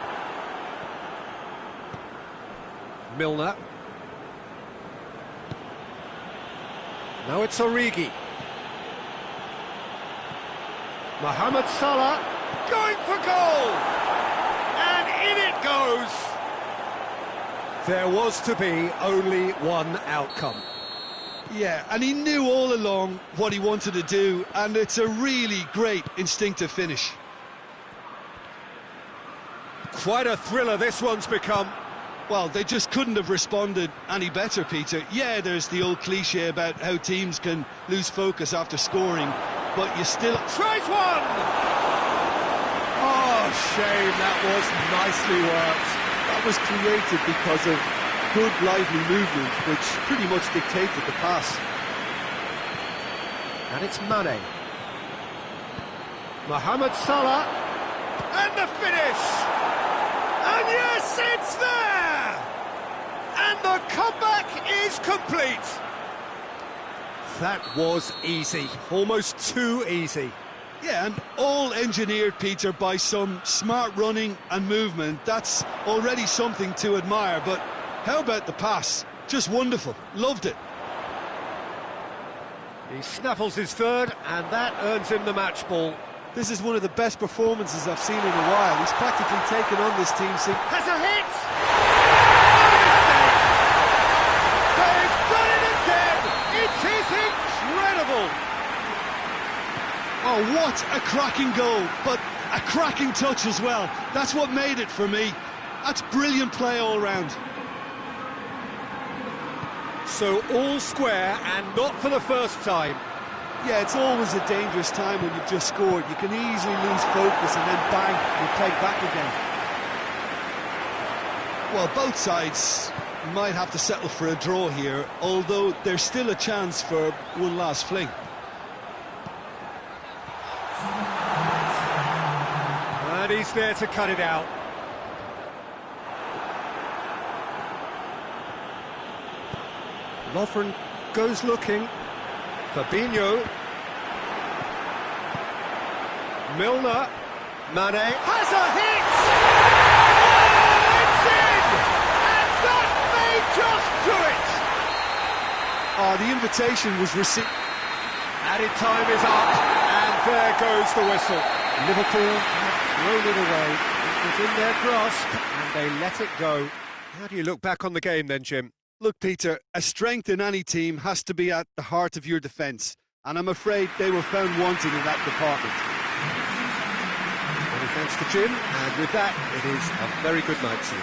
Milner. Now it's Origi. Mohamed Salah going for goal! And in it goes! There was to be only one outcome. Yeah, and he knew all along what he wanted to do, and it's a really great instinctive finish. Quite a thriller this one's become. Well, they just couldn't have responded any better, Peter. Yeah, there's the old cliche about how teams can lose focus after scoring, but you still... Tries one! Oh, shame, that was nicely worked. That was created because of good, lively movement, which pretty much dictated the pass. And it's Mane. Mohamed Salah. And the finish! And yes, it's there! And the comeback is complete! That was easy, almost too easy. Yeah, and all engineered, Peter, by some smart running and movement. That's already something to admire, but how about the pass? Just wonderful, loved it. He snaffles his third, and that earns him the match ball. This is one of the best performances I've seen in a while. He's practically taken on this team since... Has a hit! No mistake! They've done it again! It is incredible! Oh, what a cracking goal, but a cracking touch as well. That's what made it for me. That's brilliant play all round. So all square, and not for the first time. Yeah, it's always a dangerous time when you've just scored. You can easily lose focus and then bang, you're played back again. Well, both sides might have to settle for a draw here, although there's still a chance for one last fling. And he's there to cut it out. Lovren goes looking. Fabinho. Milner. Mane has a hit! Oh, it's in! And that may just do it! Oh, the invitation was received. Added time is up, and there goes the whistle. Liverpool have thrown it away. It was in their grasp, and they let it go. How do you look back on the game then, Jim? Look, Peter, a strength in any team has to be at the heart of your defence, and I'm afraid they were found wanting in that department. Many thanks to Jim, and with that, it is a very good night to you.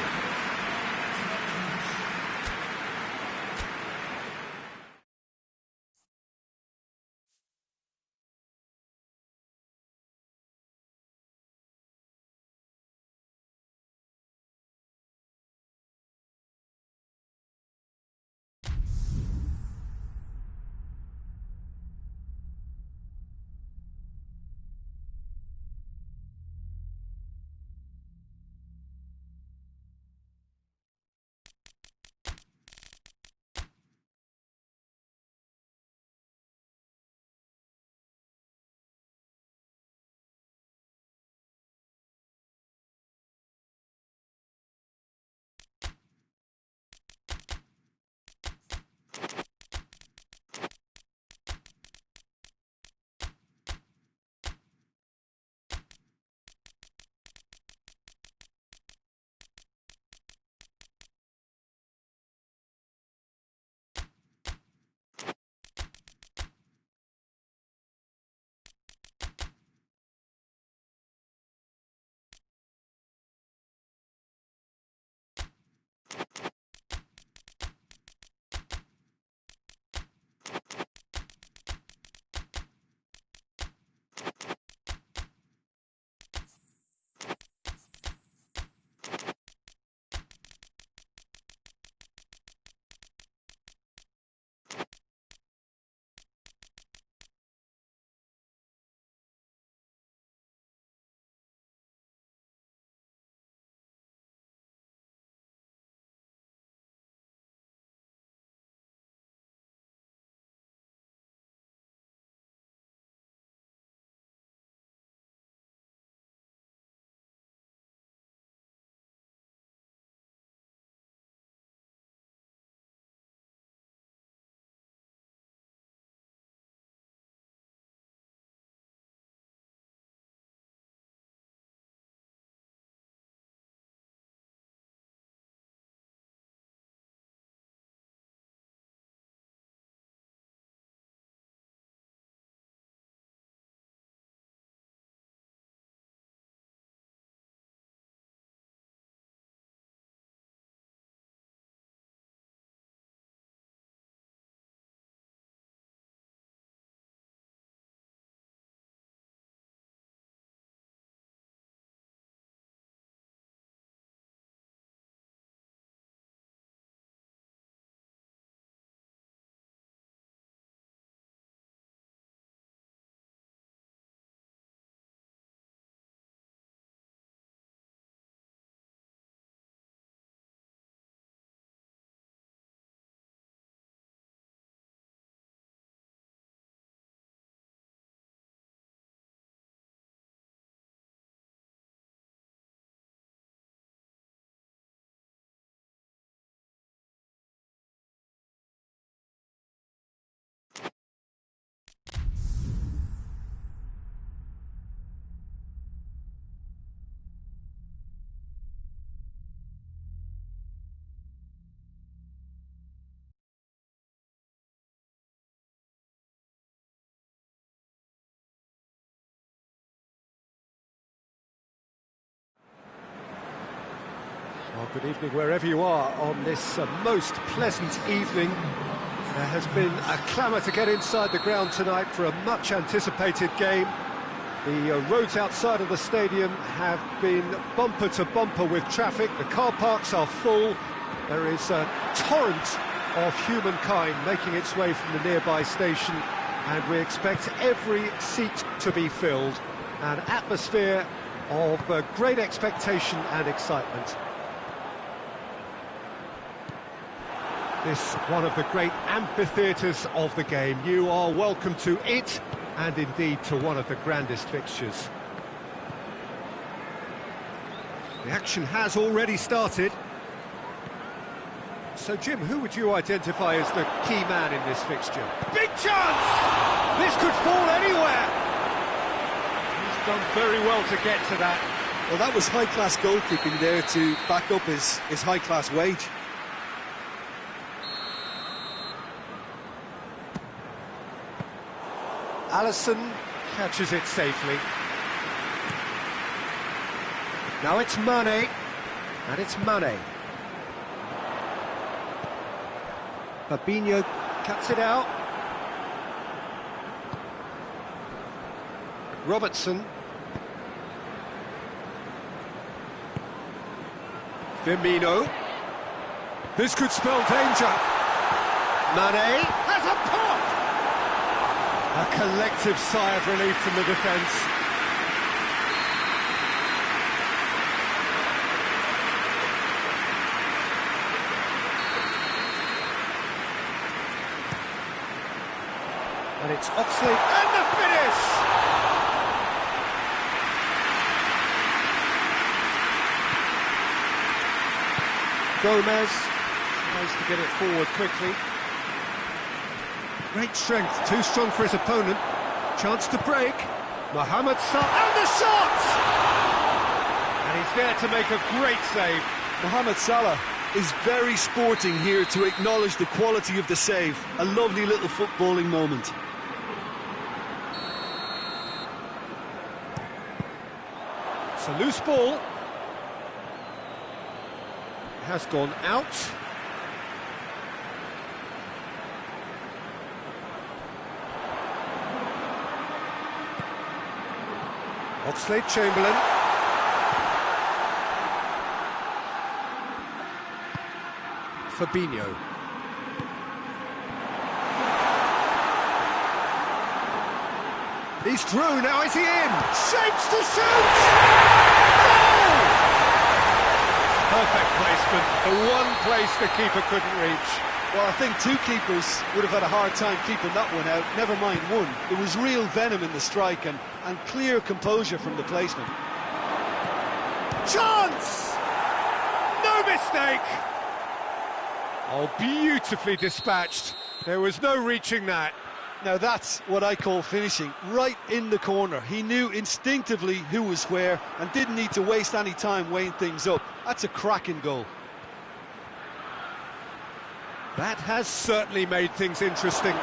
Good evening wherever you are on this most pleasant evening. There has been a clamour to get inside the ground tonight for a much anticipated game. The roads outside of the stadium have been bumper to bumper with traffic. The car parks are full. There is a torrent of humankind making its way from the nearby station, and we expect every seat to be filled. An atmosphere of great expectation and excitement. This one of the great amphitheatres of the game. You are welcome to it, and indeed to one of the grandest fixtures. The action has already started. So Jim, who would you identify as the key man in this fixture? Big chance! This could fall anywhere! He's done very well to get to that. Well, that was high-class goalkeeping there to back up his high-class wage. Alisson catches it safely. Now it's Mane, and it's Mane. Fabinho cuts it out. Robertson. Firmino. This could spell danger. Mane has a pop! A collective sigh of relief from the defence. And it's Oxlade, and the finish! Gomez tries to get it forward quickly. Great strength, too strong for his opponent. Chance to break. Mohamed Salah, and the shot! And he's there to make a great save. Mohamed Salah is very sporting here to acknowledge the quality of the save. A lovely little footballing moment. It's a loose ball. It has gone out. Oxlade-Chamberlain. Fabinho. He's through, now is he in? Shapes to shoot! Goal! Perfect placement, the one place the keeper couldn't reach. Well, I think two keepers would have had a hard time keeping that one out, never mind one. There was real venom in the strike and clear composure from the placement. Chance! No mistake! Oh, beautifully dispatched. There was no reaching that. Now that's what I call finishing, right in the corner. He knew instinctively who was where and didn't need to waste any time weighing things up. That's a cracking goal. That has certainly made things interesting.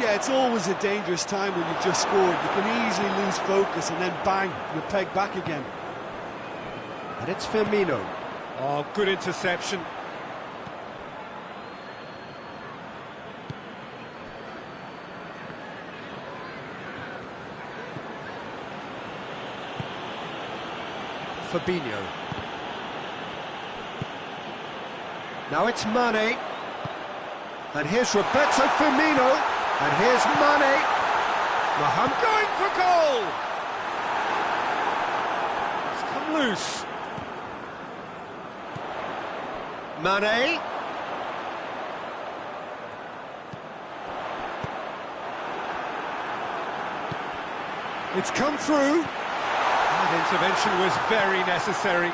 Yeah, it's always a dangerous time when you've just scored. You can easily lose focus and then bang, you're pegged back again. And it's Firmino. Oh, good interception. Fabinho. Now it's Mane. And here's Roberto Firmino. And here's Mane. Mohamed going for goal. It's come loose. Mane. It's come through. That intervention was very necessary.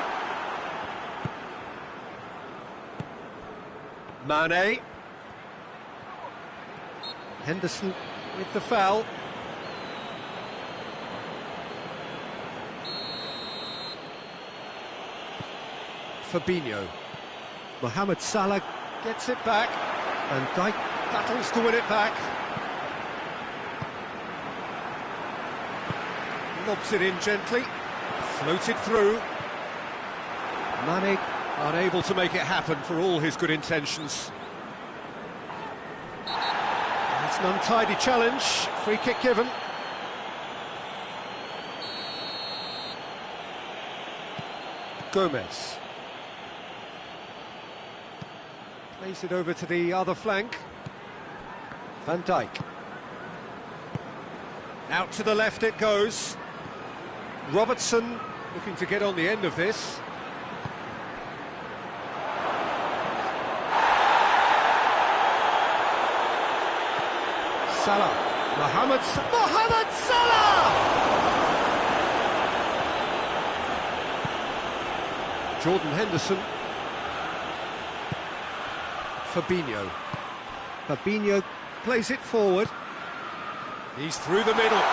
Mane. Henderson with the foul. Fabinho. Mohamed Salah gets it back, and Dijk battles to win it back. Lobs it in gently, floated through. Mane Unable to make it happen for all his good intentions. It's an untidy challenge, free kick given. Gomez. Plays it over to the other flank. Van Dijk. Out to the left it goes. Robertson looking to get on the end of this. Salah. Mohamed Salah! Jordan Henderson. Fabinho plays it forward. He's through the middle.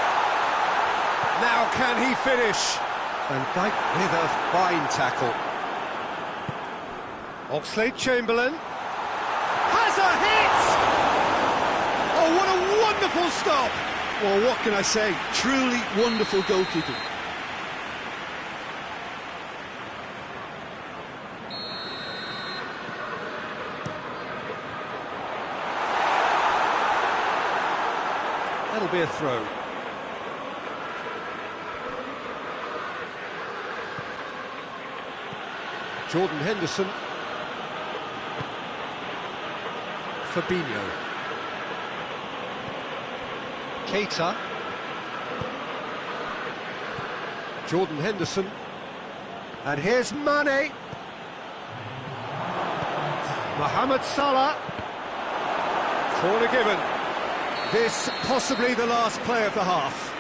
Now can he finish? Van Dijk with a fine tackle. Oxlade-Chamberlain has a hit! Oh, what a wonderful stop! Well, what can I say? Truly wonderful goalkeeping. That'll be a throw. Jordan Henderson. Fabinho. Keita. Jordan Henderson. And here's Mane. Mohamed Salah. Corner given. This possibly the last play of the half.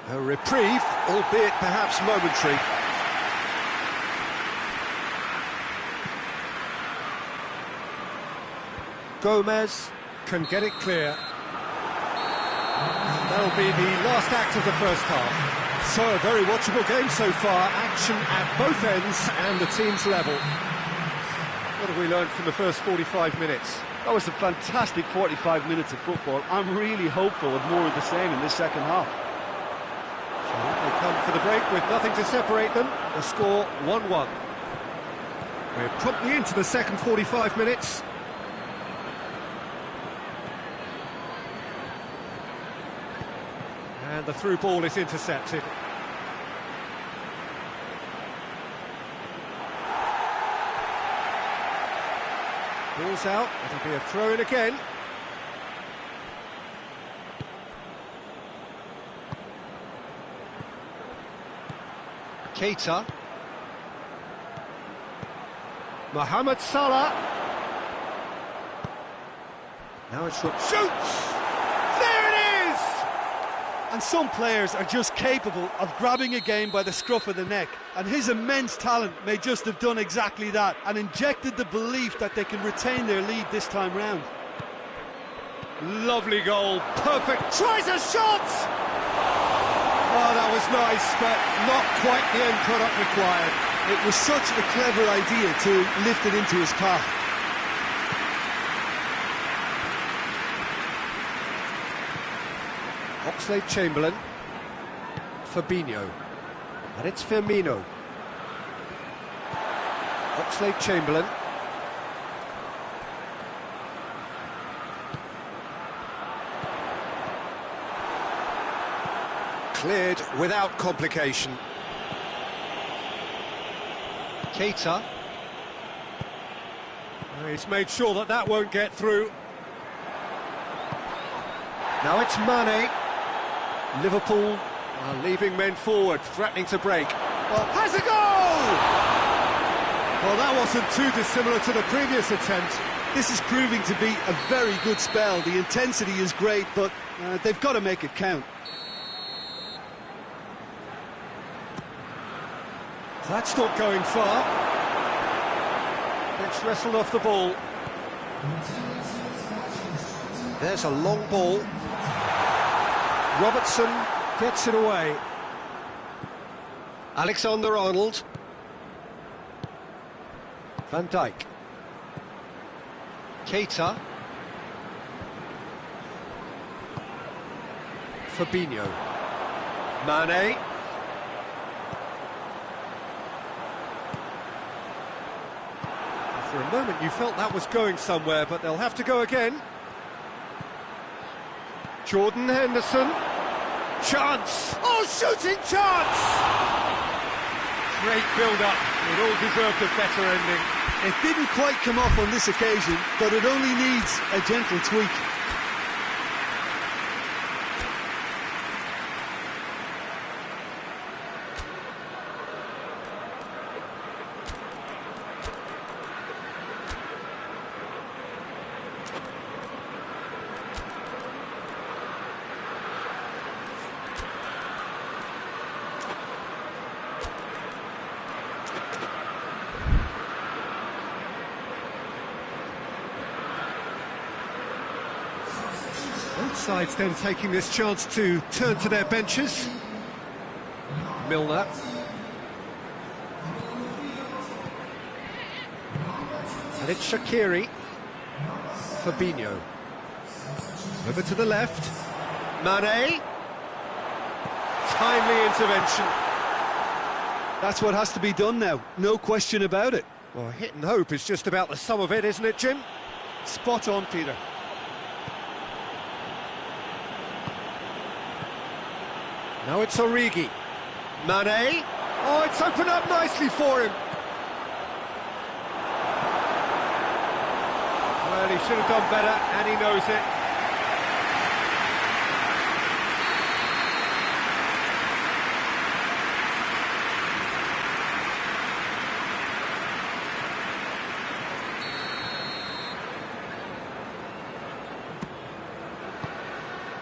A reprieve, albeit perhaps momentary. Gomez can get it clear. That'll be the last act of the first half. So a very watchable game so far, action at both ends and the team's level. What have we learned from the first 45 minutes? That was a fantastic 45 minutes of football. I'm really hopeful of more of the same in this second half. So they come for the break with nothing to separate them. The score 1-1. We're promptly into the second 45 minutes. And the through ball is intercepted. Ball's out, it'll be a throw-in again. Keita. Mohamed Salah. Now it's shoots! There it is! And some players are just capable of grabbing a game by the scruff of the neck, and his immense talent may just have done exactly that and injected the belief that they can retain their lead this time round. Lovely goal, perfect, tries a shot! Oh, that was nice, but not quite the end product required. It was such a clever idea to lift it into his path. Oxlade-Chamberlain. Fabinho. And it's Firmino. Oxlade-Chamberlain. Cleared without complication. Keita. He's made sure that that won't get through. Now it's Mane. Liverpool are leaving men forward, threatening to break. Well, has a goal! Well, that wasn't too dissimilar to the previous attempt. This is proving to be a very good spell. The intensity is great, but they've got to make it count. That's not going far. Gets wrestled off the ball. There's a long ball. Robertson gets it away. Alexander-Arnold. Van Dijk. Keita. Fabinho. Mane. For a moment you felt that was going somewhere, but they'll have to go again. Jordan Henderson. Chance! Oh, shooting chance! Great build-up. It all deserved a better ending. It didn't quite come off on this occasion, but it only needs a gentle tweak. Both sides then taking this chance to turn to their benches. Milner. And it's Shaqiri. Fabinho. Over to the left. Mane. Timely intervention. That's what has to be done now, no question about it. Well, hit and hope is just about the sum of it, isn't it, Jim? Spot on, Peter. Now it's Origi. Mane. Oh, it's opened up nicely for him. Well, he should have done better, and he knows it.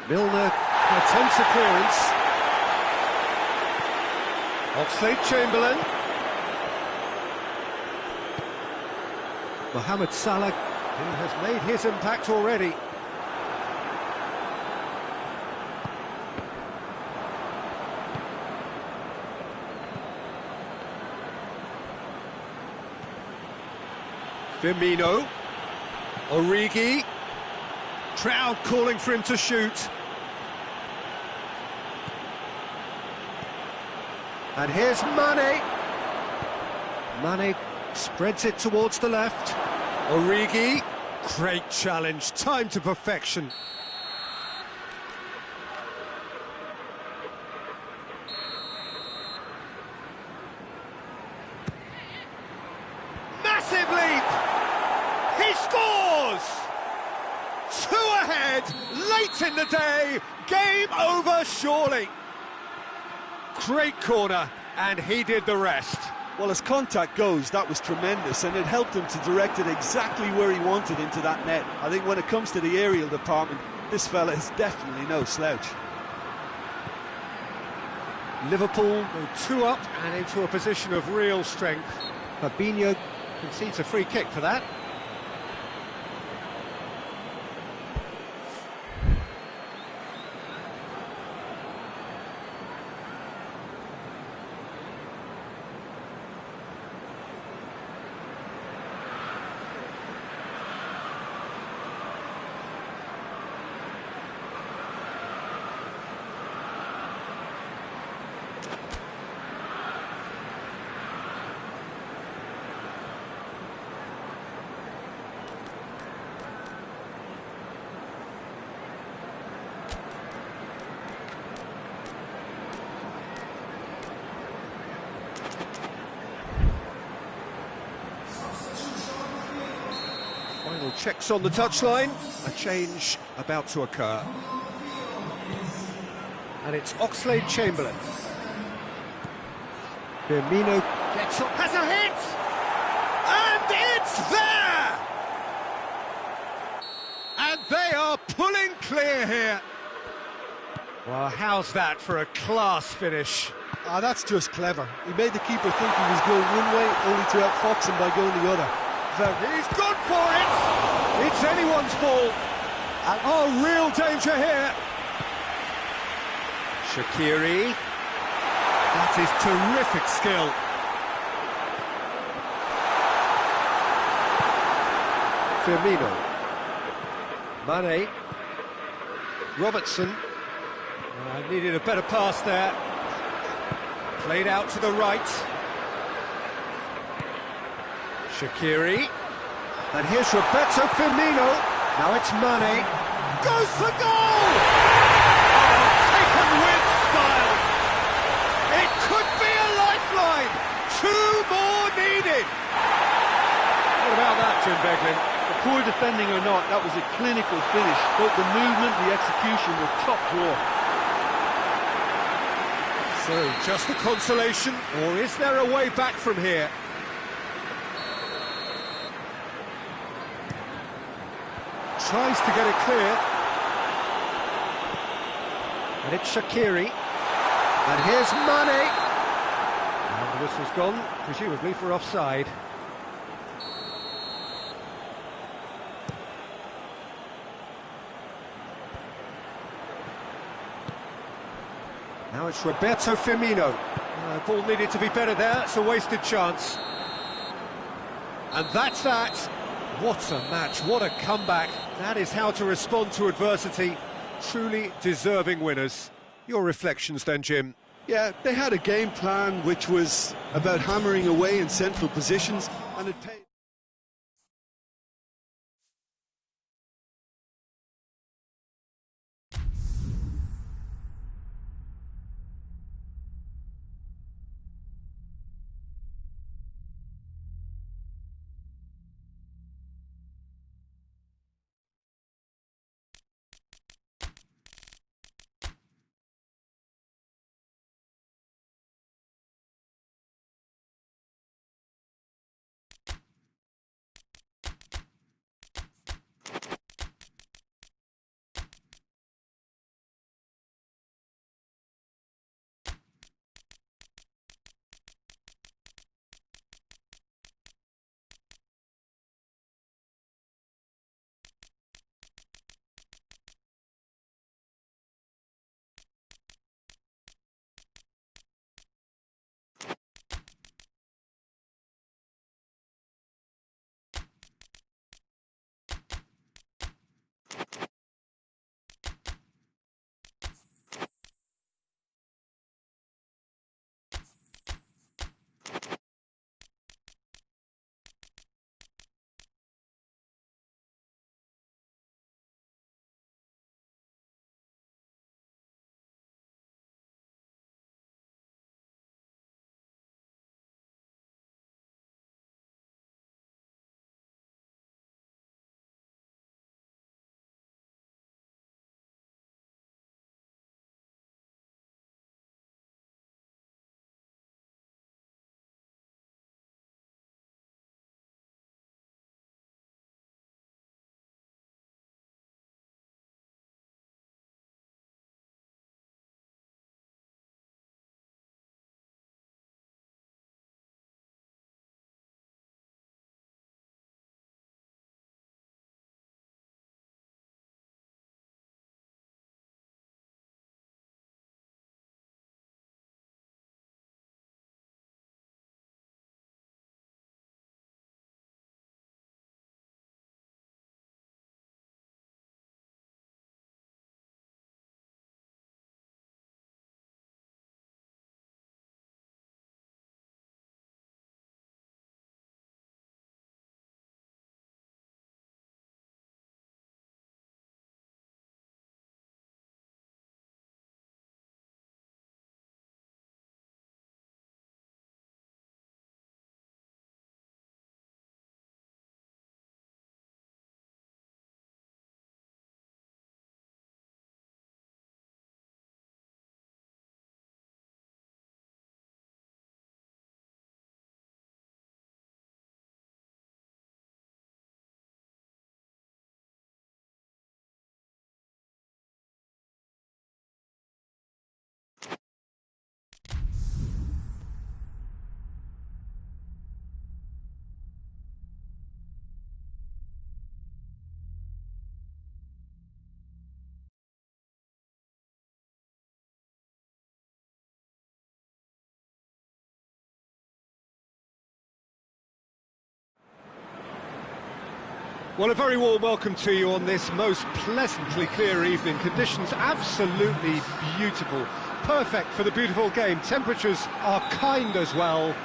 Milner attempts a clearance. Oxlade-Chamberlain. Mohamed Salah, who has made his impact already. Firmino. Origi. Crowd calling for him to shoot. And here's Mane. Mane spreads it towards the left. Origi. Great challenge, time to perfection. Massive leap! He scores! 2 ahead, late in the day, game over surely. Great corner, and he did the rest. Well, as contact goes, that was tremendous, and it helped him to direct it exactly where he wanted into that net. I think when it comes to the aerial department, this fella is definitely no slouch. Liverpool go 2 up and into a position of real strength. Fabinho concedes a free kick for that. Final checks on the touchline. A change about to occur. And it's Oxlade-Chamberlain. Firmino gets up, has a hit! And it's there! And they are pulling clear here. Well, how's that for a class finish? Ah, that's just clever. He made the keeper think he was going one way, only to outfox him by going the other. He's gone for it! It's anyone's ball. Oh, real danger here. Shaqiri. That is terrific skill. Firmino. Mane. Robertson. Needed a better pass there. Played out to the right. Shaqiri. And here's Roberto Firmino. Now it's Mane. Goes for goal! Oh, taken with style. It could be a lifeline. 2 more needed. What about that, Jim Beglin? Poor defending or not, that was a clinical finish. Both the movement, the execution were top drawer. So, just the consolation, or is there a way back from here? Tries to get it clear. And it's Shaqiri. And here's Mane. And the whistle's gone, presumably for offside. Now it's Roberto Firmino. Ball needed to be better there, it's a wasted chance. And that's that. What a match, what a comeback. That is how to respond to adversity. Truly deserving winners. Your reflections then, Jim? Yeah, they had a game plan which was about hammering away in central positions, and it paid. Well, a very warm welcome to you on this most pleasantly clear evening. Conditions absolutely beautiful. perfect for the beautiful game. Temperatures are kind as well.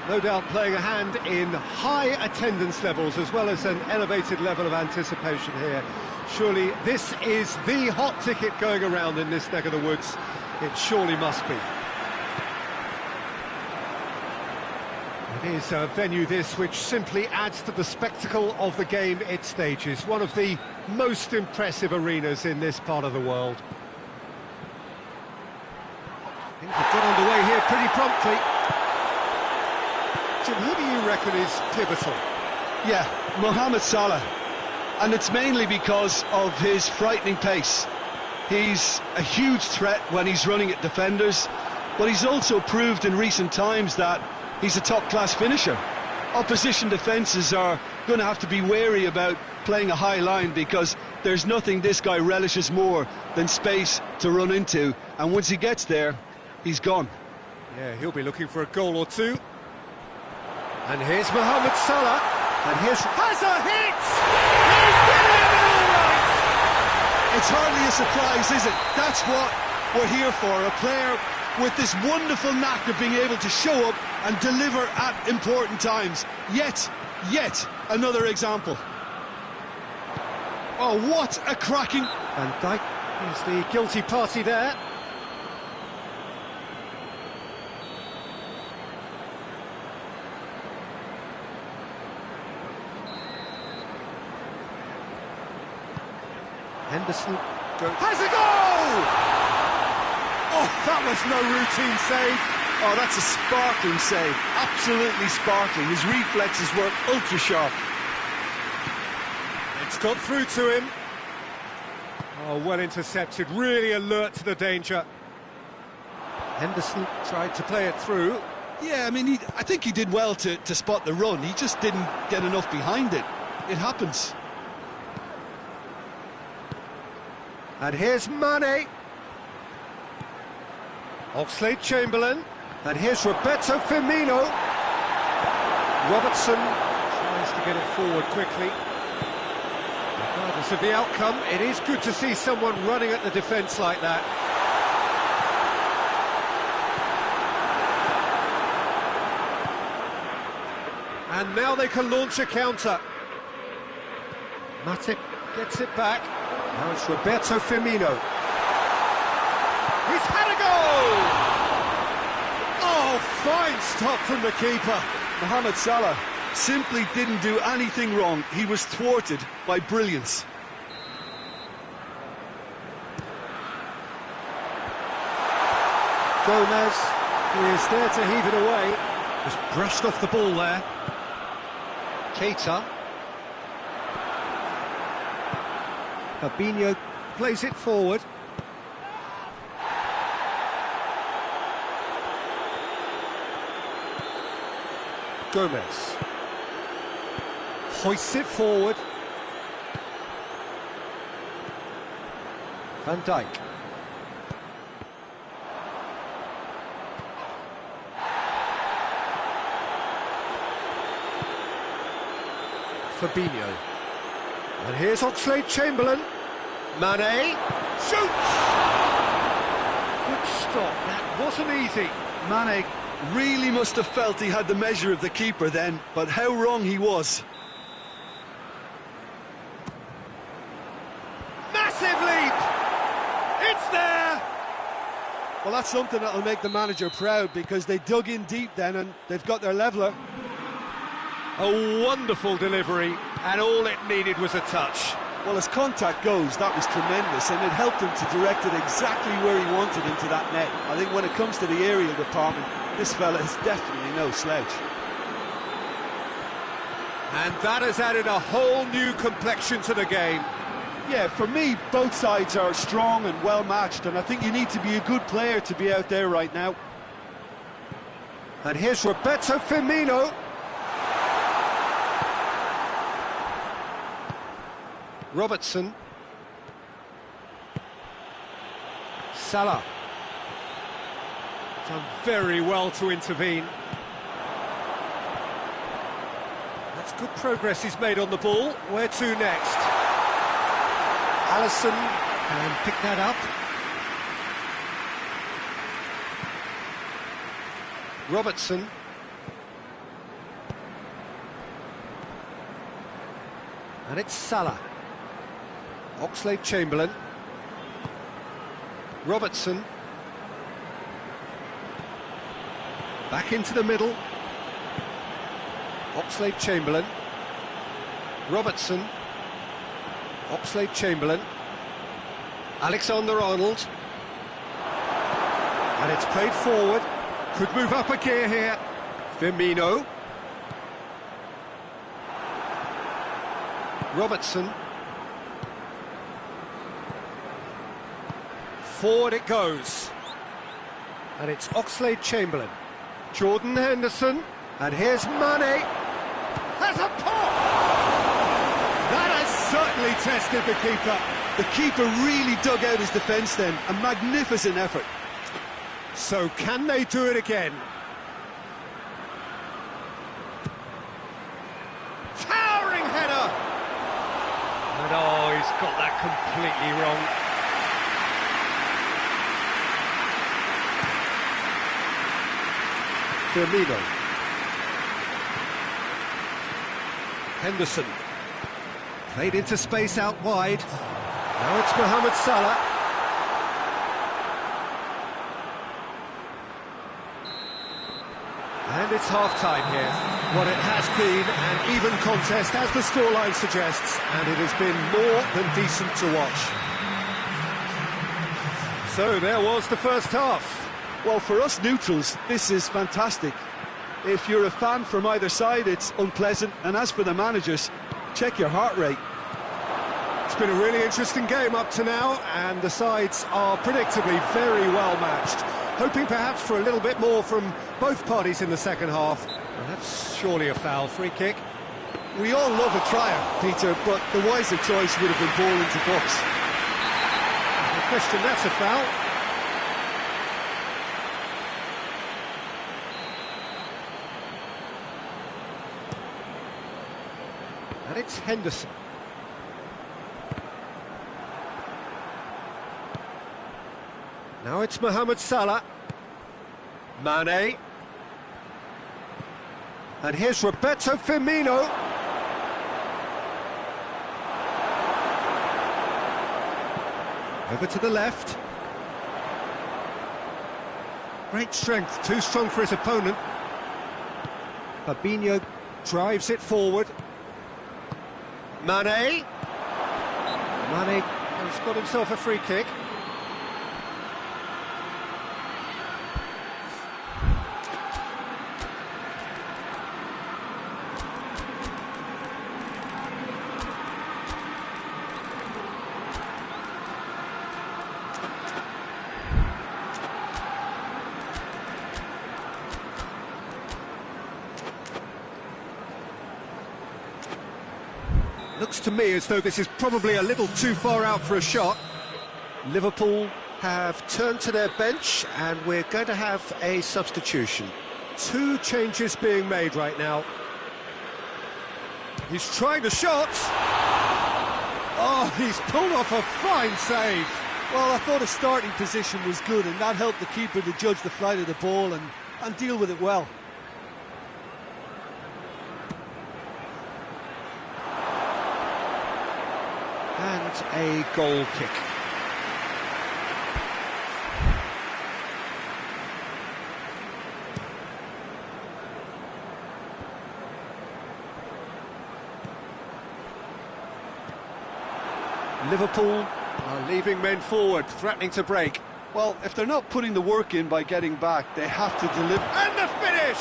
No doubt playing a hand in high attendance levels as well as an elevated level of anticipation here. Surely this is the hot ticket going around in this neck of the woods. It surely must be. It is a venue this which simply adds to the spectacle of the game it stages. One of the most impressive arenas in this part of the world. Things have got underway here pretty promptly. Jim, who do you reckon is pivotal? Yeah, Mohamed Salah. And it's mainly because of his frightening pace. He's a huge threat when he's running at defenders, but he's also proved in recent times that he's a top-class finisher. Opposition defences are going to have to be wary about playing a high line because there's nothing this guy relishes more than space to run into, and once he gets there, he's gone. Yeah, he'll be looking for a goal or two. And here's Mohamed Salah, and here's... has a hit! He's getting it all right! It's hardly a surprise, is it? That's what we're here for, a player with this wonderful knack of being able to show up and deliver at important times. Yet another example. Oh, what a cracking... Van Dijk is the guilty party there. Henderson has a goal! Oh, that was no routine save. Oh, that's a sparkling save. Absolutely sparkling. His reflexes were ultra sharp. It's got through to him. Oh, well intercepted. Really alert to the danger. Henderson tried to play it through. Yeah, I mean, I think he did well to spot the run. He just didn't get enough behind it. It happens. And here's Mane. Oxlade-Chamberlain. And here's Roberto Firmino. Robertson tries to get it forward quickly. Regardless of the outcome, it is good to see someone running at the defence like that. And now they can launch a counter. Matip gets it back. Now it's Roberto Firmino. He's had a goal! Oh, fine stop from the keeper. Mohamed Salah simply didn't do anything wrong. He was thwarted by brilliance. Gomez, who is there to heave it away, just brushed off the ball there. Keita. Fabinho plays it forward. Gomez hoists it forward. Van Dijk. Fabinho. And here's Oxlade-Chamberlain. Mane shoots! Good stop, that wasn't easy. Mane really must have felt he had the measure of the keeper then, but how wrong he was. Massive leap! It's there! Well, that's something that'll make the manager proud because they dug in deep then and they've got their leveller. A wonderful delivery, and all it needed was a touch. Well, as contact goes, that was tremendous, and it helped him to direct it exactly where he wanted into that net. I think when it comes to the aerial department, this fella is definitely no slouch. And that has added a whole new complexion to the game. Yeah, for me, both sides are strong and well matched, and I think you need to be a good player to be out there right now. And here's Roberto Firmino. Robertson. Salah. Done very well to intervene. That's good progress he's made on the ball. Where to next? Alisson can pick that up. Robertson. And it's Salah. Oxlade-Chamberlain. Robertson. Back into the middle. Oxlade-Chamberlain. Robertson. Oxlade-Chamberlain. Alexander-Arnold. And it's played forward. Could move up a gear here. Firmino. Robertson. Forward it goes. And it's Oxlade-Chamberlain. Jordan Henderson. And here's Mane. Has a pop! That has certainly tested the keeper. The keeper really dug out his defence then. A magnificent effort. So can they do it again? Towering header! And oh, he's got that completely wrong. Firmino. Henderson. Played into space out wide. Now it's Mohamed Salah. And it's half-time here. What it has been an even contest, as the scoreline suggests, and it has been more than decent to watch. So there was the first half. Well, for us neutrals, this is fantastic. If you're a fan from either side, it's unpleasant. And as for the managers, check your heart rate. It's been a really interesting game up to now, and the sides are predictably very well matched. Hoping perhaps for a little bit more from both parties in the second half. Well, that's surely a foul. Free kick. We all love a trier, Peter, but the wiser choice would have been ball into box. No question, that's a foul. And it's Henderson. Now it's Mohamed Salah. Mane. And here's Roberto Firmino. Over to the left. Great strength, too strong for his opponent. Fabinho drives it forward. Mane. Mane has got himself a free kick. Looks to me as though this is probably a little too far out for a shot. Liverpool have turned to their bench and we're going to have a substitution. Two changes being made right now. He's trying the shot. Oh, he's pulled off a fine save. Well, I thought his starting position was good, and that helped the keeper to judge the flight of the ball and deal with it well. And a goal kick. Liverpool are leaving men forward, threatening to break. Well, if they're not putting the work in by getting back, they have to deliver. And the finish!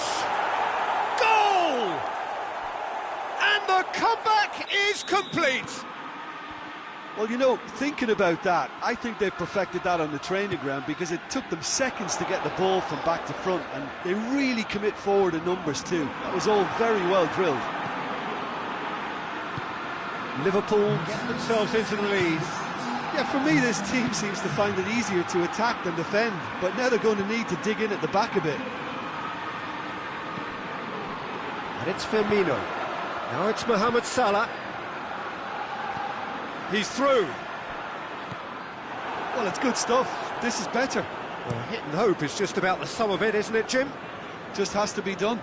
Goal! And the comeback is complete! Well, you know, thinking about that, I think they've perfected that on the training ground because it took them seconds to get the ball from back to front, and they really commit forward in numbers too. That was all very well drilled. Liverpool get themselves into the lead. Yeah, for me, this team seems to find it easier to attack than defend, but now they're going to need to dig in at the back a bit. And it's Firmino. Now it's Mohamed Salah. He's through. Well, it's good stuff. This is better. Well, hit and hope is just about the sum of it, isn't it, Jim? Just has to be done.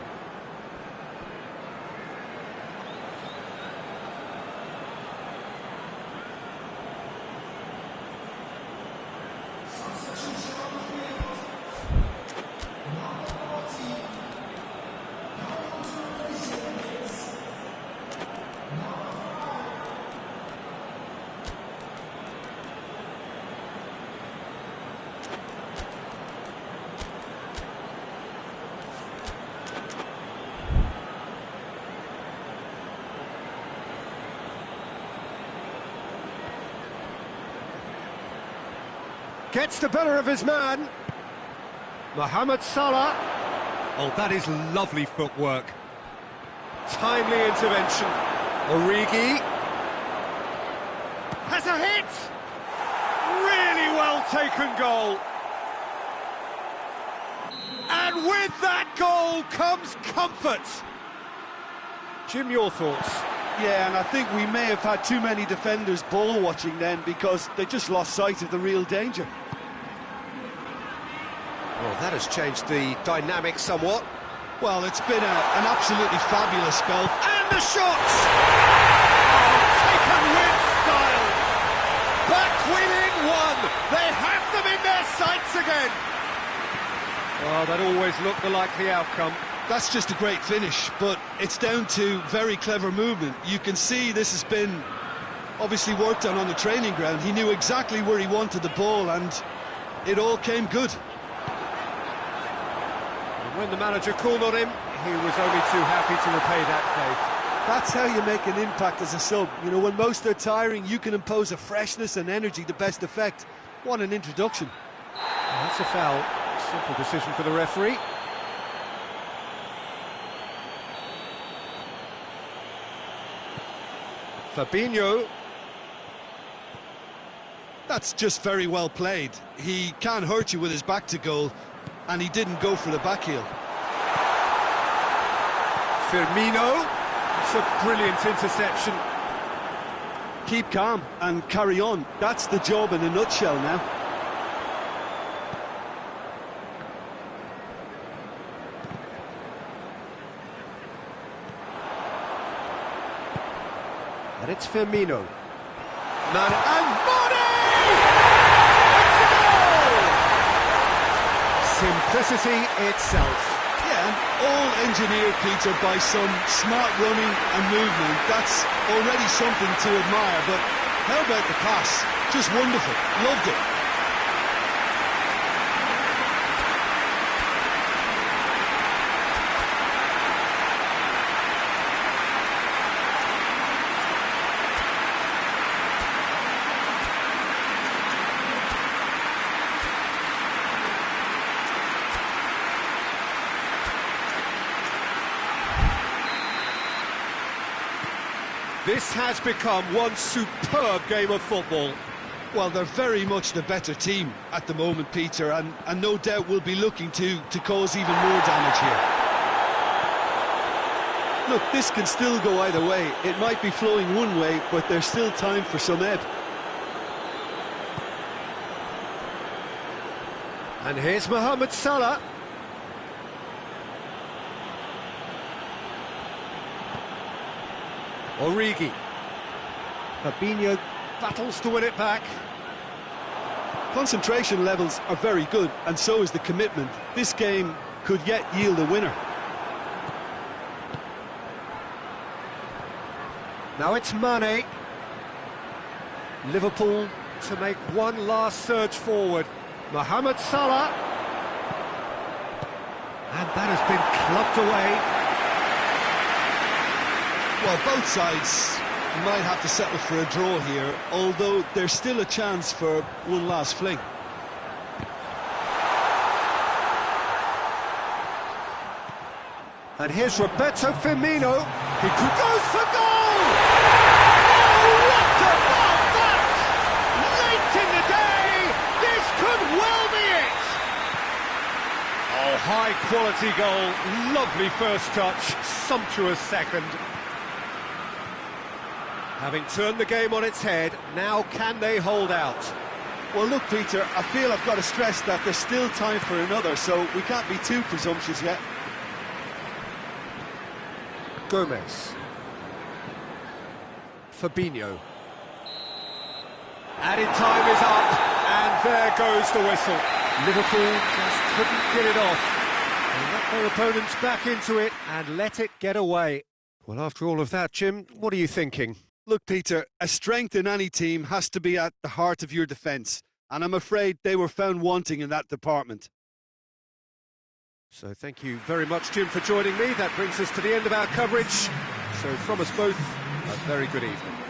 Gets the better of his man. Mohamed Salah. Oh, that is lovely footwork. Timely intervention. Origi. Has a hit! Really well taken goal. And with that goal comes comfort. Jim, your thoughts? Yeah, and I think we may have had too many defenders ball watching then because they just lost sight of the real danger. Well, that has changed the dynamic somewhat. Well, it's been an absolutely fabulous spell. And the shots! Oh, taken with style. Back within one. They have them in their sights again. Oh, that always looked the likely outcome. That's just a great finish, but it's down to very clever movement. You can see this has been obviously worked on the training ground. He knew exactly where he wanted the ball, and it all came good. And when the manager called on him, he was only too happy to repay that faith. That's how you make an impact as a sub. You know, when most are tiring, you can impose a freshness and energy to best effect. What an introduction. And that's a foul. Simple decision for the referee. Fabinho. That's just very well played. He can hurt you with his back to goal, and he didn't go for the back heel. Firmino. It's a brilliant interception. Keep calm and carry on. That's the job in a nutshell now. And it's Firmino. Mane and Mane! It's a goal! Simplicity itself. Yeah, and all engineered, Peter, by some smart running and movement. That's already something to admire, but how about the pass? Just wonderful. Loved it. This has become one superb game of football. Well, they're very much the better team at the moment, Peter, and no doubt will be looking to cause even more damage here. Look, this can still go either way. It might be flowing one way, but there's still time for some ebb. And here's Mohamed Salah. Origi. Fabinho battles to win it back. Concentration levels are very good, and so is the commitment. This game could yet yield a winner. Now it's Mane. Liverpool to make one last surge forward. Mohamed Salah. And that has been clubbed away. Well, both sides might have to settle for a draw here, although there's still a chance for one last fling. And here's Roberto Firmino. He could go for goal! Oh, what about that? Late in the day, this could well be it! Oh, high-quality goal. Lovely first touch, sumptuous second. Having turned the game on its head, now can they hold out? Well, look, Peter, I feel I've got to stress that there's still time for another, so we can't be too presumptuous yet. Gomez. Fabinho. Added time is up, and there goes the whistle. Liverpool just couldn't get it off. They let their opponents back into it and let it get away. Well, after all of that, Jim, what are you thinking? Look, Peter, a strength in any team has to be at the heart of your defence, and I'm afraid they were found wanting in that department. So thank you very much, Jim, for joining me. That brings us to the end of our coverage. So from us both, a very good evening.